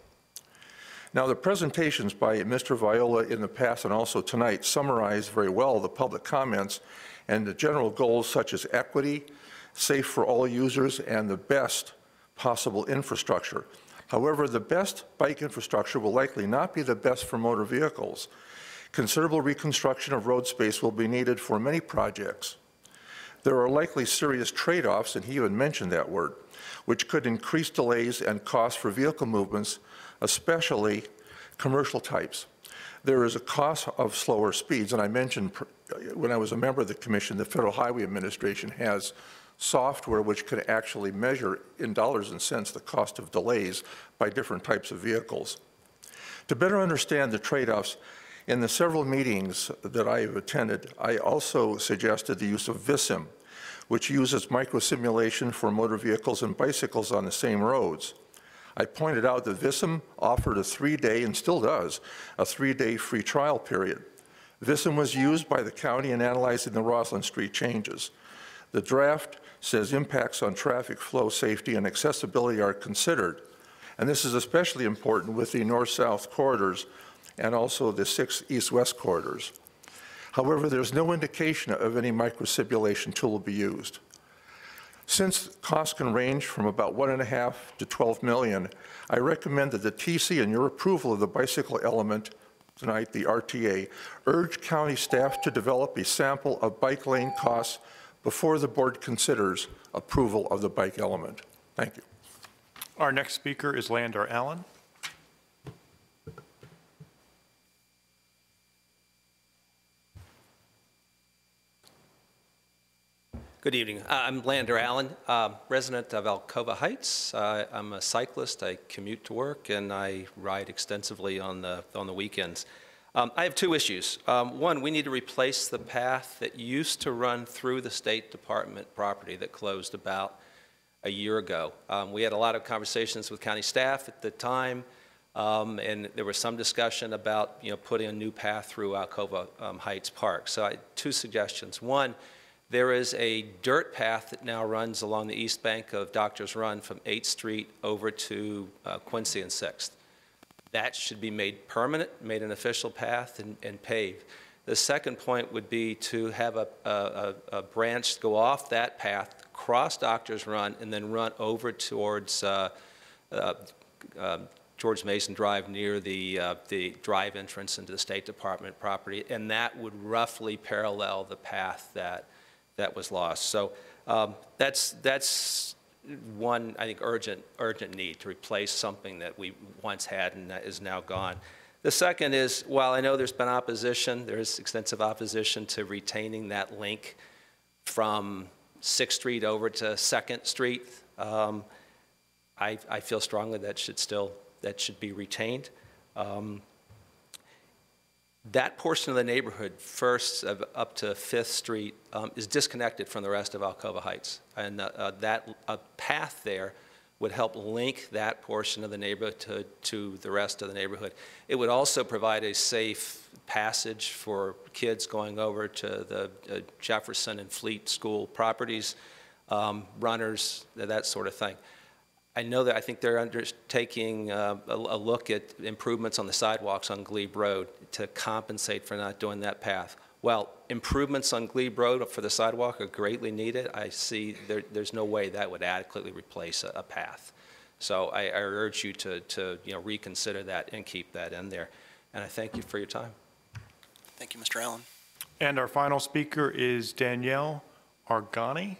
Now, the presentations by Mr. Viola in the past and also tonight summarize very well the public comments and the general goals such as equity, safe for all users, and the best possible infrastructure. However, the best bike infrastructure will likely not be the best for motor vehicles. Considerable reconstruction of road space will be needed for many projects. There are likely serious trade-offs, and he even mentioned that word, which could increase delays and costs for vehicle movements, especially commercial types. There is a cost of slower speeds, and I mentioned when I was a member of the commission, the Federal Highway Administration has software which could actually measure in dollars and cents the cost of delays by different types of vehicles. To better understand the trade-offs, in the several meetings that I have attended, I also suggested the use of VISM, which uses microsimulation for motor vehicles and bicycles on the same roads. I pointed out that VISM offered a 3-day, and still does, a 3-day free trial period. VISM was used by the county in analyzing the Roslyn Street changes. The draft says impacts on traffic flow, safety, and accessibility are considered. And this is especially important with the north-south corridors and also the 6 east-west corridors. However, there's no indication of any microsimulation tool will be used. Since costs can range from about $1.5 to $12 million, I recommend that the TC and your approval of the bicycle element tonight, the RTA, urge county staff to develop a sample of bike lane costs before the board considers approval of the bike element. Thank you. Our next speaker is Lander Allen. Good evening. I'm Lander Allen, resident of Alcova Heights. I'm a cyclist. I commute to work and I ride extensively on the weekends. I have two issues. One, we need to replace the path that used to run through the State Department property that closed about a year ago. We had a lot of conversations with county staff at the time, and there was some discussion about putting a new path through Alcova Heights Park. So I had two suggestions. One, there is a dirt path that now runs along the east bank of Doctors Run from 8th Street over to Quincy and 6th. That should be made permanent, made an official path, and paved. The second point would be to have a branch go off that path, cross Doctors Run, and then run over towards George Mason Drive near the drive entrance into the State Department property, and that would roughly parallel the path that was lost. So that's one, I think, urgent need to replace something that we once had and that is now gone. The second is, while I know there's been opposition, there is extensive opposition to retaining that link from 6th Street over to 2nd Street. I feel strongly that should be retained. That portion of the neighborhood, first up to 5th Street, is disconnected from the rest of Alcova Heights. And that path there would help link that portion of the neighborhood to the rest of the neighborhood. It would also provide a safe passage for kids going over to the Jefferson and Fleet School properties, runners, that sort of thing. I think they're undertaking a look at improvements on the sidewalks on Glebe Road to compensate for not doing that path. While improvements on Glebe Road for the sidewalk are greatly needed, I see there's no way that would adequately replace a path. So I urge you to reconsider that and keep that in there. And I thank you for your time. Thank you, Mr. Allen. And our final speaker is Danielle Argani.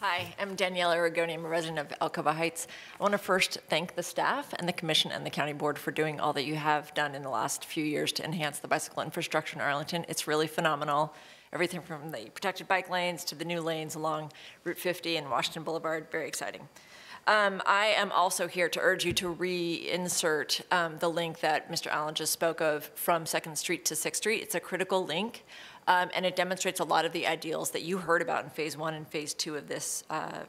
Hi, I'm Danielle Aragoni. I'm a resident of Alcova Heights. I want to first thank the staff and the commission and the county board for doing all that you have done in the last few years to enhance the bicycle infrastructure in Arlington. It's really phenomenal. Everything from the protected bike lanes to the new lanes along Route 50 and Washington Boulevard, very exciting. I am also here to urge you to reinsert the link that Mr. Allen just spoke of from 2nd Street to 6th Street. It's a critical link. And it demonstrates a lot of the ideals that you heard about in phase 1 and phase 2 of this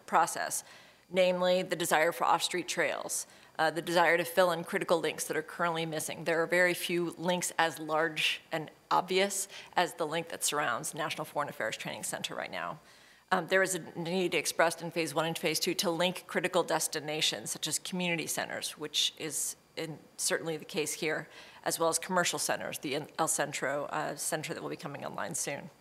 process. namely the desire for off-street trails, the desire to fill in critical links that are currently missing. There are very few links as large and obvious as the link that surrounds National Foreign Affairs Training Center right now. There is a need expressed in Phase 1 and Phase 2 to link critical destinations, such as community centers, which is certainly the case here, as well as commercial centers, the El Centro center that will be coming online soon.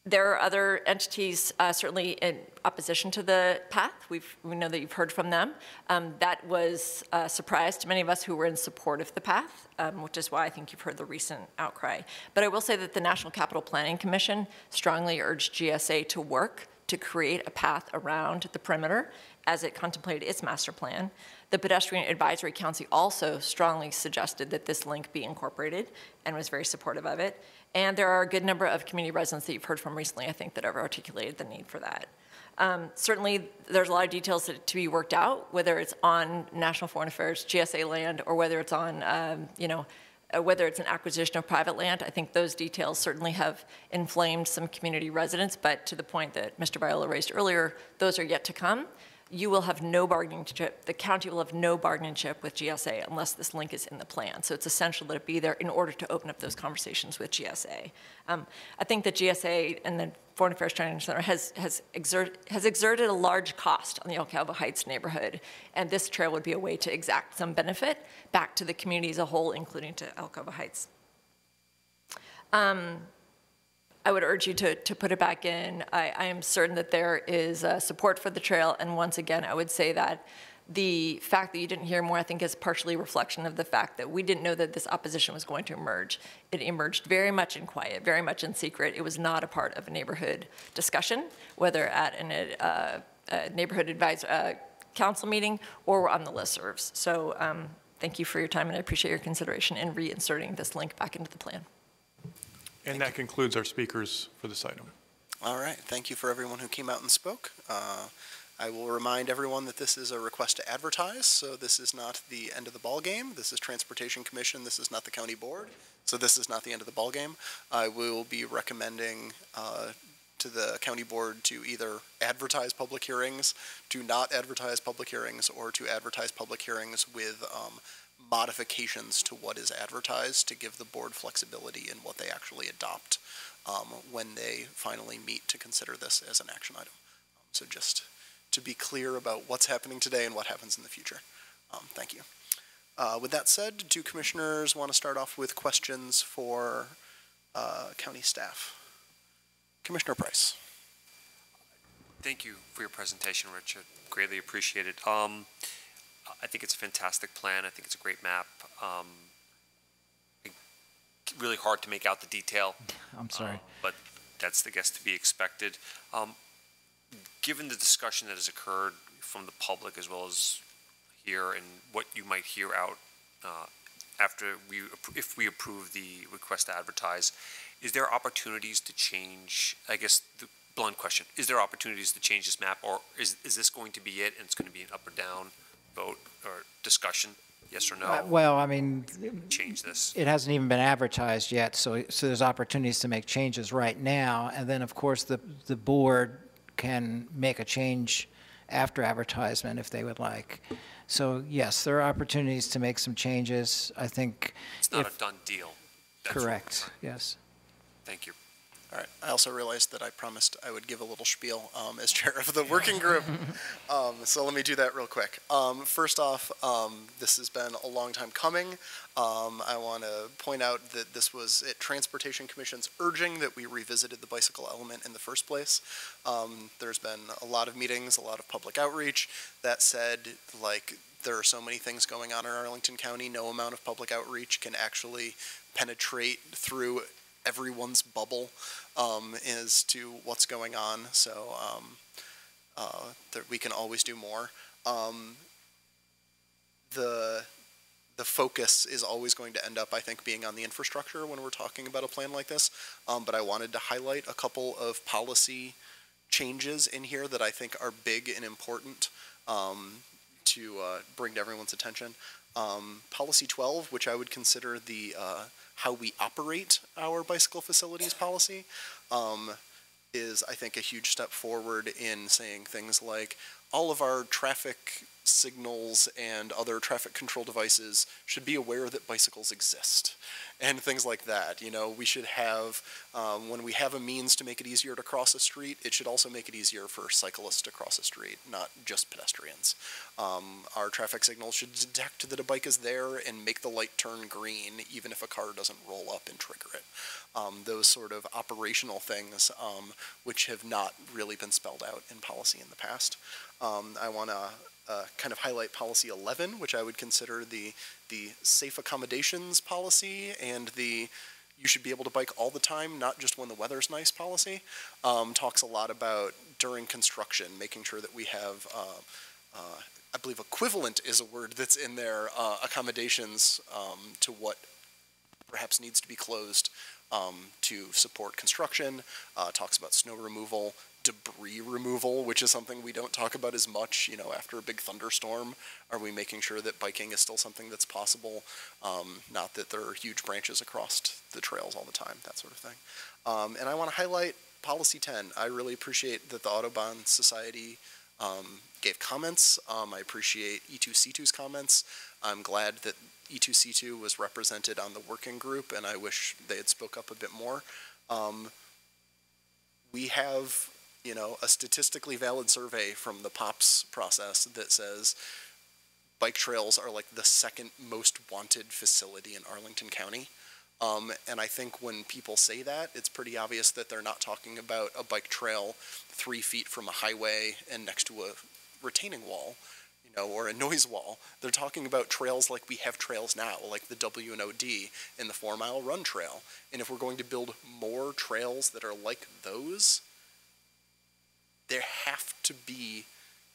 There are other entities certainly in opposition to the path. We know that you've heard from them. That was a surprise to many of us who were in support of the path, which is why I think you've heard the recent outcry. But I will say that the National Capital Planning Commission strongly urged GSA to work to create a path around the perimeter as it contemplated its master plan. The Pedestrian Advisory Council also strongly suggested that this link be incorporated and was very supportive of it. And there are a good number of community residents that you've heard from recently, I think, that have articulated the need for that. Certainly, there's a lot of details to be worked out, whether it's on National Foreign Affairs GSA land or whether it's on, whether it's an acquisition of private land. I think those details certainly have inflamed some community residents, but to the point that Mr. Viola raised earlier, those are yet to come. You will have no bargaining chip, the county will have no bargaining chip with GSA unless this link is in the plan. So it's essential that it be there in order to open up those conversations with GSA. I think that GSA and the Foreign Affairs Training Center has exerted a large cost on the Alcova Heights neighborhood, and this trail would be a way to exact some benefit back to the community as a whole, including to Alcova Heights. I would urge you to put it back in. I am certain that there is support for the trail, and once again, I would say that the fact that you didn't hear more, I think, is partially a reflection of the fact that we didn't know that this opposition was going to emerge. It emerged very much in quiet, very much in secret. It was not a part of a neighborhood discussion, whether at a neighborhood council meeting or on the listservs. So thank you for your time, and I appreciate your consideration in reinserting this link back into the plan. And that concludes our speakers for this item. All right. Thank you for everyone who came out and spoke. I will remind everyone that this is a request to advertise, so this is not the end of the ball game. This is Transportation Commission. This is not the county board, so this is not the end of the ball game. I will be recommending to the county board to either advertise public hearings, to not advertise public hearings, or to advertise public hearings with modifications to what is advertised to give the board flexibility in what they actually adopt when they finally meet to consider this as an action item. So just to be clear about what's happening today and what happens in the future. Thank you. With that said, do commissioners want to start off with questions for county staff? Commissioner Price. Thank you for your presentation, Richard. Greatly appreciated. I think it's a fantastic plan. I think it's a great map. Really hard to make out the detail. I'm sorry. But that's, I guess, to be expected. Given the discussion that has occurred from the public as well as here and what you might hear out if we approve the request to advertise, is there opportunities to change, I guess, the blunt question, is there opportunities to change this map, or is this going to be it and it's going to be an up or down vote or discussion, yes or no? Well, I mean, change this. It hasn't even been advertised yet, so there's opportunities to make changes right now, and then of course the board can make a change after advertisement if they would like. So yes, there are opportunities to make some changes. I think it's not a done deal. That's correct. Yes. Thank you. All right. I also realized that I promised I would give a little spiel as chair of the working group. So let me do that real quick. First off, this has been a long time coming. I want to point out that this was at Transportation Commission's urging that we revisited the bicycle element in the first place. There's been a lot of meetings, a lot of public outreach. That said, like, there are so many things going on in Arlington County, no amount of public outreach can actually penetrate through everyone's bubble as to what's going on, so that we can always do more. The focus is always going to end up, I think, being on the infrastructure when we're talking about a plan like this, but I wanted to highlight a couple of policy changes in here that I think are big and important to bring to everyone's attention. Policy 12, which I would consider the how we operate our bicycle facilities policy. is, I think, a huge step forward in saying things like all of our traffic signals and other traffic control devices should be aware that bicycles exist and things like that. You know, we should have, when we have a means to make it easier to cross a street, it should also make it easier for cyclists to cross a street, not just pedestrians. Our traffic signals should detect that a bike is there and make the light turn green, even if a car doesn't roll up and trigger it. Those sort of operational things, which have not really been spelled out in policy in the past. I want to kind of highlight policy 11, which I would consider the safe accommodations policy and the you should be able to bike all the time, not just when the weather's nice policy. Talks a lot about during construction, making sure that we have, I believe equivalent is a word that's in there, accommodations to what perhaps needs to be closed to support construction. Talks about snow removal, debris removal, which is something we don't talk about as much, you know, after a big thunderstorm. Are we making sure that biking is still something that's possible? Not that there are huge branches across the trails all the time, that sort of thing. And I want to highlight policy 10. I really appreciate that the Audubon Society gave comments. I appreciate E2C2's comments. I'm glad that E2C2 was represented on the working group, and I wish they had spoke up a bit more. We have, you know, a statistically valid survey from the POPS process that says bike trails are like the second most wanted facility in Arlington County. And I think when people say that, it's pretty obvious that they're not talking about a bike trail 3 feet from a highway and next to a retaining wall, you know, or a noise wall. They're talking about trails like we have trails now, like the WNOD and the 4 Mile Run Trail. And if we're going to build more trails that are like those, they have to be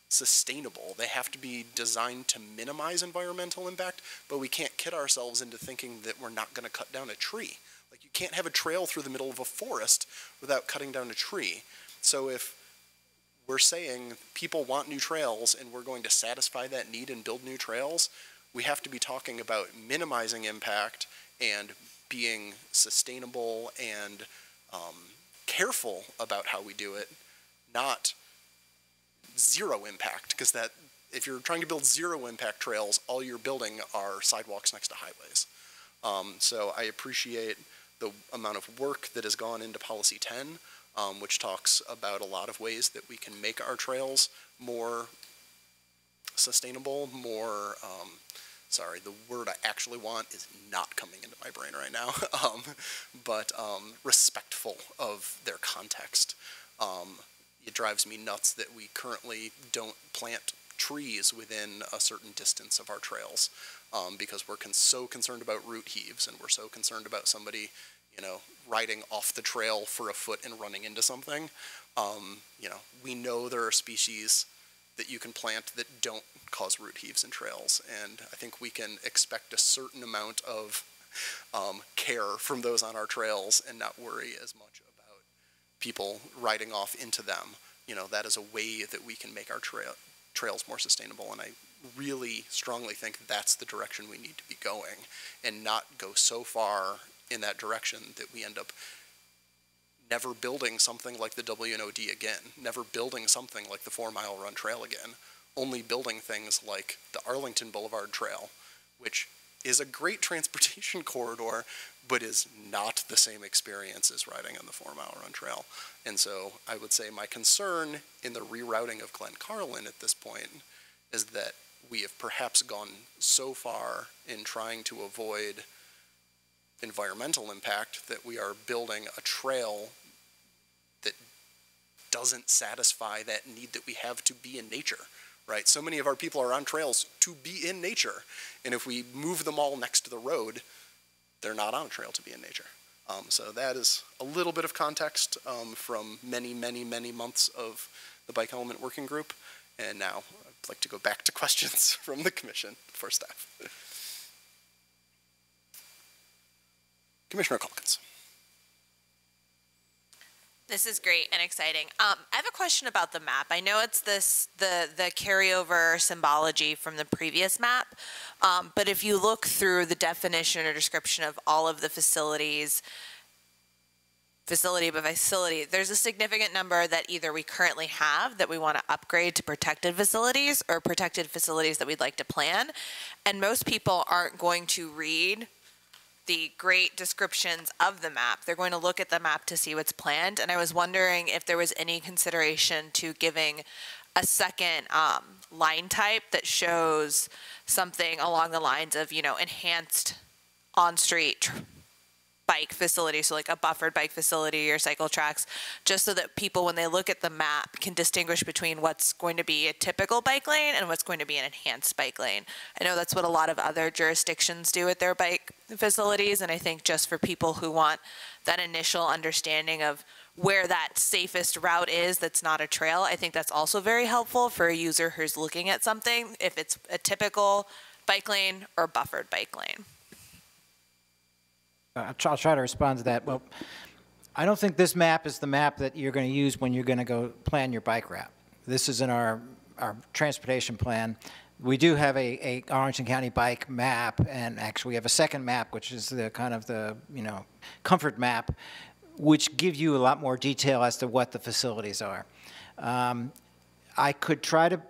sustainable. They have to be designed to minimize environmental impact, but we can't kid ourselves into thinking that we're not going to cut down a tree. Like, you can't have a trail through the middle of a forest without cutting down a tree. So if we're saying people want new trails and we're going to satisfy that need and build new trails, we have to be talking about minimizing impact and being sustainable and careful about how we do it, not zero impact, because that if you're trying to build zero impact trails, all you're building are sidewalks next to highways. So I appreciate the amount of work that has gone into policy 10, which talks about a lot of ways that we can make our trails more sustainable, more, sorry, the word I actually want is not coming into my brain right now, but respectful of their context. It drives me nuts that we currently don't plant trees within a certain distance of our trails because we're so concerned about root heaves and we're so concerned about somebody, you know, riding off the trail for a foot and running into something. You know, we know there are species that you can plant that don't cause root heaves in trails, and I think we can expect a certain amount of care from those on our trails and not worry as much about people riding off into them. You know, that is a way that we can make our trails more sustainable, and I really strongly think that's the direction we need to be going, and not go so far in that direction that we end up never building something like the WNOD again, never building something like the 4 Mile Run Trail again, only building things like the Arlington Boulevard Trail, which is a great transportation corridor, but is not the same experience as riding on the 4 Mile Run Trail. And so I would say my concern in the rerouting of Glen Carlin at this point is that we have perhaps gone so far in trying to avoid environmental impact that we are building a trail that doesn't satisfy that need that we have to be in nature, right? So many of our people are on trails to be in nature, and if we move them all next to the road, they're not on a trail to be in nature. So that is a little bit of context from many, many, many months of the Bike Element Working Group, and now I'd like to go back to questions from the Commission for staff. Commissioner Calkins. This is great and exciting. I have a question about the map. I know it's the carryover symbology from the previous map, but if you look through the definition or description of all of the facilities, facility by facility, there's a significant number that either we currently have that we want to upgrade to protected facilities or protected facilities that we'd like to plan. And most people aren't going to read the great descriptions of the map. They're going to look at the map to see what's planned. And I was wondering if there was any consideration to giving a second line type that shows something along the lines of, you know, enhanced on-street bike facility, so like a buffered bike facility or cycle tracks, just so that people, when they look at the map, can distinguish between what's going to be a typical bike lane and what's going to be an enhanced bike lane. I know that's what a lot of other jurisdictions do with their bike facilities, and I think just for people who want that initial understanding of where that safest route is that's not a trail, I think that's also very helpful for a user who's looking at something, if it's a typical bike lane or buffered bike lane. I'll try to respond to that. Well, I don't think this map is the map that you're going to use when you're going to go plan your bike route. This is in our transportation plan. We do have a Arlington County bike map, and actually we have a second map, which is the kind of the, you know, comfort map, which give you a lot more detail as to what the facilities are. I could try to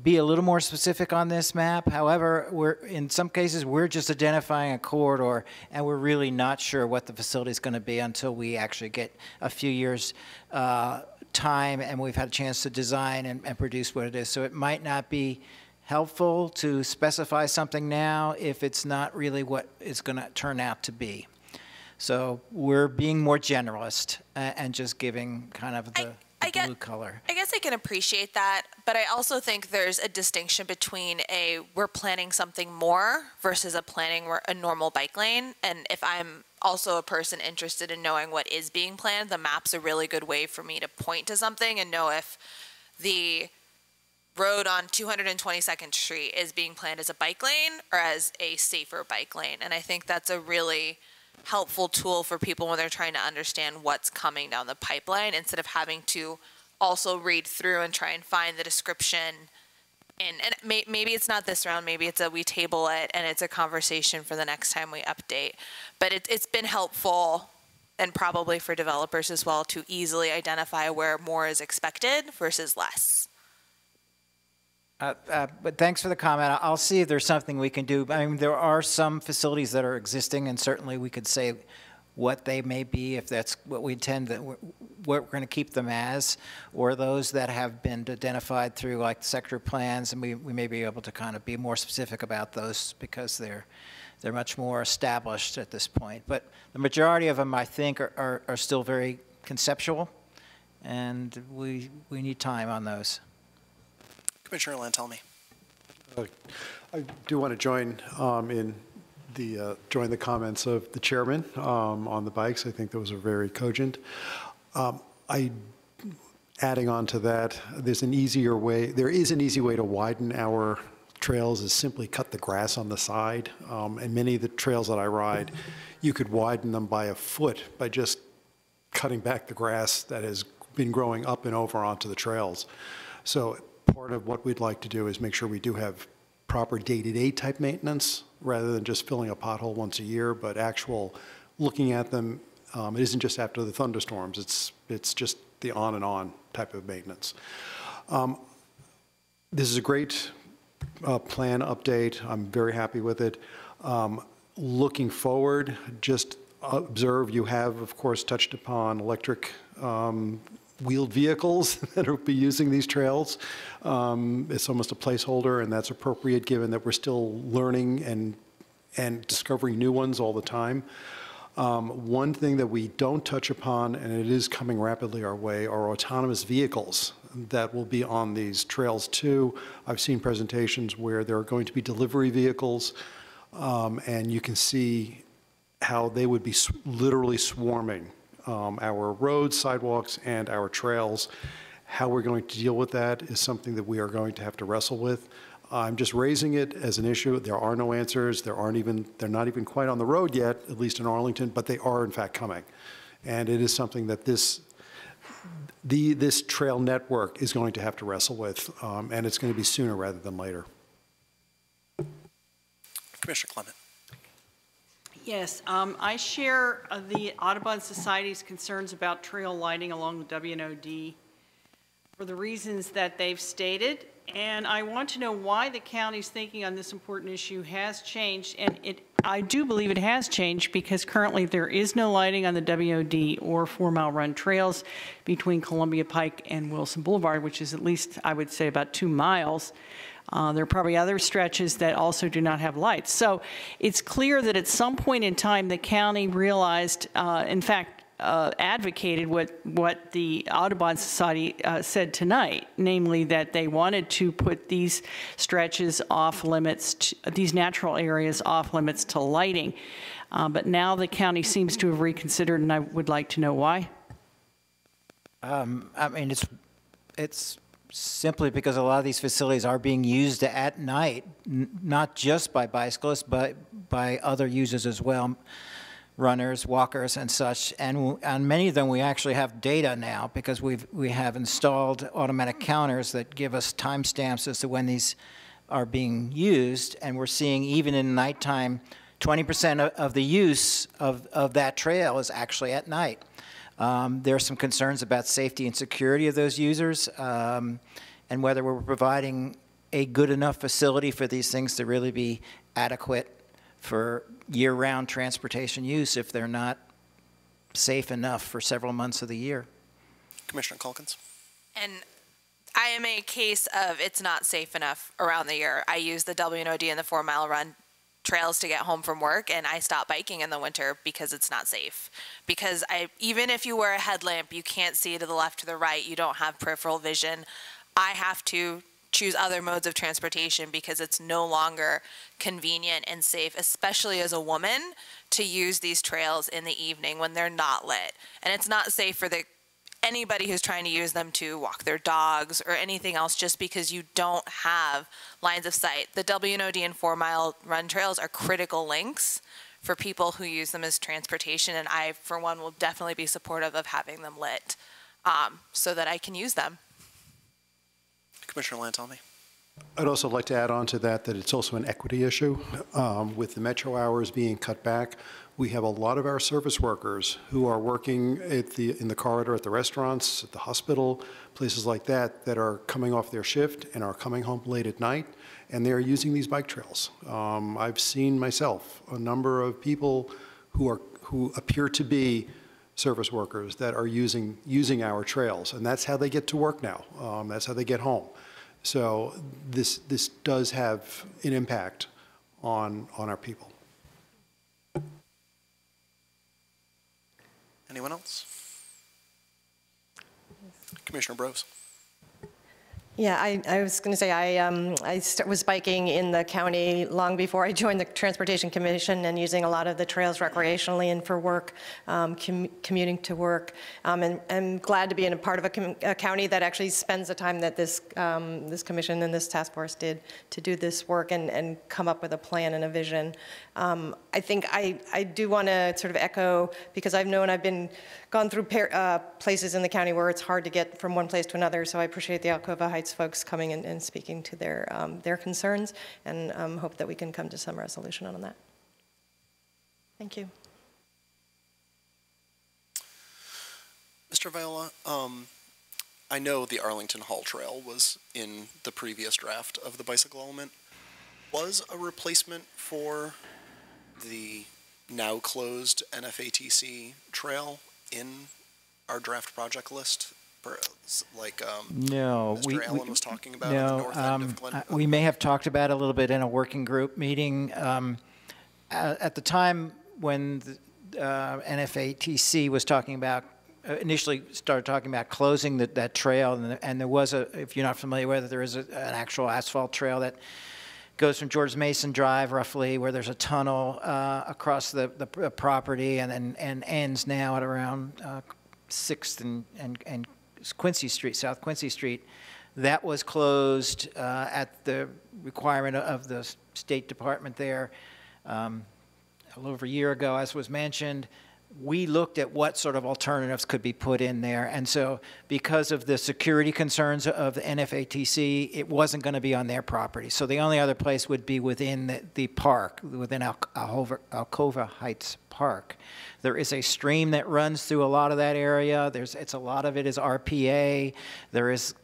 be a little more specific on this map. However, in some cases, we're just identifying a corridor, and we're really not sure what the facility is going to be until we actually get a few years time and we've had a chance to design and produce what it is. So it might not be helpful to specify something now if it's not really what it's going to turn out to be. So we're being more generalist and just giving kind of the blue color. I guess I can appreciate that, but I also think there's a distinction between we're planning something more versus a normal bike lane. And if I'm also a person interested in knowing what is being planned, the map's a really good way for me to point to something and know if the road on 222nd Street is being planned as a bike lane or as a safer bike lane. And I think that's a really helpful tool for people when they're trying to understand what's coming down the pipeline, instead of having to also read through and try and find the description. And maybe it's not this round, maybe it's we table it and it's a conversation for the next time we update. But it's been helpful, and probably for developers as well, to easily identify where more is expected versus less. But thanks for the comment. I'll see if there's something we can do. I mean, there are some facilities that are existing, and certainly we could say what they may be if that's what we intend, that what we're going to keep them as, or those that have been identified through like sector plans, and we may be able to kind of be more specific about those because they're much more established at this point. But the majority of them, I think, are still very conceptual, and we need time on those. Commissioner Lantelmi. I do want to join join the comments of the chairman on the bikes. I think those are very cogent. Adding on to that, there is an easy way to widen our trails, is simply cut the grass on the side. And many of the trails that I ride, you could widen them by a foot by just cutting back the grass that has been growing up and over onto the trails. So part of what we'd like to do is make sure we do have proper day-to-day type maintenance rather than just filling a pothole once a year, but actual looking at them. It isn't just after the thunderstorms, it's just the on and on type of maintenance. This is a great plan update. I'm very happy with it. Looking forward, just observe, you have, of course, touched upon electric wheeled vehicles that will be using these trails. It's almost a placeholder, and that's appropriate given that we're still learning and discovering new ones all the time. One thing that we don't touch upon, and it is coming rapidly our way, are autonomous vehicles that will be on these trails too. I've seen presentations where there are going to be delivery vehicles, and you can see how they would be literally swarming our roads, sidewalks, and our trails. How we're going to deal with that is something that we are going to have to wrestle with. I'm just raising it as an issue. There are no answers. They're not even quite on the road yet, at least in Arlington, but they are in fact coming. And it is something that this trail network is going to have to wrestle with, and it's going to be sooner rather than later. Commissioner Clement. Yes, I share the Audubon Society's concerns about trail lighting along the WNOD for the reasons that they've stated, and I want to know why the county's thinking on this important issue has changed, and I do believe it has changed because currently there is no lighting on the WOD or 4 Mile Run trails between Columbia Pike and Wilson Boulevard, which is at least, I would say, about 2 miles. There are probably other stretches that also do not have lights. So it's clear that at some point in time, the county realized, in fact, advocated what the Audubon Society said tonight, namely that they wanted to put these stretches off limits, these natural areas off limits to lighting. But now the county seems to have reconsidered, and I would like to know why. I mean, it's simply because a lot of these facilities are being used at night, not just by bicyclists, but by other users as well, runners, walkers, and such. And on many of them, we actually have data now because we have installed automatic counters that give us timestamps as to when these are being used. And we're seeing even in nighttime, 20% of the use of that trail is actually at night. There are some concerns about safety and security of those users and whether we're providing a good enough facility for these things to really be adequate for year-round transportation use if they're not safe enough for several months of the year. Commissioner Calkins. And I am a case of it's not safe enough around the year. I use the WNOD and the 4 Mile Run trails to get home from work, and I stop biking in the winter because it's not safe. Because even if you wear a headlamp, you can't see to the left or the right, you don't have peripheral vision. I have to choose other modes of transportation because it's no longer convenient and safe, especially as a woman, to use these trails in the evening when they're not lit. And it's not safe for anybody who's trying to use them to walk their dogs or anything else just because you don't have lines of sight. The WNOD and 4 Mile Run trails are critical links for people who use them as transportation, and I, for one, will definitely be supportive of having them lit so that I can use them. Commissioner Lantalmy. I'd also like to add on to that it's also an equity issue. With the metro hours being cut back, we have a lot of our service workers who are working in the corridor at the restaurants, at the hospital, places like that, that are coming off their shift and are coming home late at night, and they're using these bike trails. I've seen myself a number of people who appear to be service workers that are using our trails, and that's how they get to work now. That's how they get home. So this does have an impact on our people. Anyone else? Commissioner Brose. Yeah, I was going to say I was biking in the county long before I joined the Transportation Commission and using a lot of the trails recreationally and for work, commuting to work. And I'm glad to be in a part of a county that actually spends the time that this commission and this task force did to do this work and come up with a plan and a vision. I think I do want to sort of echo, because I've gone through places in the county where it's hard to get from one place to another, so I appreciate the Alcova Heights folks coming in and speaking to their concerns, and hope that we can come to some resolution on that. Thank you. Mr. Viola, I know the Arlington Hall Trail was in the previous draft of the bicycle element. Was a replacement for the now closed NFATC trail in our draft project list, like no, Mr. Allen was talking about no, at the north end of Glen? We may have talked about it a little bit in a working group meeting. At the time when the NFATC was talking about, initially started talking about closing that trail, and there was if you're not familiar with it, there is an actual asphalt trail that goes from George Mason Drive, roughly, where there's a tunnel across the property, and ends now at around 6th and Quincy Street, South Quincy Street. That was closed at the requirement of the State Department there a little over a year ago, as was mentioned. we looked at what sort of alternatives could be put in there. And so because of the security concerns of the NFATC, it wasn't going to be on their property. So the only other place would be within the park, within Alcova Heights Park. There is a stream that runs through a lot of that area. A lot of it is RPA. There is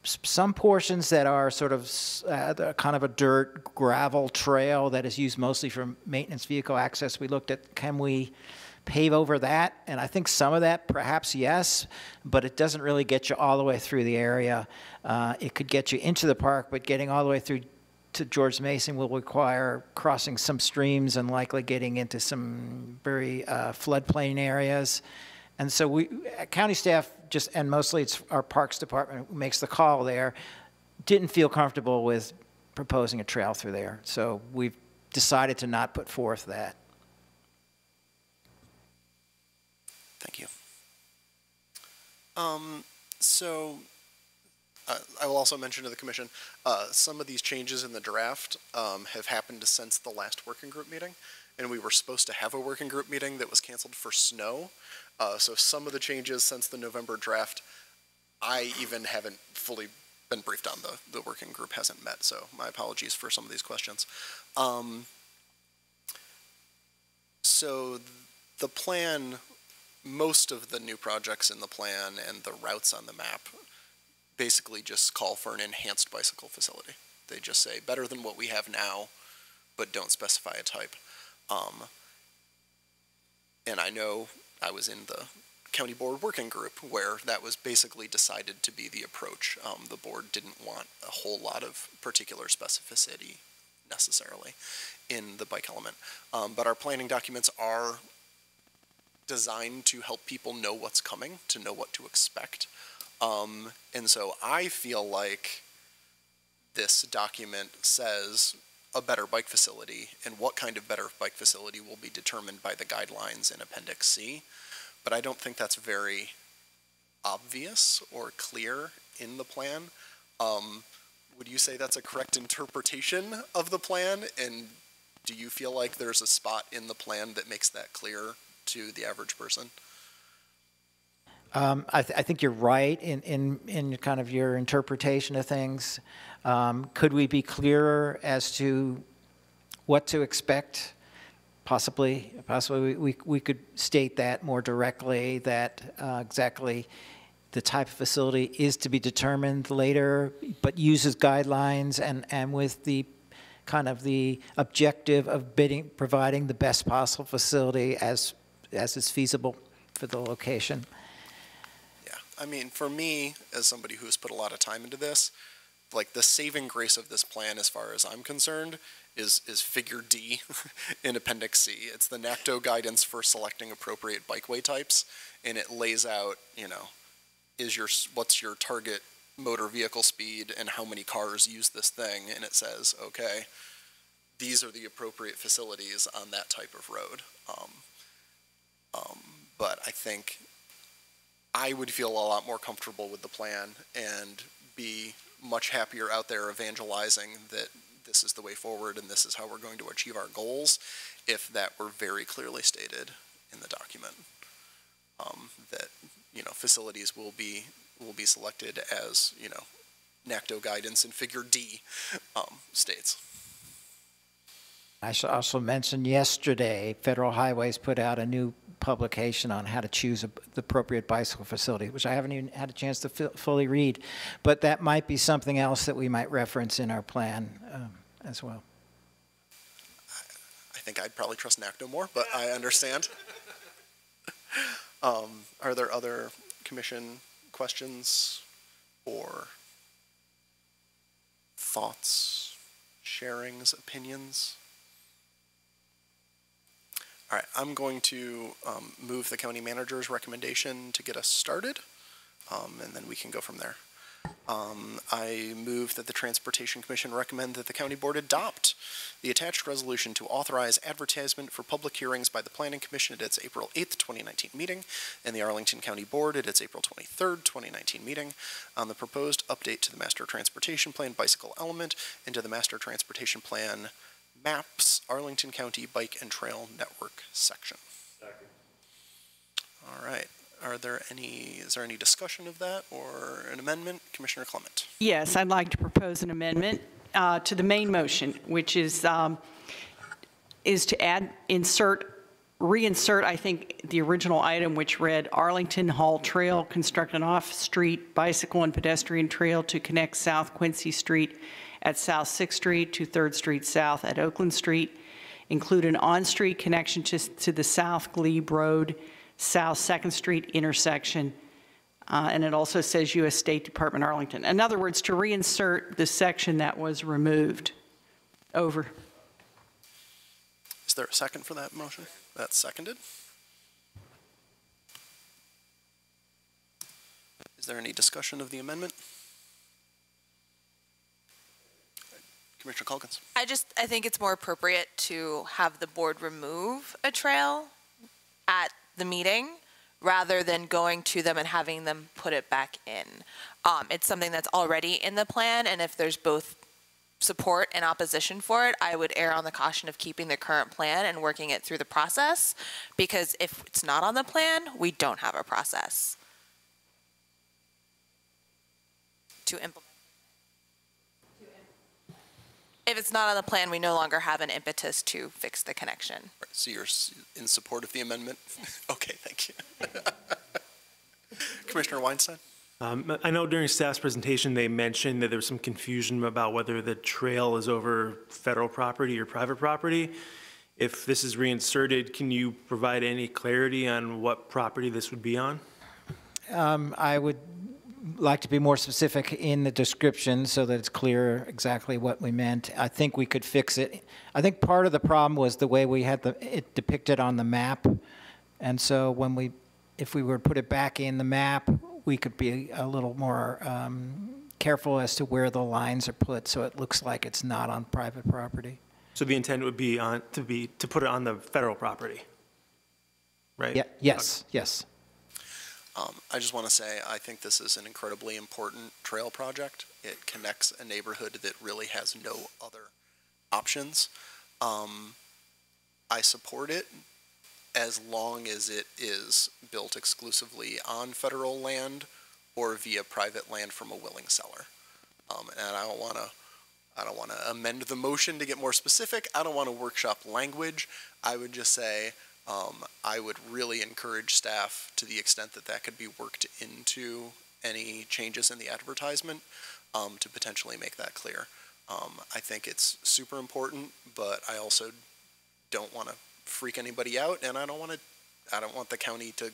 some portions that are sort of kind of a dirt gravel trail that is used mostly for maintenance vehicle access. We looked at, can we pave over that? And I think some of that, perhaps yes, but it doesn't really get you all the way through the area. It could get you into the park, but getting all the way through to George Mason will require crossing some streams and likely getting into some very floodplain areas. And so we, county staff, and mostly it's our Parks Department who makes the call there, didn't feel comfortable with proposing a trail through there. So we've decided to not put forth that. Thank you. I will also mention to the Commission, some of these changes in the draft have happened since the last working group meeting, and we were supposed to have a working group meeting that was canceled for snow. So some of the changes since the November draft, I even haven't fully been briefed on. The working group hasn't met, so my apologies for some of these questions. So the plan, most of the new projects in the plan and the routes on the map basically just call for an enhanced bicycle facility. They just say better than what we have now, but don't specify a type. And I know I was in the county board working group where that was basically decided to be the approach. The board didn't want a whole lot of particular specificity necessarily in the bike element. But our planning documents are designed to help people know what's coming, to know what to expect. And so I feel like this document says a better bike facility, and what kind of better bike facility will be determined by the guidelines in Appendix C. But I don't think that's very obvious or clear in the plan. Would you say that's a correct interpretation of the plan? And do you feel like there's a spot in the plan that makes that clear to the average person? I think you're right in kind of your interpretation of things. Could we be clearer as to what to expect? Possibly we could state that more directly, that exactly the type of facility is to be determined later, but uses guidelines and with the kind of the objective of providing the best possible facility as is feasible for the location. Yeah, I mean, for me, as somebody who's put a lot of time into this, like the saving grace of this plan, as far as I'm concerned, is figure D in Appendix C. It's the NACTO guidance for selecting appropriate bikeway types, and it lays out, you know, what's your target motor vehicle speed and how many cars use this thing, and it says, okay, these are the appropriate facilities on that type of road. But I think I would feel a lot more comfortable with the plan and be much happier out there evangelizing that this is the way forward and this is how we're going to achieve our goals if that were very clearly stated in the document. That, you know, facilities will be selected as, you know, NACTO guidance in figure D states. I should also mention yesterday, Federal Highways put out a new publication on how to choose the appropriate bicycle facility, which I haven't even had a chance to fully read, but that might be something else that we might reference in our plan as well. I think I'd probably trust NACTO more, but I understand. Are there other commission questions or thoughts, sharings, opinions? All right, I'm going to move the county manager's recommendation to get us started, and then we can go from there. I move that the Transportation Commission recommend that the County Board adopt the attached resolution to authorize advertisement for public hearings by the Planning Commission at its April 8th, 2019 meeting and the Arlington County Board at its April 23rd, 2019 meeting on the proposed update to the Master Transportation Plan bicycle element and to the Master Transportation Plan MAPS Arlington County Bike and Trail Network section. Second. All right. Is there any discussion of that or an amendment? Commissioner Clement. Yes, I'd like to propose an amendment to the main motion, which is to reinsert, I think, the original item which read Arlington Hall Trail, construct an off-street bicycle and pedestrian trail to connect South Quincy Street at South 6th Street to 3rd Street South at Oakland Street. Include an on-street connection to the South Glebe Road, South 2nd Street intersection. And it also says U.S. State Department, Arlington. In other words, to reinsert the section that was removed. Over. Is there a second for that motion? That's seconded. Is there any discussion of the amendment? Commissioner Calkins. I think it's more appropriate to have the board remove a trail at the meeting rather than going to them and having them put it back in. It's something that's already in the plan, and if there's both support and opposition for it, I would err on the caution of keeping the current plan and working it through the process, because if it's not on the plan, we don't have a process to implement. If it's not on the plan, we no longer have an impetus to fix the connection. Right, so you're in support of the amendment? Okay, thank you. Commissioner Weinstein? I know during staff's presentation, they mentioned that there was some confusion about whether the trail is over federal property or private property. If this is reinserted, can you provide any clarity on what property this would be on? I would like to be more specific in the description so that it's clear exactly what we meant. I think we could fix it. I think part of the problem was the way we had it depicted on the map. And so if we were to put it back in the map, we could be a little more careful as to where the lines are put so it looks like it's not on private property. So the intent would be to put it on the federal property, right? Yeah, yes, okay. Yes. I just want to say I think this is an incredibly important trail project. It connects a neighborhood that really has no other options. I support it as long as it is built exclusively on federal land or via private land from a willing seller. And I don't want to amend the motion to get more specific. I don't want to workshop language. I would just say I would really encourage staff, to the extent that that could be worked into any changes in the advertisement, to potentially make that clear. I think it's super important, but I also don't want to freak anybody out, and I don't want the county to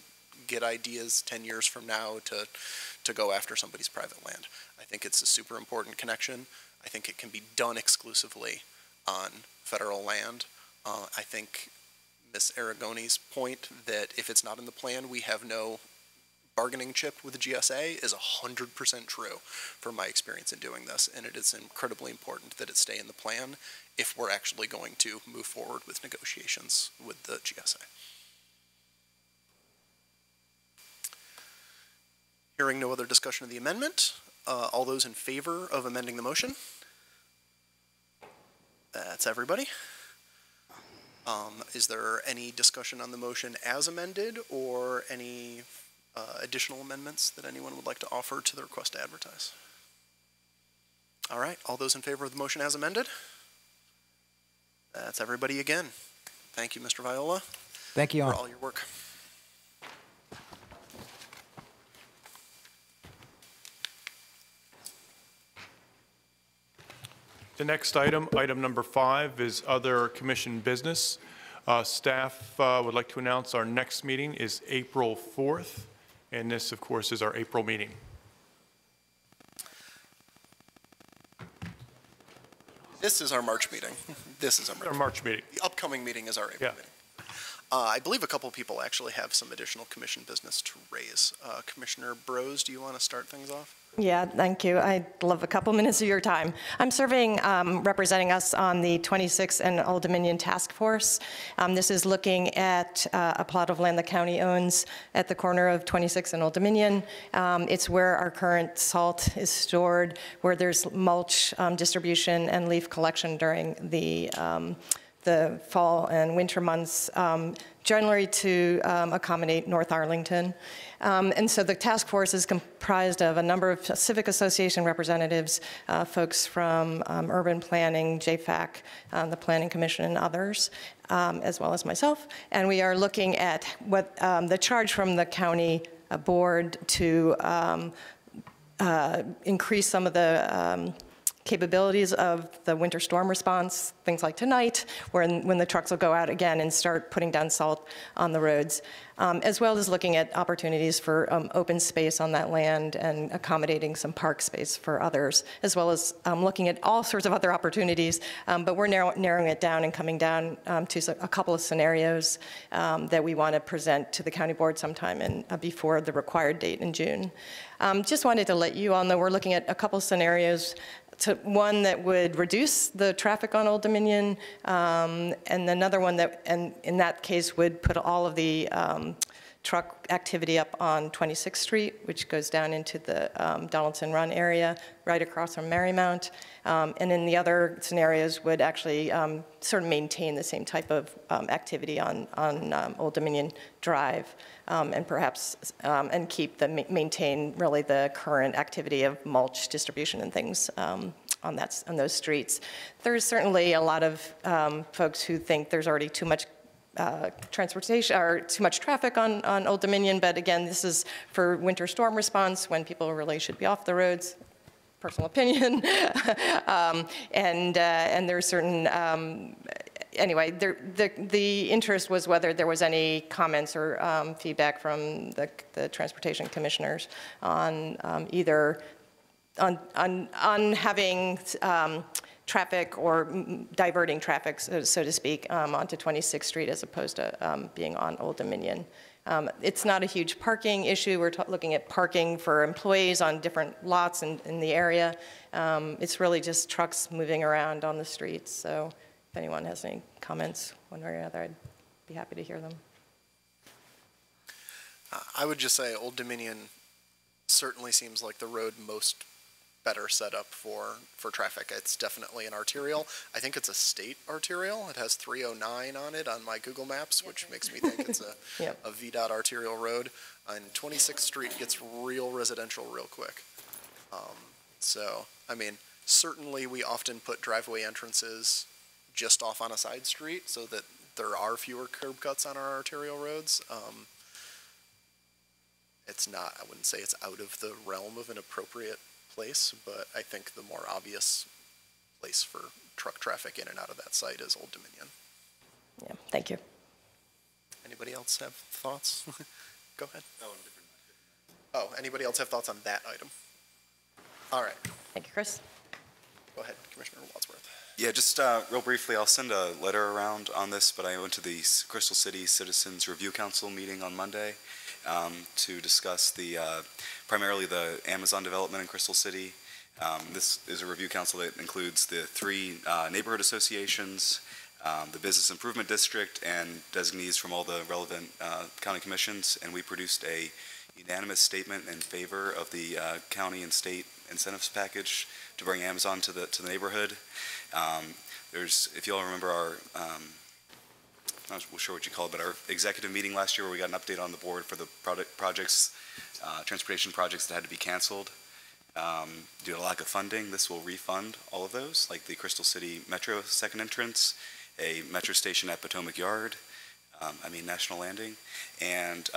get ideas 10 years from now to go after somebody's private land. I think it's a super important connection. I think it can be done exclusively on federal land. I think Ms. Aragoni's point that if it's not in the plan, we have no bargaining chip with the GSA is 100% true from my experience in doing this, and it is incredibly important that it stay in the plan if we're actually going to move forward with negotiations with the GSA. Hearing no other discussion of the amendment, all those in favor of amending the motion? That's everybody. Is there any discussion on the motion as amended or any additional amendments that anyone would like to offer to the request to advertise? All right, all those in favor of the motion as amended? That's everybody again. Thank you, Mr. Viola. Thank you all. For all your work. The next item, item number 5, is other commission business. Staff would like to announce our next meeting is April 4th, and this, of course, is our April meeting. This is our March meeting. This is our March meeting. The upcoming meeting is our April meeting. I believe a couple people actually have some additional commission business to raise. Commissioner Brose, do you want to start things off? Yeah, thank you. I'd love a couple minutes of your time. I'm serving, representing us on the 26th and Old Dominion Task Force. This is looking at a plot of land the county owns at the corner of 26th and Old Dominion. It's where our current salt is stored, where there's mulch distribution and leaf collection during the the fall and winter months, generally to accommodate North Arlington. And so the task force is comprised of a number of civic association representatives, folks from urban planning, JFAC, the Planning Commission, and others, as well as myself. And we are looking at what the charge from the county board to increase some of the capabilities of the winter storm response, things like tonight, when the trucks will go out again and start putting down salt on the roads, as well as looking at opportunities for open space on that land and accommodating some park space for others, as well as looking at all sorts of other opportunities. But we're narrowing it down and coming down to a couple of scenarios that we want to present to the county board sometime before the required date in June. Just wanted to let you all know we're looking at a couple scenarios. One that would reduce the traffic on Old Dominion, and another one that, and in that case, would put all of the truck activity up on 26th Street, which goes down into the Donaldson Run area, right across from Marymount. And in the other scenarios would actually sort of maintain the same type of activity on Old Dominion Drive, and perhaps and maintain really the current activity of mulch distribution and things on those streets. There's certainly a lot of folks who think there's already too much transportation or too much traffic on Old Dominion, but again, this is for winter storm response when people really should be off the roads. Personal opinion, and there's certain. Anyway, the interest was whether there was any comments or feedback from the transportation commissioners on either on having traffic or diverting traffic, so to speak, onto 26th Street as opposed to being on Old Dominion. It's not a huge parking issue. We're looking at parking for employees on different lots in the area. It's really just trucks moving around on the streets. So if anyone has any comments one way or another, I'd be happy to hear them. I would just say Old Dominion certainly seems like the road most better set up for traffic. It's definitely an arterial. I think it's a state arterial. It has 309 on it on my Google Maps, which makes me think it's a, yep. a VDOT arterial road. And 26th Street gets real residential real quick. So, I mean, certainly we often put driveway entrances just off on a side street so that there are fewer curb cuts on our arterial roads. It's not, I wouldn't say it's out of the realm of an appropriate place, but I think the more obvious place for truck traffic in and out of that site is Old Dominion. Yeah, thank you. Anybody else have thoughts? Go ahead. Oh, anybody else have thoughts on that item? All right. Thank you, Chris. Go ahead, Commissioner Wadsworth. Yeah, just real briefly, I'll send a letter around on this, but I went to the Crystal City Citizens Review Council meeting on Monday to discuss primarily the Amazon development in Crystal City. This is a review council that includes the 3 neighborhood associations, the Business Improvement District, and designees from all the relevant county commissions, and we produced a unanimous statement in favor of the county and state incentives package to bring Amazon to the neighborhood. If you all remember our I'm not sure what you call it, but our executive meeting last year where we got an update on the board for the transportation projects that had to be canceled due to lack of funding. This will refund all of those, like the Crystal City Metro second entrance, a metro station at Potomac Yard, National Landing, and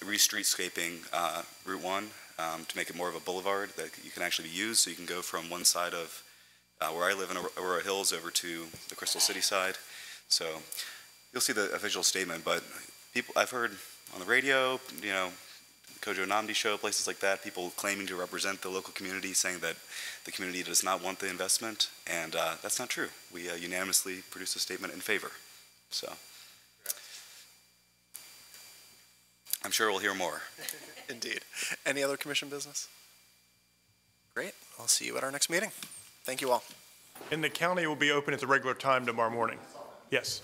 re-streetscaping Route 1 to make it more of a boulevard that you can actually use, so you can go from one side of where I live in Aurora Hills over to the Crystal City side. So you'll see the official statement, but I've heard on the radio, Kojo Namdi show, places like that, people claiming to represent the local community, saying that the community does not want the investment, and that's not true. We unanimously produced a statement in favor. So I'm sure we'll hear more. Indeed. Any other commission business? Great. I'll see you at our next meeting. Thank you all. And the county will be open at the regular time tomorrow morning. Yes.